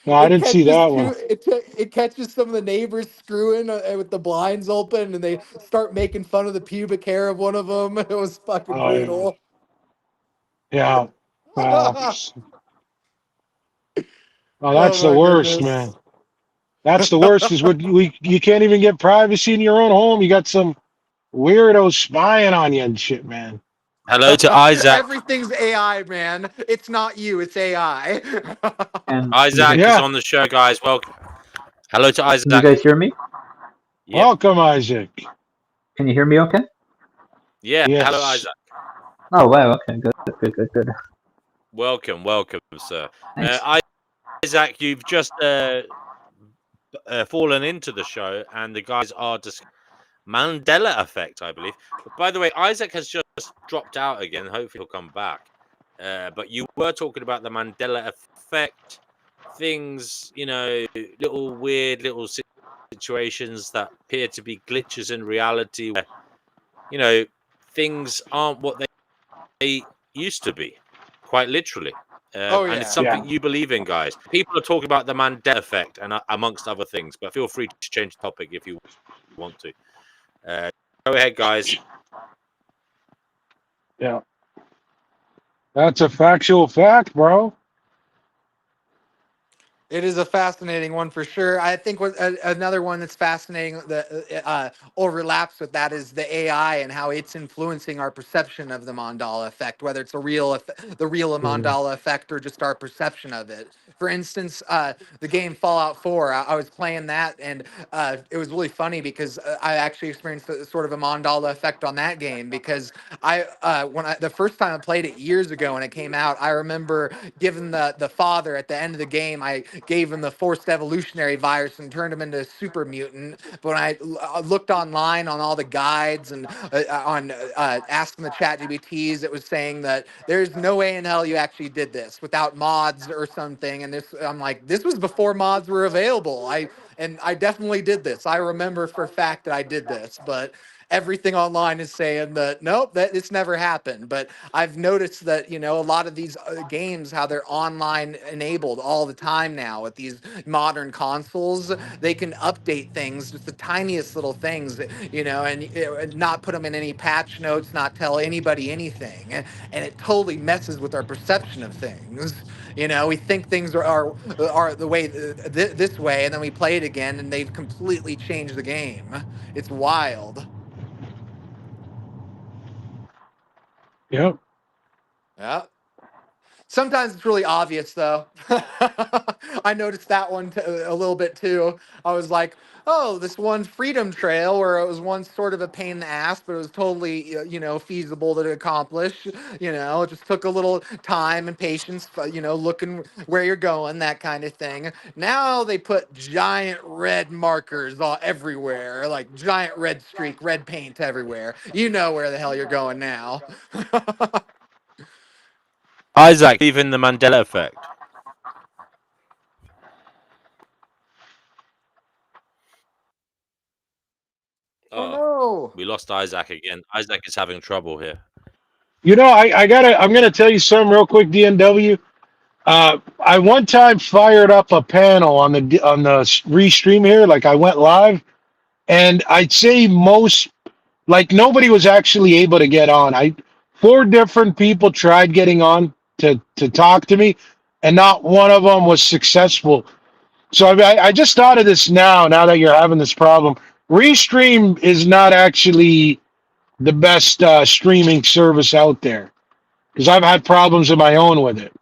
I didn't see that one. It catches some of the neighbors screwing with the blinds open, and they start making fun of the pubic hair of one of them. It was fucking brutal. Yeah. Oh, that's the worst, man. That's the worst. Is what you can't even get privacy in your own home. You got some weirdos spying on you and shit, man. Hello to Isaac. Everything's AI, man. It's not you. It's AI. And Isaac Yeah. is on the show, guys. Welcome. Hello to Isaac. can you guys hear me? Yep. Welcome, Isaac. Can you hear me okay? Yeah. Yes. Hello, Isaac. Oh, wow. Okay, good. Welcome, sir. Thanks. Isaac, you've just fallen into the show, and the guys are Mandela effect, I believe. But by the way, Isaac has just dropped out again. Hopefully, he'll come back. But you were talking about the Mandela effect, things, little weird little situations that appear to be glitches in reality, where things aren't what they used to be, quite literally. And it's something you believe in, guys. People are talking about the Mandela effect and amongst other things, but feel free to change the topic if you want to. Go ahead, guys. Yeah. That's a factual fact, bro. It is a fascinating one for sure. I think another one that's fascinating that overlaps with that is the AI and how it's influencing our perception of the Mandela effect, whether it's the real Mandela effect or just our perception of it. For instance, the game Fallout 4, I was playing that, and it was really funny because I actually experienced sort of a Mandela effect on that game because the first time I played it years ago when it came out, I remember giving the father at the end of the game, I gave him the forced evolutionary virus and turned him into a super mutant. But when I looked online on all the guides and asking the chat GBTs, it was saying that there's no way in hell you actually did this without mods or something. And I'm like, this was before mods were available. I definitely did this. I remember for a fact that I did this, but everything online is saying that nope, that it's never happened. But I've noticed that a lot of these games, how they're online enabled all the time now with these modern consoles, they can update things, just the tiniest little things, and not put them in any patch notes, not tell anybody anything, and it totally messes with our perception of things. We think things are the way this way, and then we play it again, and they've completely changed the game. It's wild. Yep. Yeah. Sometimes it's really obvious, though. I noticed that one a little bit too. I was like, oh, this one freedom trail where it was once sort of a pain in the ass, but it was totally, feasible to accomplish. It just took a little time and patience, looking where you're going, that kind of thing. Now they put giant red markers everywhere, like giant red streak, red paint everywhere. You know where the hell you're going now. Isaac, even the Mandela effect. Oh no! We lost Isaac again. Isaac is having trouble here. I'm gonna tell you something real quick, DNW. I one time fired up a panel on the restream here, like I went live, and I'd say nobody was actually able to get on. 4 different people tried getting on to talk to me, and not one of them was successful. So I just thought of this now that you're having this problem. Restream is not actually the best streaming service out there because I've had problems of my own with it.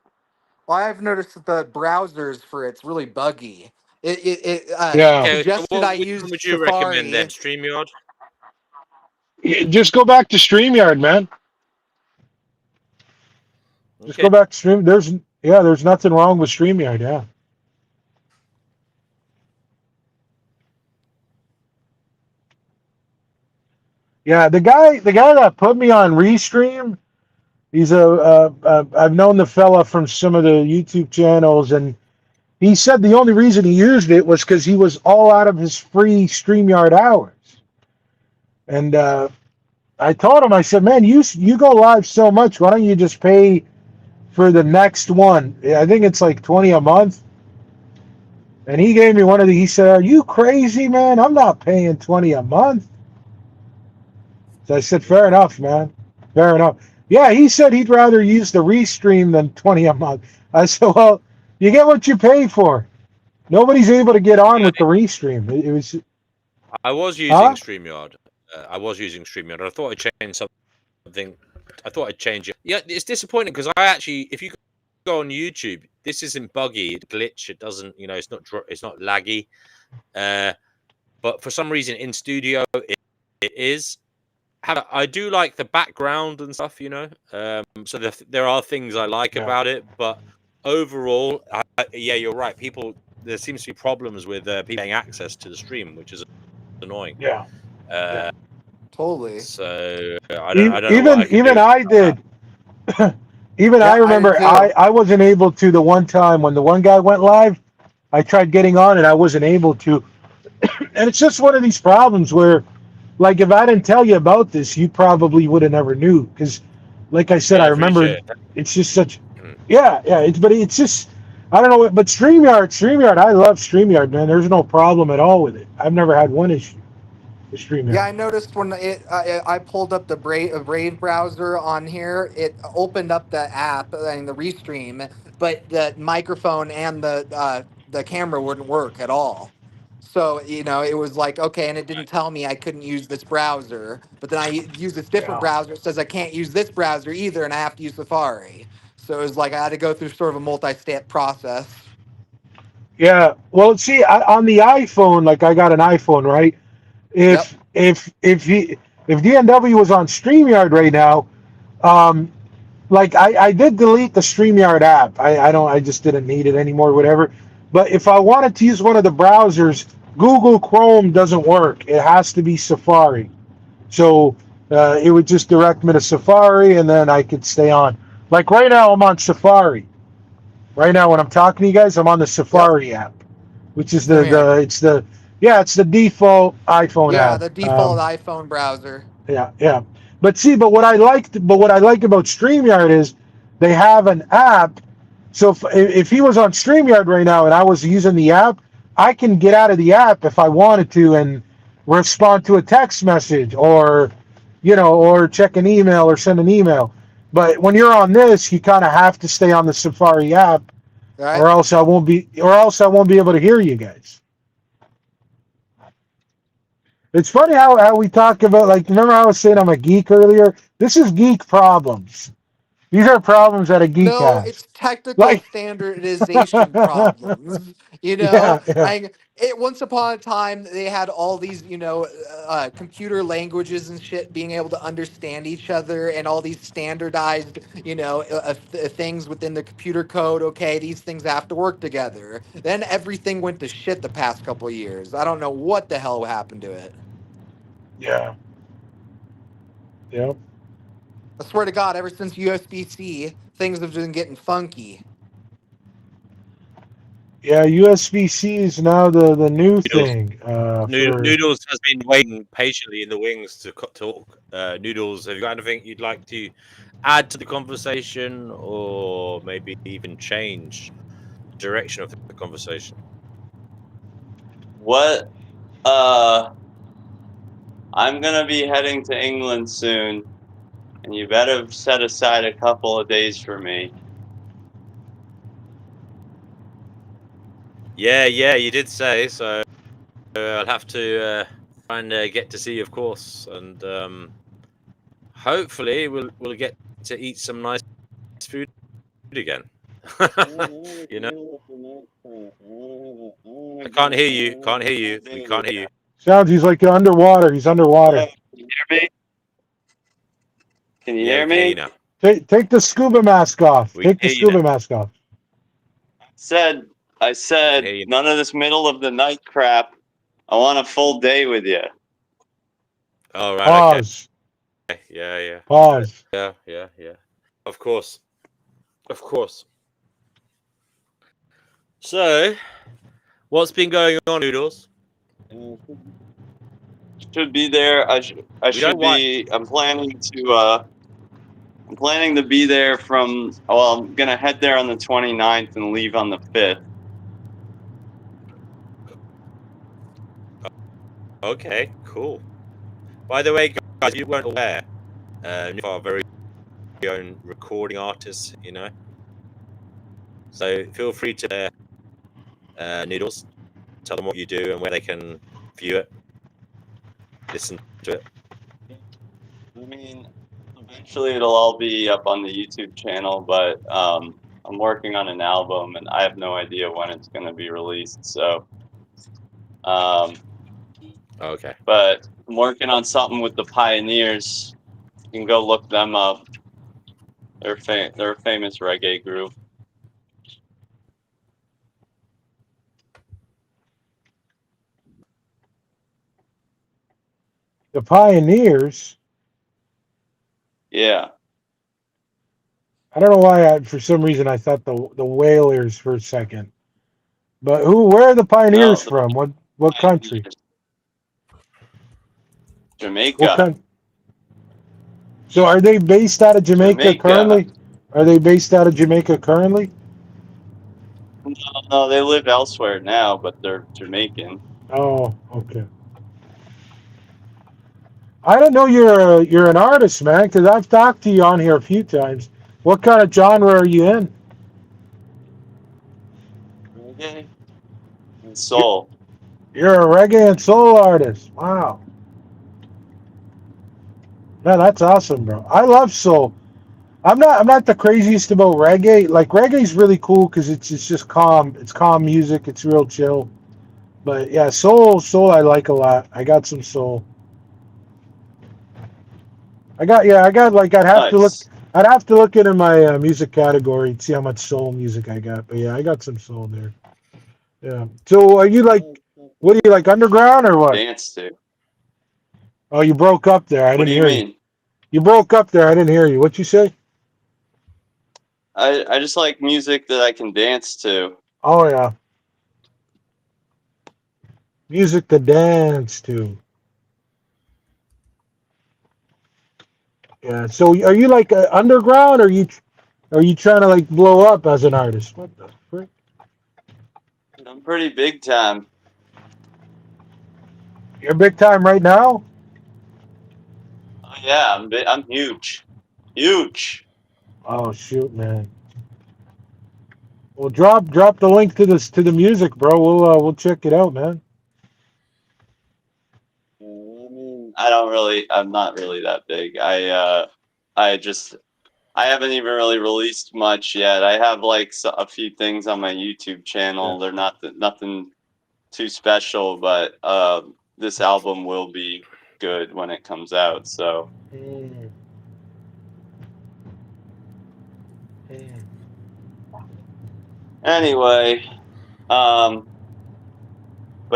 Well, I've noticed that the browsers for it's really buggy. It suggested I use What would you Safari. recommend then? StreamYard? Just go back to StreamYard, man. Just go back to Stream. There's nothing wrong with StreamYard. Yeah. Yeah, the guy that put me on Restream, he's I've known the fella from some of the YouTube channels, and he said the only reason he used it was because he was all out of his free StreamYard hours. And I told him, I said, man, you go live so much, why don't you just pay for the next one? I think it's like $20 a month. And he gave me he said, are you crazy, man? I'm not paying $20 a month. So I said, fair enough, man. Fair enough. Yeah, he said he'd rather use the Restream than $20 a month. I said, well, you get what you pay for. Nobody's able to get on with the Restream. I was using StreamYard. I thought I changed something I thought I'd change it. Yeah, it's disappointing because I actually, if you go on YouTube, this isn't buggy, it glitch. It doesn't, it's not laggy. But for some reason in studio, it is. I do like the background and stuff, So there are things I like about it, but overall, yeah, you're right. There seems to be problems with people getting access to the stream, which is annoying. Yeah. Totally. So I don't know. Even I did. Even I remember I wasn't able to the one time when the one guy went live. I tried getting on and I wasn't able to. And it's just one of these problems where, like, if I didn't tell you about this, you probably would have never knew. Because, like I said, I remember it's just such. Yeah. It's just, I don't know. But StreamYard, I love StreamYard, man. There's no problem at all with it. I've never had one issue with StreamYard. Yeah, I noticed when I pulled up the Brave browser on here, it opened up the app and the Restream, but the microphone and the camera wouldn't work at all. So, it was like, okay, and it didn't tell me I couldn't use this browser, but then I use this different browser. It says I can't use this browser either, and I have to use Safari. So it was like I had to go through sort of a multi-step process. Yeah, well, see, on the iPhone, like I got an iPhone, right? If DNW was on StreamYard right now, like I did delete the StreamYard app. I just didn't need it anymore, whatever. But if I wanted to use one of the browsers, Google Chrome doesn't work. It has to be Safari. So it would just direct me to Safari, and then I could stay on. Like right now, I'm on Safari. Right now, when I'm talking to you guys, I'm on the Safari app, which is it's the default iPhone app. Yeah, the default iPhone browser. Yeah. But what I like about StreamYard is they have an app. So if he was on StreamYard right now and I was using the app, I can get out of the app if I wanted to and respond to a text message or check an email or send an email. But when you're on this, you kind of have to stay on the Safari app, right? or else I won't be able to hear you guys. It's funny how we talk about, like, remember I was saying I'm a geek earlier? This is geek problems. These are problems that a geek has. No, it's technical standardization problems. Once upon a time, they had all these, computer languages and shit being able to understand each other and all these standardized, things within the computer code. Okay, these things have to work together. Then everything went to shit the past couple of years. I don't know what the hell happened to it. Yeah. Yep. I swear to God, ever since USB-C, things have been getting funky. Yeah, USB-C is now the new thing. Noodles has been waiting patiently in the wings to talk. Noodles, have you got anything you'd like to add to the conversation, or maybe even change the direction of the conversation? What? I'm gonna be heading to England soon. And you better set aside a couple of days for me. Yeah, you did say so. I'll have to try and get to see you, of course, and hopefully we'll get to eat some nice food again. I can't hear you. We can't hear you. Sounds he's like underwater. He's underwater. Can you hear me? Can you hear me? Take the scuba mask off. Take the scuba mask off. I said, none of this middle of the night crap. I want a full day with you. All right. Pause. Okay. Yeah. Pause. Yeah. Of course. So, what's been going on, Noodles? Should be there. I'm planning to be there I'm gonna head there on the 29th and leave on the 5th. Okay, cool. By the way, guys, you weren't aware, our very own recording artists, So feel free to Noodles, tell them what you do and where they can view it, listen to it. I mean, Eventually, it'll all be up on the YouTube channel, but I'm working on an album, and I have no idea when it's going to be released. So, Okay. but I'm working on something with the Pioneers. You can go look them up. They're a famous reggae group. The Pioneers. Yeah. I don't know why. For some reason, I thought the Whalers for a second. But where are the Pioneers from? What country? Jamaica. What country? So are they based out of Jamaica currently? Are they based out of Jamaica currently? No, they live elsewhere now, but they're Jamaican. Oh, okay. I didn't know you're an artist, man, because I've talked to you on here a few times. What kind of genre are you in? Reggae and soul. You're a reggae and soul artist. Wow. Man, that's awesome, bro. I love soul. I'm not the craziest about reggae. Like reggae's really cool because it's just calm. It's calm music. It's real chill. But yeah, soul I like a lot. I got some soul. I'd have to look into my music category and see how much soul music I got. But yeah, I got some soul there. Yeah. So are you like, what are you like, underground or what? Dance to. Oh, you broke up there. I didn't hear you. You broke up there. I didn't hear you. What'd you say? I just like music that I can dance to. Oh yeah. Music to dance to. Yeah. So are you like underground, or are you trying to like blow up as an artist? What the frick? I'm pretty big time. You're big time right now? Oh yeah, I'm huge. Huge. Oh shoot, man. Well, drop the link to the music, bro. We'll check it out, man. I'm not really that big. I haven't even really released much yet. I have like a few things on my YouTube channel. They're nothing too special, but this album will be good when it comes out. So. Anyway, but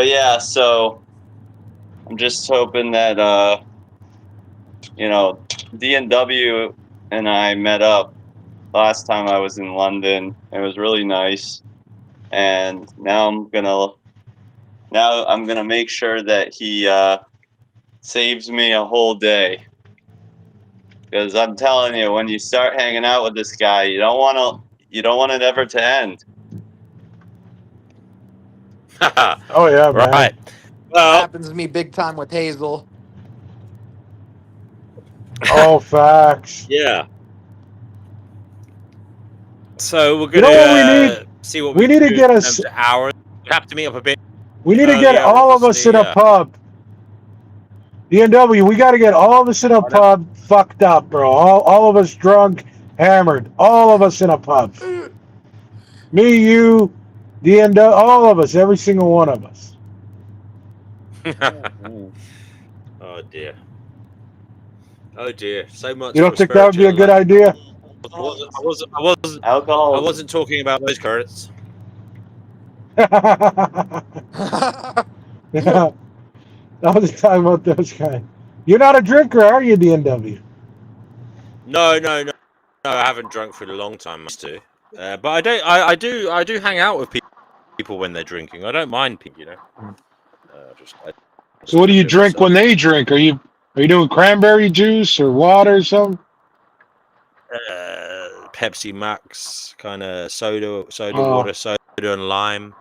yeah, so I'm just hoping that DNW and I met up last time I was in London. It was really nice, and now I'm gonna make sure that he saves me a whole day, because I'm telling you, when you start hanging out with this guy, you don't want it ever to end. Oh yeah, man. Right. Well, happens to me big time with Hazel. Oh, facts. Yeah. So we're gonna see what we need to get us hours. We have to meet up a bit. We need to get all of us in a pub. DNW, we got to get all of us in a pub, fucked up, bro. All of us drunk, hammered. All of us in a pub. Me, you, DNW, all of us, every single one of us. Oh dear. Oh dear. So much. You don't think that would be a good idea? I wasn't talking about those carrots. Yeah. I was talking about those guys. You're not a drinker, are you, DNW? No. I haven't drunk for a long time. I used to, but I do hang out with people when they're drinking. I don't mind people, you know. So what do you drink when they drink? Are you doing cranberry juice or water or something? Pepsi Max, kind of soda, water, soda and lime.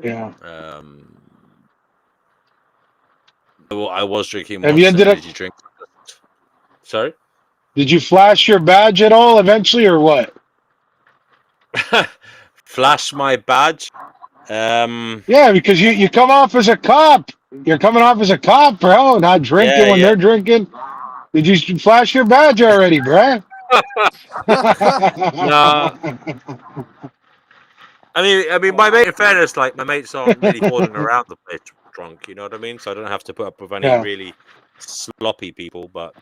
Yeah. I was drinking. Have you ended up? Did you drink? Sorry. Did you flash your badge at all eventually, or what? Flash my badge? Yeah, because you come off as a cop. You're coming off as a cop, bro. Not drinking when they're drinking. Did you flash your badge already, bruh? Nah. I mean, my mate. In fairness, like my mates aren't really falling around the place drunk. You know what I mean? So I don't have to put up with any Yeah. really sloppy people. But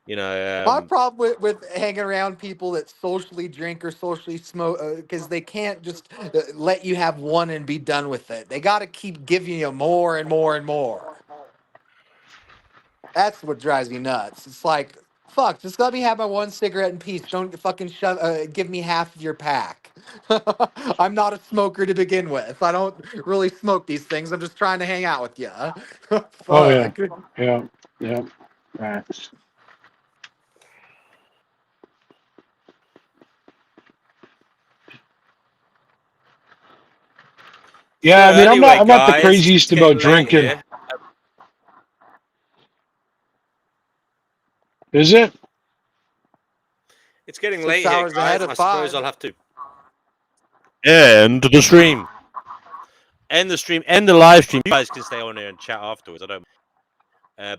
you know, My problem with hanging around people that socially drink or socially smoke, because they can't just let you have one and be done with it. They got to keep giving you more and more and more. That's what drives me nuts. It's like, fuck, just let me have my one cigarette in peace. Don't fucking give me half of your pack. I'm not a smoker to begin with. I don't really smoke these things. I'm just trying to hang out with you. Oh yeah. Fuck. Yeah. Yeah. Facts. Yeah, so I mean, anyway, I'm not the guys, it's craziest getting about late drinking. here. Is it? It's getting 6 late here, hours ahead guys. of I suppose 5. I'll have to end the stream. End the stream. End the live stream. You guys can stay on here and chat afterwards. I don't.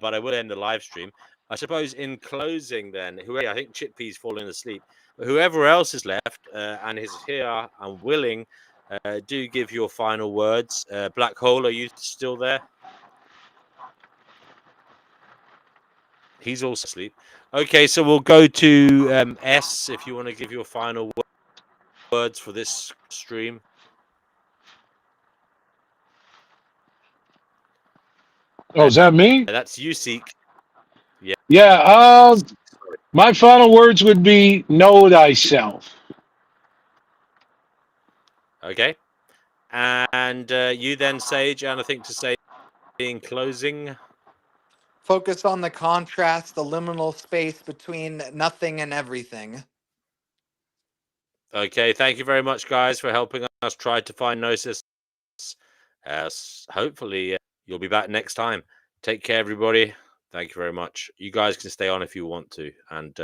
But I will end the live stream. I suppose in closing, then, I think Chippy's falling asleep, but whoever else is left and is here and willing, do give your final words. Black Hole, are you still there? He's also asleep. Okay, so we'll go to S if you want to give your final words for this stream. Oh, is that me? That's you, Seek. Yeah. Yeah. My final words would be know thyself. Okay. And you then, Sage, and I think to say in closing. Focus on the contrast, the liminal space between nothing and everything. Okay, thank you very much, guys, for helping us try to find Gnosis. Hopefully, you'll be back next time. Take care, everybody. Thank you very much. You guys can stay on if you want to. And